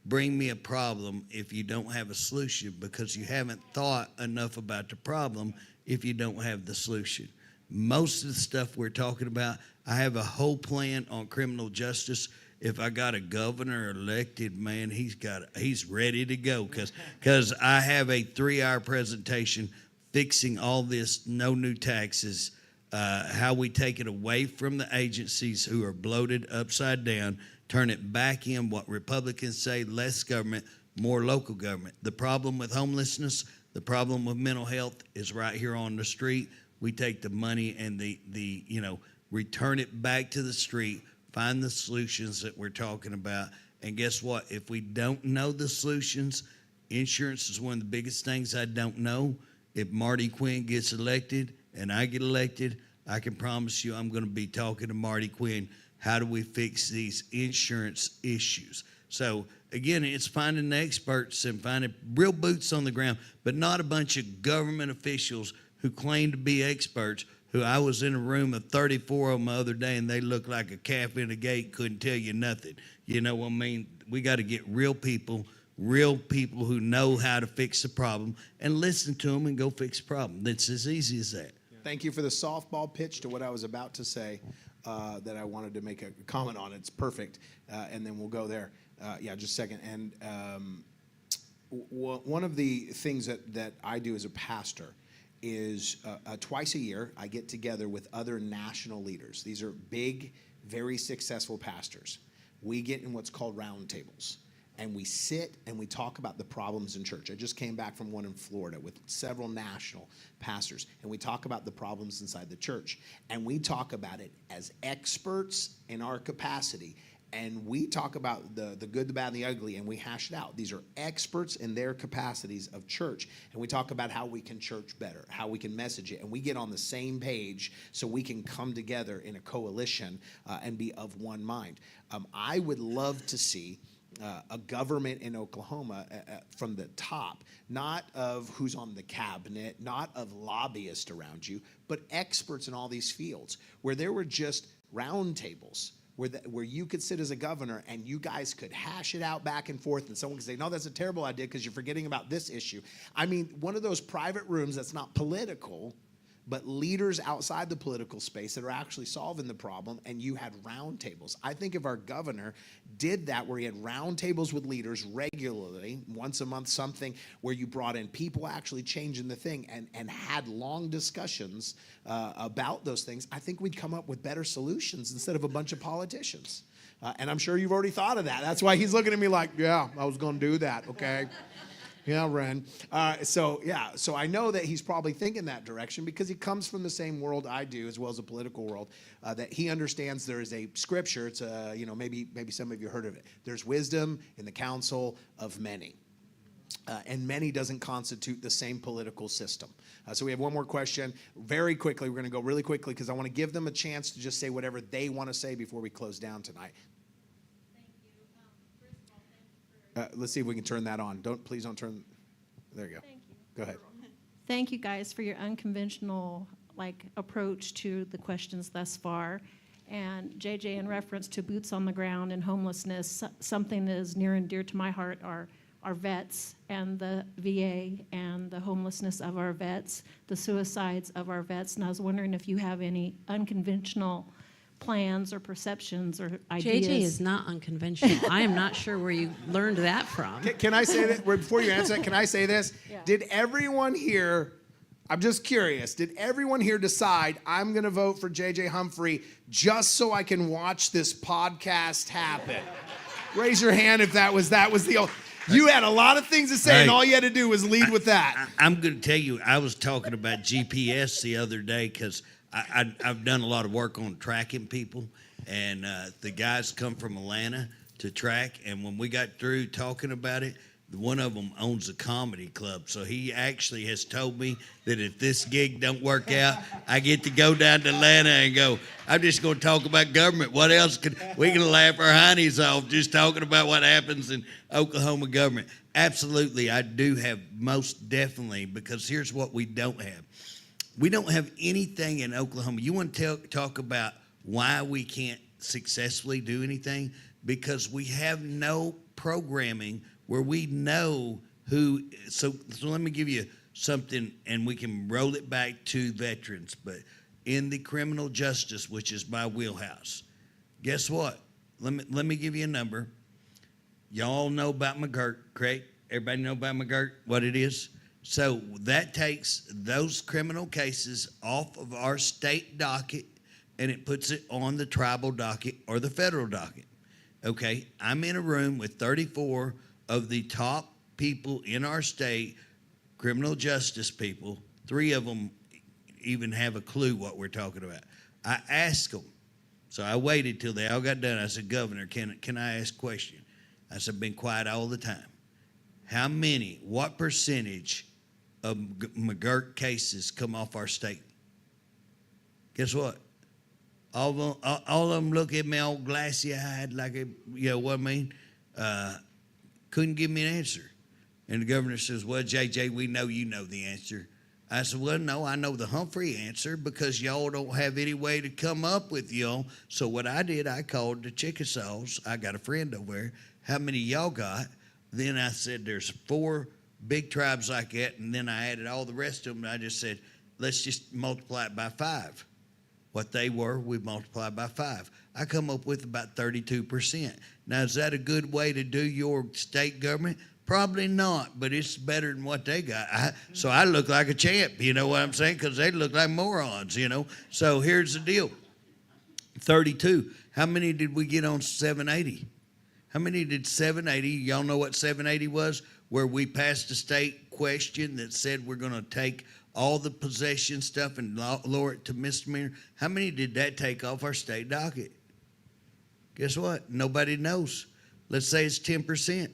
bring me a problem if you don't have a solution, because you haven't thought enough about the problem if you don't have the solution. Most of the stuff we're talking about, I have a whole plan on criminal justice. If I got a governor elected, man, he's ready to go, because I have a 3-hour presentation fixing all this no new taxes, how we take it away from the agencies who are bloated upside down, turn it back in what Republicans say, less government, more local government. The problem with homelessness, the problem with mental health is right here on the street. We take the money and return it back to the street, find the solutions that we're talking about. And guess what? If we don't know the solutions, insurance is one of the biggest things I don't know. If Marty Quinn gets elected and I get elected, I can promise you I'm going to be talking to Marty Quinn. How do we fix these insurance issues? So, again, it's finding the experts and finding real boots on the ground, but not a bunch of government officials who claim to be experts, who I was in a room of 34 of them the other day, and they looked like a calf in a gate, couldn't tell you nothing. You know what I mean? We got to get real people who know how to fix the problem, and listen to them and go fix the problem. It's as easy as that. Thank you for the softball pitch to what I was about to say that I wanted to make a comment on. It's perfect, and then we'll go there. Just a second. And one of the things that I do as a pastor is twice a year I get together with other national leaders. These are big, very successful pastors. We get in what's called roundtables, and we sit and we talk about the problems in church. I just came back from one in Florida with several national pastors, and we talk about the problems inside the church, and we talk about it as experts in our capacity. And we talk about the good, the bad, and the ugly, and we hash it out. These are experts in their capacities of church. And we talk about how we can church better, how we can message it. And we get on the same page so we can come together in a coalition and be of one mind. I would love to see a government in Oklahoma from the top, not of who's on the cabinet, not of lobbyists around you, but experts in all these fields, where there were just roundtables. Where you could sit as a governor and you guys could hash it out back and forth, and someone could say, no, that's a terrible idea because you're forgetting about this issue. I mean, one of those private rooms that's not political, but leaders outside the political space that are actually solving the problem, and you had roundtables. I think if our governor did that, where he had roundtables with leaders regularly, once a month, something where you brought in people actually changing the thing and had long discussions about those things, I think we'd come up with better solutions instead of a bunch of politicians. And I'm sure you've already thought of that. That's why he's looking at me like, yeah, I was going to do that, okay? Yeah, Ren. So I know that he's probably thinking that direction because he comes from the same world I do, as well as the political world, that he understands there is a scripture. It's maybe some of you heard of it. There's wisdom in the counsel of many. and many doesn't constitute the same political system. So we have one more question. Very quickly, we're going to go really quickly because I want to give them a chance to just say whatever they want to say before we close down tonight. Thank you. First of all, thank you for Let's see if we can turn that on. Please don't turn. There you go. Thank you. Go ahead. Thank you guys for your unconventional approach to the questions thus far. And JJ, in reference to boots on the ground and homelessness, something that is near and dear to my heart are our vets and the VA and the homelessness of our vets, the suicides of our vets. And I was wondering if you have any unconventional plans or perceptions or ideas. JJ is not unconventional. I am not sure where you learned that from. Can I say that before you answer that? Can I say this? Yeah. Did everyone here? I'm just curious. Did everyone here decide I'm going to vote for JJ Humphrey just so I can watch this podcast happen? Raise your hand if that was the. You had a lot of things to say, and all you had to do was lead with that. I'm going to tell you, I was talking about GPS the other day because I've done a lot of work on tracking people, and the guys come from Atlanta to track, and when we got through talking about it, one of them owns a comedy club, so he actually has told me that if this gig don't work out, I get to go down to Atlanta and go, I'm just going to talk about government. What else we can laugh our heinies off just talking about what happens in Oklahoma government. Absolutely, I do have, most definitely, because here's what we don't have. We don't have anything in Oklahoma. You want to talk about why we can't successfully do anything? Because we have no programming where we know who. So let me give you something, and we can roll it back to veterans. But in the criminal justice, which is my wheelhouse, guess what? Let me give you a number. Y'all know about McGirt, correct? Everybody know about McGirt, what it is? So that takes those criminal cases off of our state docket, and it puts it on the tribal docket or the federal docket. Okay, I'm in a room with 34 of the top people in our state, criminal justice people. 3 of them even have a clue what we're talking about. I asked them, so I waited till they all got done. I said, Governor, can I ask a question? I said, been quiet all the time. What percentage of McGirt cases come off our state? Guess what? All of them look at me all glassy-eyed like, what I mean? Couldn't give me an answer. And the governor says, well, JJ, we know you know the answer. I said, well, no, I know the Humphrey answer because y'all don't have any way to come up with y'all. So what I did, I called the Chickasaws. I got a friend over there. How many y'all got? Then I said, there's 4 big tribes like that. And then I added all the rest of them. And I just said, let's just multiply it by 5. What they were, we multiplied by 5. I come up with about 32%. Now, is that a good way to do your state government? Probably not, but it's better than what they got. So I look like a champ, you know what I'm saying? Because they look like morons, So here's the deal. 32. How many did we get on 780? How many did 780? Y'all know what 780 was? Where we passed a state question that said we're going to take all the possession stuff and lower it to misdemeanor. How many did that take off our state docket? Guess what? Nobody knows. Let's say it's 10%.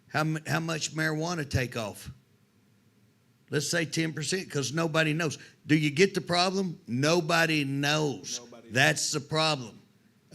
How much marijuana take off? Let's say 10%, because nobody knows. Do you get the problem? Nobody knows. That's the problem.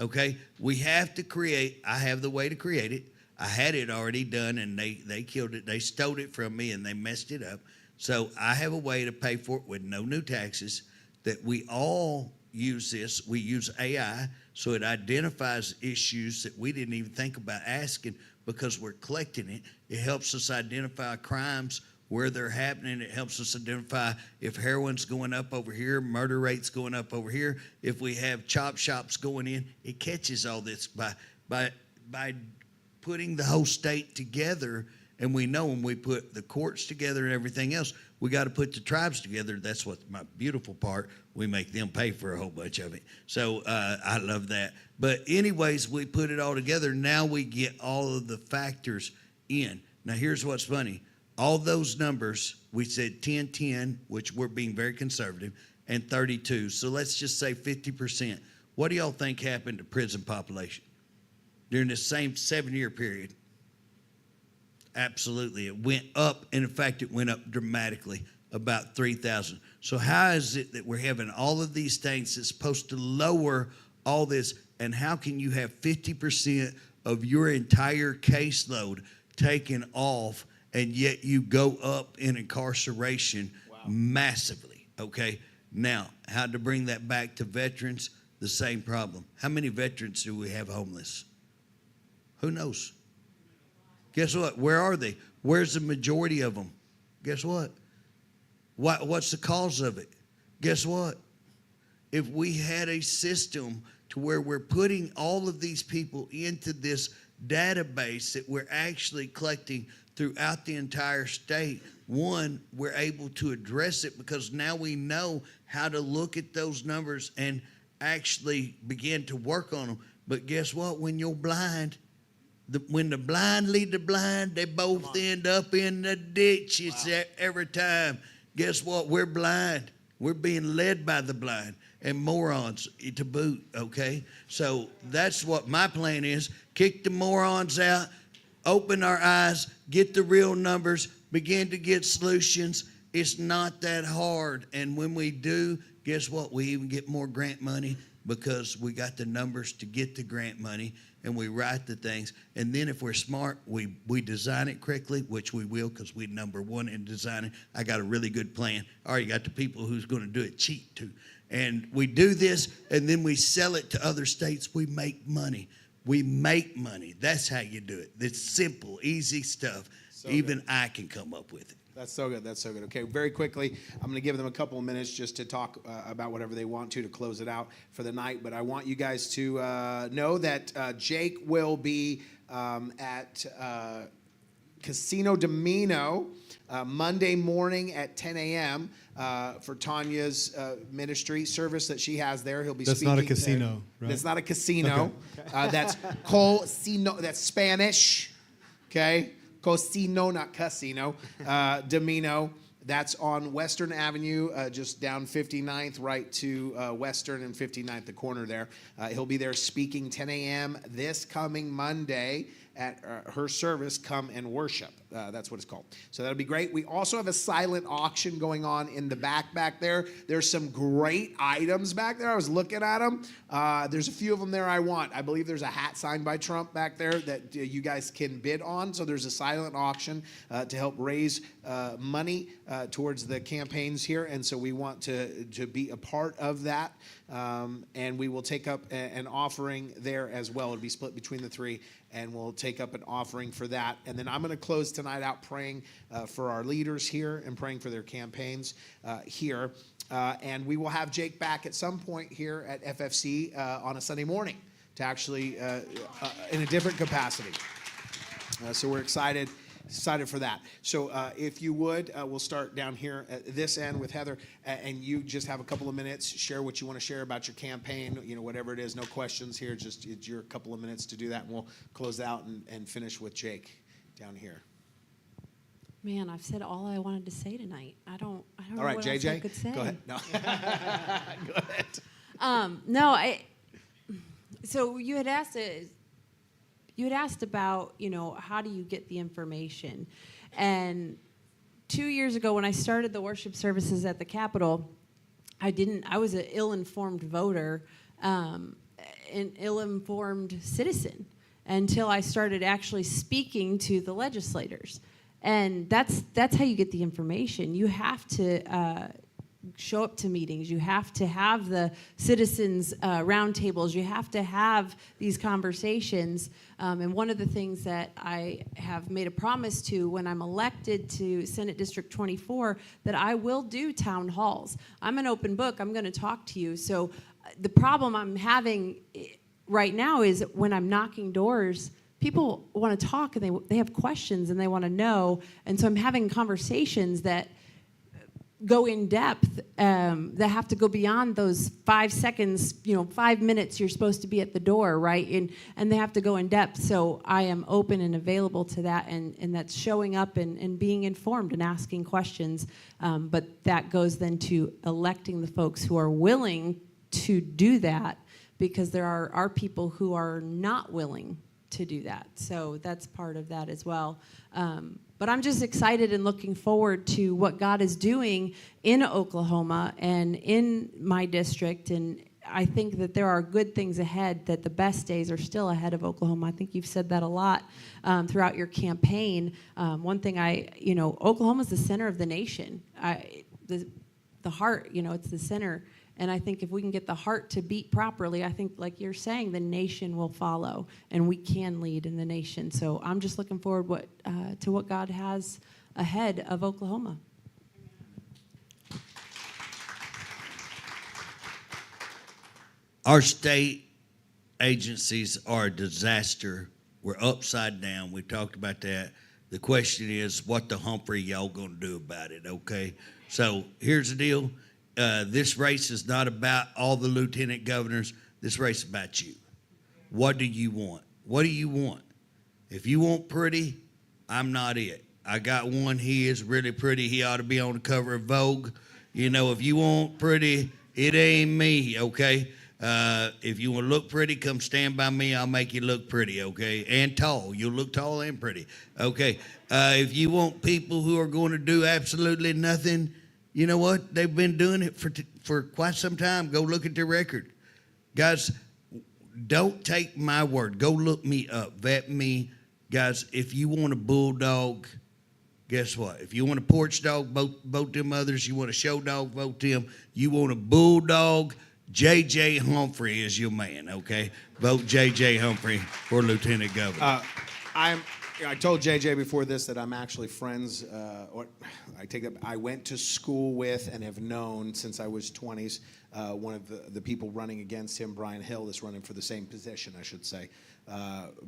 Okay? We have to create. I have the way to create it. I had it already done, and they killed it. They stole it from me, and they messed it up. So I have a way to pay for it with no new taxes, that we all use this. We use AI, so it identifies issues that we didn't even think about asking because we're collecting it. It helps us identify crimes where they're happening. It helps us identify if heroin's going up over here, murder rates going up over here. If we have chop shops going in, it catches all this by putting the whole state together. And we know when we put the courts together and everything else, we got to put the tribes together. That's what my beautiful part. We make them pay for a whole bunch of it. So I love that. But anyways, we put it all together. Now we get all of the factors in. Now here's what's funny. All those numbers, we said 10, which we're being very conservative, and 32. So let's just say 50%. What do y'all think happened to prison population during this same 7-year period? Absolutely. It went up, and in fact, it went up dramatically, about 3,000. So how is it that we're having all of these things that's supposed to lower all this, and how can you have 50% of your entire caseload taken off, and yet you go up in incarceration massively, okay? Now, how to bring that back to veterans, the same problem. How many veterans do we have homeless? Who knows? Guess what? Where are they? Where's the majority of them? Guess what? What's the cause of it? Guess what? If we had a system to where we're putting all of these people into this database that we're actually collecting throughout the entire state, one, we're able to address it because now we know how to look at those numbers and actually begin to work on them. But guess what? When you're blind, when the blind lead the blind, they both end up in the ditch. It's every time. Guess what? We're blind. We're being led by the blind and morons to boot, okay? So that's what my plan is. Kick the morons out, open our eyes, get the real numbers, begin to get solutions. It's not that hard. And when we do, guess what? We even get more grant money because we got the numbers to get the grant money, and we write the things. And then if we're smart, we design it correctly, which we will because we're number one in designing. I got a really good plan. I already got the people who's going to do it cheap too. And we do this, and then we sell it to other states. We make money. We make money. That's how you do it. It's simple, easy stuff. So even I can come up with it. That's so good. That's so good. Okay, very quickly, I'm going to give them a couple of minutes just to talk about whatever they want to close it out for the night. But I want you guys to know that Jake will be at Casino Domino Monday morning at 10 a.m. For Tanya's ministry service that she has there. He'll be That's speaking not a casino, there. right? That's not a casino. That's Cosino. That's Spanish. Okay. Cosino, not casino. Domino. That's on Western Avenue, just down 59th, right to Western and 59th, the corner there. He'll be there speaking 10 a.m. this coming Monday at her service, Come and Worship. That's what it's called. So that'll be great. We also have a silent auction going on in the back there. There's some great items back there. I was looking at them. There's a few of them there I want. I believe there's a hat signed by Trump back there that you guys can bid on. So there's a silent auction to help raise money towards the campaigns here. And so we want to be a part of that. And we will take up an offering there as well. It'll be split between the three, and we'll take up an offering for that. And then I'm going to close tonight out praying for our leaders here and praying for their campaigns here. And we will have Jake back at some point here at FFC on a Sunday morning to actually in a different capacity. So we're excited for that. So if you would, we'll start down here at this end with Heather, and you just have a couple of minutes, share what you want to share about your campaign, whatever it is, no questions here, just it's your couple of minutes to do that, and we'll close out and finish with Jake down here. Man, I've said all I wanted to say tonight. I don't know All right, what JJ, else I could say. go ahead. No. Go ahead. No, so you had asked about, how do you get the information? And 2 years ago when I started the worship services at the Capitol, I was an ill-informed voter, an ill-informed citizen until I started actually speaking to the legislators. And that's how you get the information. You have to show up to meetings. You have to have the citizens roundtables. You have to have these conversations. And one of the things that I have made a promise to when I'm elected to Senate District 24, that I will do town halls. I'm an open book. I'm going to talk to you. So the problem I'm having right now is when I'm knocking doors, people want to talk and they have questions and they want to know. And so I'm having conversations that go in depth, that have to go beyond those 5 seconds, 5 minutes you're supposed to be at the door, right? And they have to go in depth. So I am open and available to that, and that's showing up and being informed and asking questions. But that goes then to electing the folks who are willing to do that, because there are people who are not willing to do that. So that's part of that as well. But I'm just excited and looking forward to what God is doing in Oklahoma and in my district. And I think that there are good things ahead, that the best days are still ahead of Oklahoma. I think you've said that a lot throughout your campaign. One thing Oklahoma's the center of the nation. The heart, it's the center. And I think if we can get the heart to beat properly, I think, like you're saying, the nation will follow, and we can lead in the nation. So I'm just looking forward to what God has ahead of Oklahoma. Our state agencies are a disaster. We're upside down. We talked about that. The question is, what the Humphrey y'all gonna do about it, okay? So here's the deal. This race is not about all the lieutenant governors. This race is about you. What do you want? What do you want? If you want pretty, I'm not it. I got one. He is really pretty. He ought to be on the cover of Vogue. If you want pretty, it ain't me, okay? If you want to look pretty, come stand by me. I'll make you look pretty, okay? And tall. You'll look tall and pretty, okay? If you want people who are going to do absolutely nothing, you know what? They've been doing it for quite some time. Go look at their record. Guys, don't take my word. Go look me up. Vet me. Guys, if you want a bulldog, guess what? If you want a porch dog, vote them others. You want a show dog, vote them. You want a bulldog, J.J. Humphrey is your man, okay? Vote J.J. Humphrey for lieutenant governor. I told JJ before this that I'm actually friends, I went to school with and have known since I was 20s, one of the people running against him, Brian Hill, is running for the same position, I should say,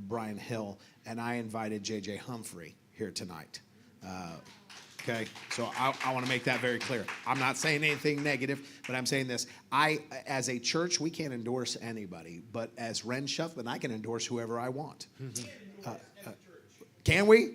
Brian Hill, and I invited JJ Humphrey here tonight. Okay, so I want to make that very clear. I'm not saying anything negative, but I'm saying this. As a church, we can't endorse anybody, but as Ren Shuffman, I can endorse whoever I want. Can we?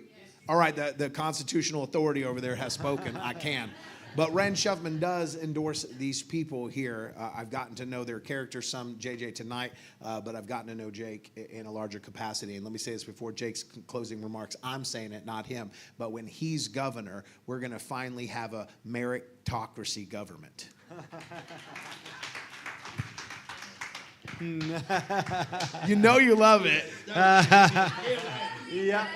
All right, the constitutional authority over there has spoken. I can. But Ren Shuffman does endorse these people here. I've gotten to know their character some, JJ tonight, but I've gotten to know Jake in a larger capacity. And let me say this before Jake's closing remarks. I'm saying it, not him. But when he's governor, we're going to finally have a meritocracy government. You know you love it. Yeah.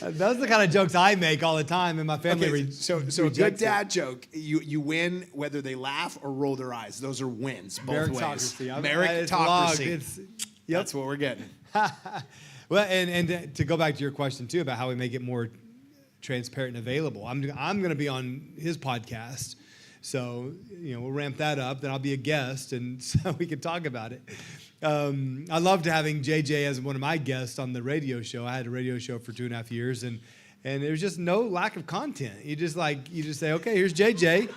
Those are the kind of jokes I make all the time, and my family. Okay, so a good dad joke. You win whether they laugh or roll their eyes. Those are wins both ways. Meritocracy. That's what we're getting. Well, and to go back to your question too about how we make it more transparent and available. I'm going to be on his podcast. So, we'll ramp that up. Then I'll be a guest, and so we can talk about it. I loved having JJ as one of my guests on the radio show. I had a radio show for 2.5 years, and there was just no lack of content. You just say, okay, here's JJ.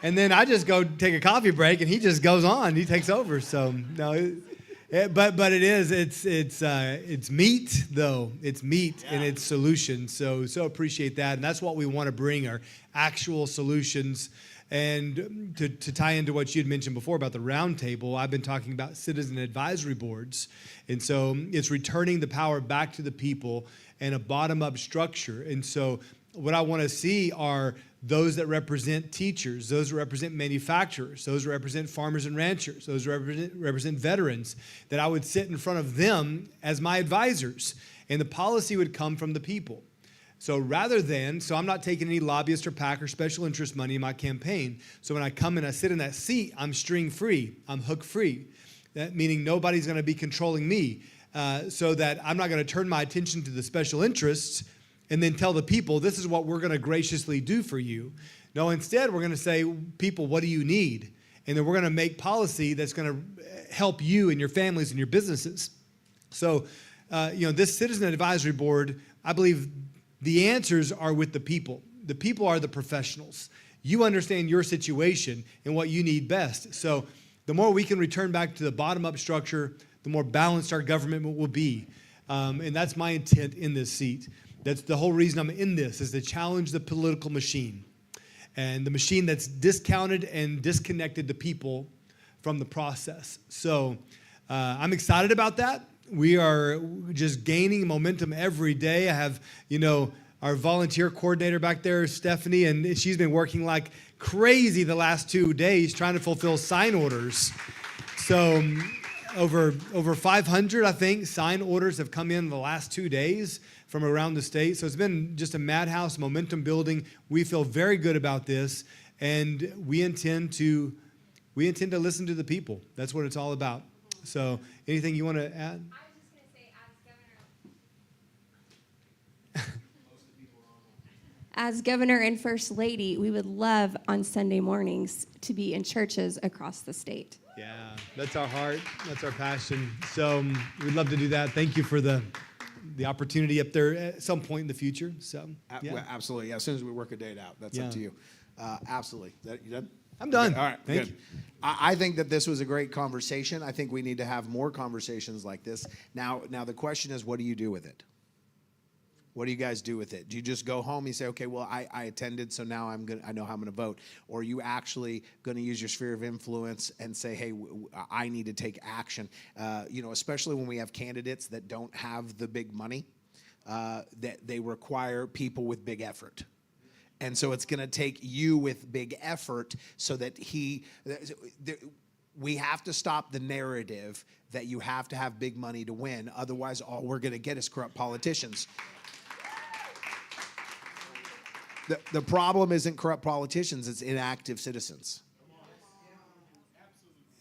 And then I just go take a coffee break, and he just goes on. He takes over. So, no, but it's meat, though. It's meat and it's solutions. So appreciate that. And that's what we want to bring, are actual solutions. And to tie into what you had mentioned before about the round table, I've been talking about citizen advisory boards. And so it's returning the power back to the people and a bottom-up structure. And so what I want to see are those that represent teachers, those that represent manufacturers, those that represent farmers and ranchers, those that represent veterans, that I would sit in front of them as my advisors. And the policy would come from the people. So I'm not taking any lobbyist or PAC or special interest money in my campaign. So when I come and I sit in that seat, I'm string free, I'm hook free. That meaning nobody's going to be controlling me, so that I'm not going to turn my attention to the special interests and then tell the people, this is what we're going to graciously do for you. No, instead we're going to say, people, what do you need? And then we're going to make policy that's going to help you and your families and your businesses. So, this citizen advisory board, I believe the answers are with the people. The people are the professionals. You understand your situation and what you need best. So the more we can return back to the bottom-up structure, the more balanced our government will be. And that's my intent in this seat. That's the whole reason I'm in this, is to challenge the political machine. And the machine that's discounted and disconnected the people from the process. So I'm excited about that. We are just gaining momentum every day. I have, our volunteer coordinator back there, Stephanie, and she's been working like crazy the last 2 days trying to fulfill sign orders. So over 500, I think, sign orders have come in the last 2 days from around the state. So it's been just a madhouse, momentum building. We feel very good about this, and we intend to listen to the people. That's what it's all about. So anything you want to add? I was just going to say, as governor and first lady, we would love on Sunday mornings to be in churches across the state. Yeah, that's our heart. That's our passion. So we'd love to do that. Thank you for the opportunity up there at some point in the future. So yeah. Well, absolutely. Yeah, as soon as we work a date out, that's up to you. Absolutely. You done? I'm done. Okay. All right. Thank Good. you. I think that this was a great conversation. I think we need to have more conversations like this. Now the question is, what do you do with it? What do you guys do with it? Do you just go home and you say, okay, well, I attended, so now I know how I'm going to vote? Or are you actually going to use your sphere of influence and say, hey, I need to take action? Especially when we have candidates that don't have the big money, that they require people with big effort. And so it's going to take you with big effort so that we have to stop the narrative that you have to have big money to win. Otherwise, all we're going to get is corrupt politicians. The problem isn't corrupt politicians, it's inactive citizens.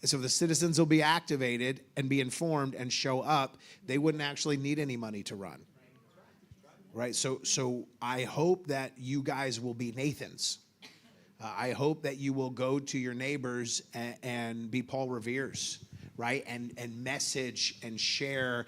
So the citizens will be activated and be informed and show up. They wouldn't actually need any money to run. Right? So I hope that you guys will be Nathans. I hope that you will go to your neighbors and be Paul Revere's, right? And message and share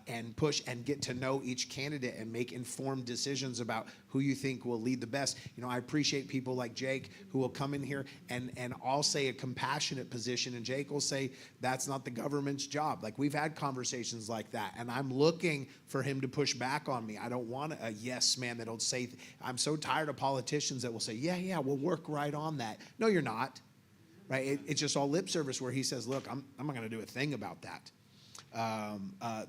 and push and get to know each candidate and make informed decisions about who you think will lead the best. I appreciate people like Jake who will come in here and I'll say a compassionate position and Jake will say that's not the government's job. Like we've had conversations like that and I'm looking for him to push back on me. I don't want a yes man that'll say, I'm so tired of politicians that will say, yeah, we'll work right on that. No, you're not. Right? It's just all lip service where he says, look, I'm not going to do a thing about that.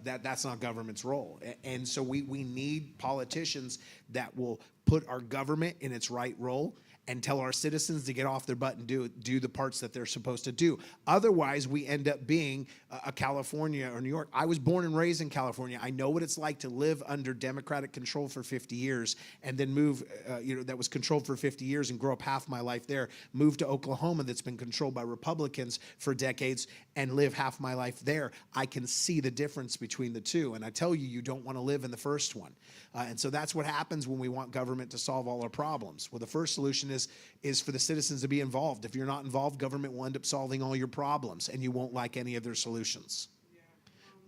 That's not government's role. And so we need politicians that will put our government in its right role and tell our citizens to get off their butt and do the parts that they're supposed to do. Otherwise, we end up being a California or New York. I was born and raised in California. I know what it's like to live under Democratic control for 50 years and then move, that was controlled for 50 years and grow up half my life there, move to Oklahoma that's been controlled by Republicans for decades and live half my life there. I can see the difference between the two. And I tell you, you don't want to live in the first one. And so that's what happens when we want government to solve all our problems. Well, the first solution is for the citizens to be involved. If you're not involved, government will end up solving all your problems and you won't like any of their solutions.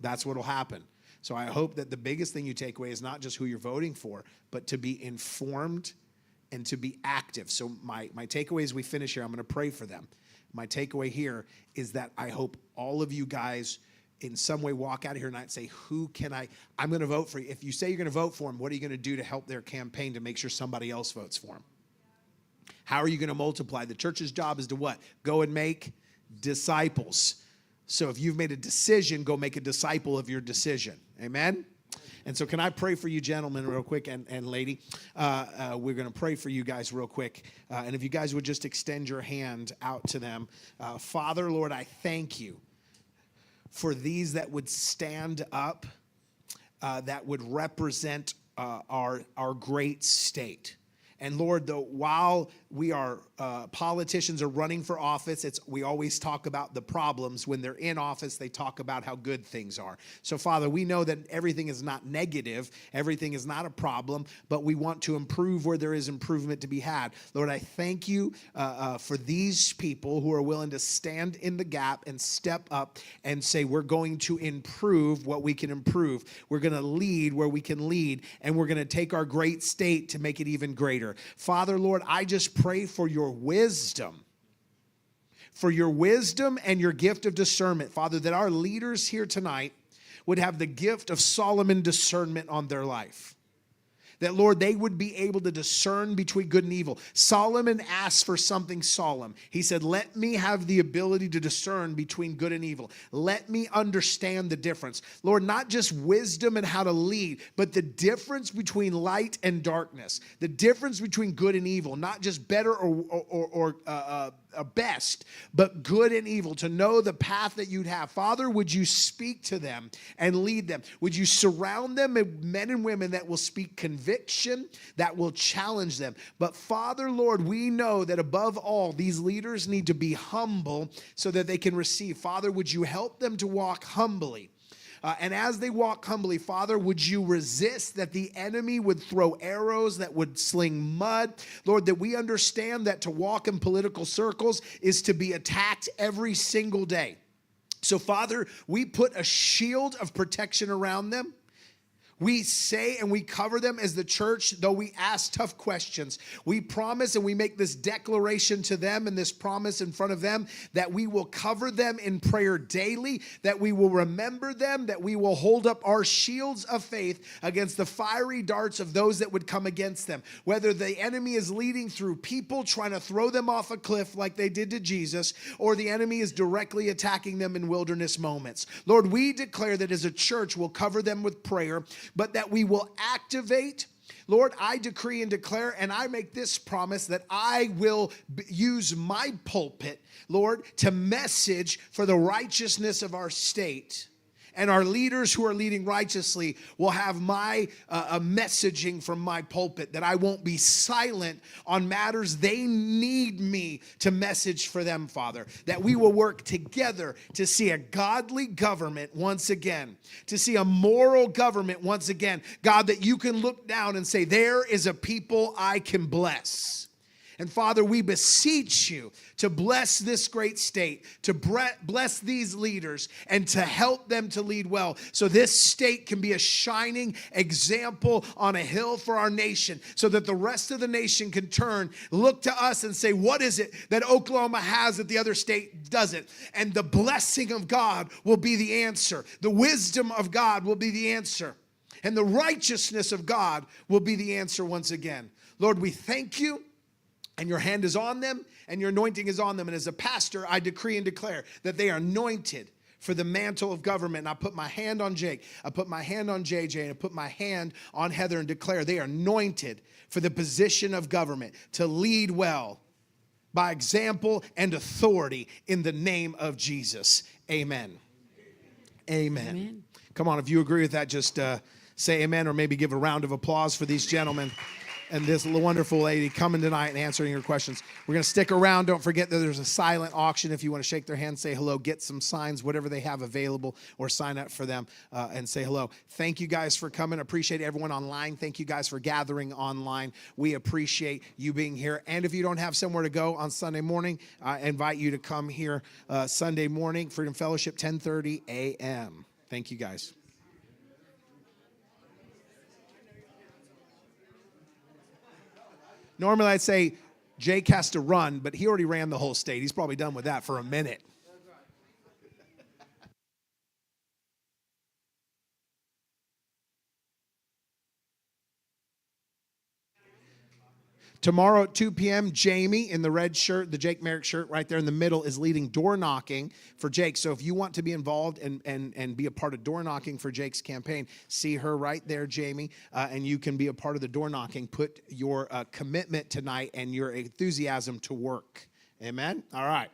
That's what will happen. So I hope that the biggest thing you take away is not just who you're voting for, but to be informed and to be active. So my takeaway as we finish here, I'm going to pray for them. My takeaway here is that I hope all of you guys in some way walk out of here tonight and say, I'm going to vote for you. If you say you're going to vote for them, what are you going to do to help their campaign to make sure somebody else votes for them? How are you going to multiply? The church's job is to what? Go and make disciples. So if you've made a decision, go make a disciple of your decision. Amen? And so can I pray for you gentlemen real quick and lady? We're going to pray for you guys real quick. And if you guys would just extend your hand out to them. Father, Lord, I thank you for these that would stand up, that would represent our great state. And Lord, while we are politicians are running for office, we always talk about the problems. When they're in office, they talk about how good things are. So Father, we know that everything is not negative, everything is not a problem, but we want to improve where there is improvement to be had. Lord, I thank you for these people who are willing to stand in the gap and step up and say, we're going to improve what we can improve. We're going to lead where we can lead, and we're going to take our great state to make it even greater. Father, Lord, I just pray for your wisdom and your gift of discernment, Father, that our leaders here tonight would have the gift of Solomon discernment on their life. That, Lord, they would be able to discern between good and evil. Solomon asked for something solemn. He said, let me have the ability to discern between good and evil. Let me understand the difference. Lord, not just wisdom and how to lead, but the difference between light and darkness. The difference between good and evil. Not just better or best, but good and evil. To know the path that you'd have. Father, would you speak to them and lead them? Would you surround them with men and women that will speak conviction, that will challenge them? But Father, Lord, we know that above all, these leaders need to be humble so that they can receive. Father, would you help them to walk humbly? And as they walk humbly, Father, would you resist that the enemy would throw arrows, that would sling mud? Lord, that we understand that to walk in political circles is to be attacked every single day. So, Father, we put a shield of protection around them. We say and we cover them as the church, though we ask tough questions. We promise and we make this declaration to them and this promise in front of them that we will cover them in prayer daily, that we will remember them, that we will hold up our shields of faith against the fiery darts of those that would come against them. Whether the enemy is leading through people trying to throw them off a cliff like they did to Jesus, or the enemy is directly attacking them in wilderness moments. Lord, we declare that as a church we'll cover them with prayer, but that we will activate. Lord, I decree and declare, and I make this promise that I will use my pulpit, Lord, to message for the righteousness of our state. And our leaders who are leading righteously will have my messaging from my pulpit, that I won't be silent on matters they need me to message for them, Father. That we will work together to see a godly government once again, to see a moral government once again. God, that you can look down and say, there is a people I can bless. And Father, we beseech you to bless this great state, to bless these leaders, and to help them to lead well. So this state can be a shining example on a hill for our nation, so that the rest of the nation can turn, look to us and say, what is it that Oklahoma has that the other state doesn't? And the blessing of God will be the answer. The wisdom of God will be the answer. And the righteousness of God will be the answer once again. Lord, we thank you. And your hand is on them, and your anointing is on them. And as a pastor, I decree and declare that they are anointed for the mantle of government. And I put my hand on Jake, I put my hand on JJ, and I put my hand on Heather and declare they are anointed for the position of government to lead well by example and authority in the name of Jesus. Amen. Amen. Amen. Come on, if you agree with that, just say amen, or maybe give a round of applause for these gentlemen and this wonderful lady coming tonight and answering your questions. We're going to stick around. Don't forget that there's a silent auction. If you want to shake their hand, say hello, get some signs, whatever they have available, or sign up for them and say hello. Thank you guys for coming. Appreciate everyone online. Thank you guys for gathering online. We appreciate you being here. And if you don't have somewhere to go on Sunday morning, I invite you to come here Sunday morning, Freedom Fellowship, 10:30 a.m. Thank you guys. Normally I'd say Jake has to run, but he already ran the whole state. He's probably done with that for a minute. Tomorrow at 2 p.m., Jamie in the red shirt, the Jake Merrick shirt right there in the middle, is leading door knocking for Jake. So if you want to be involved and be a part of door knocking for Jake's campaign, see her right there, Jamie, and you can be a part of the door knocking. Put your commitment tonight and your enthusiasm to work. Amen? All right.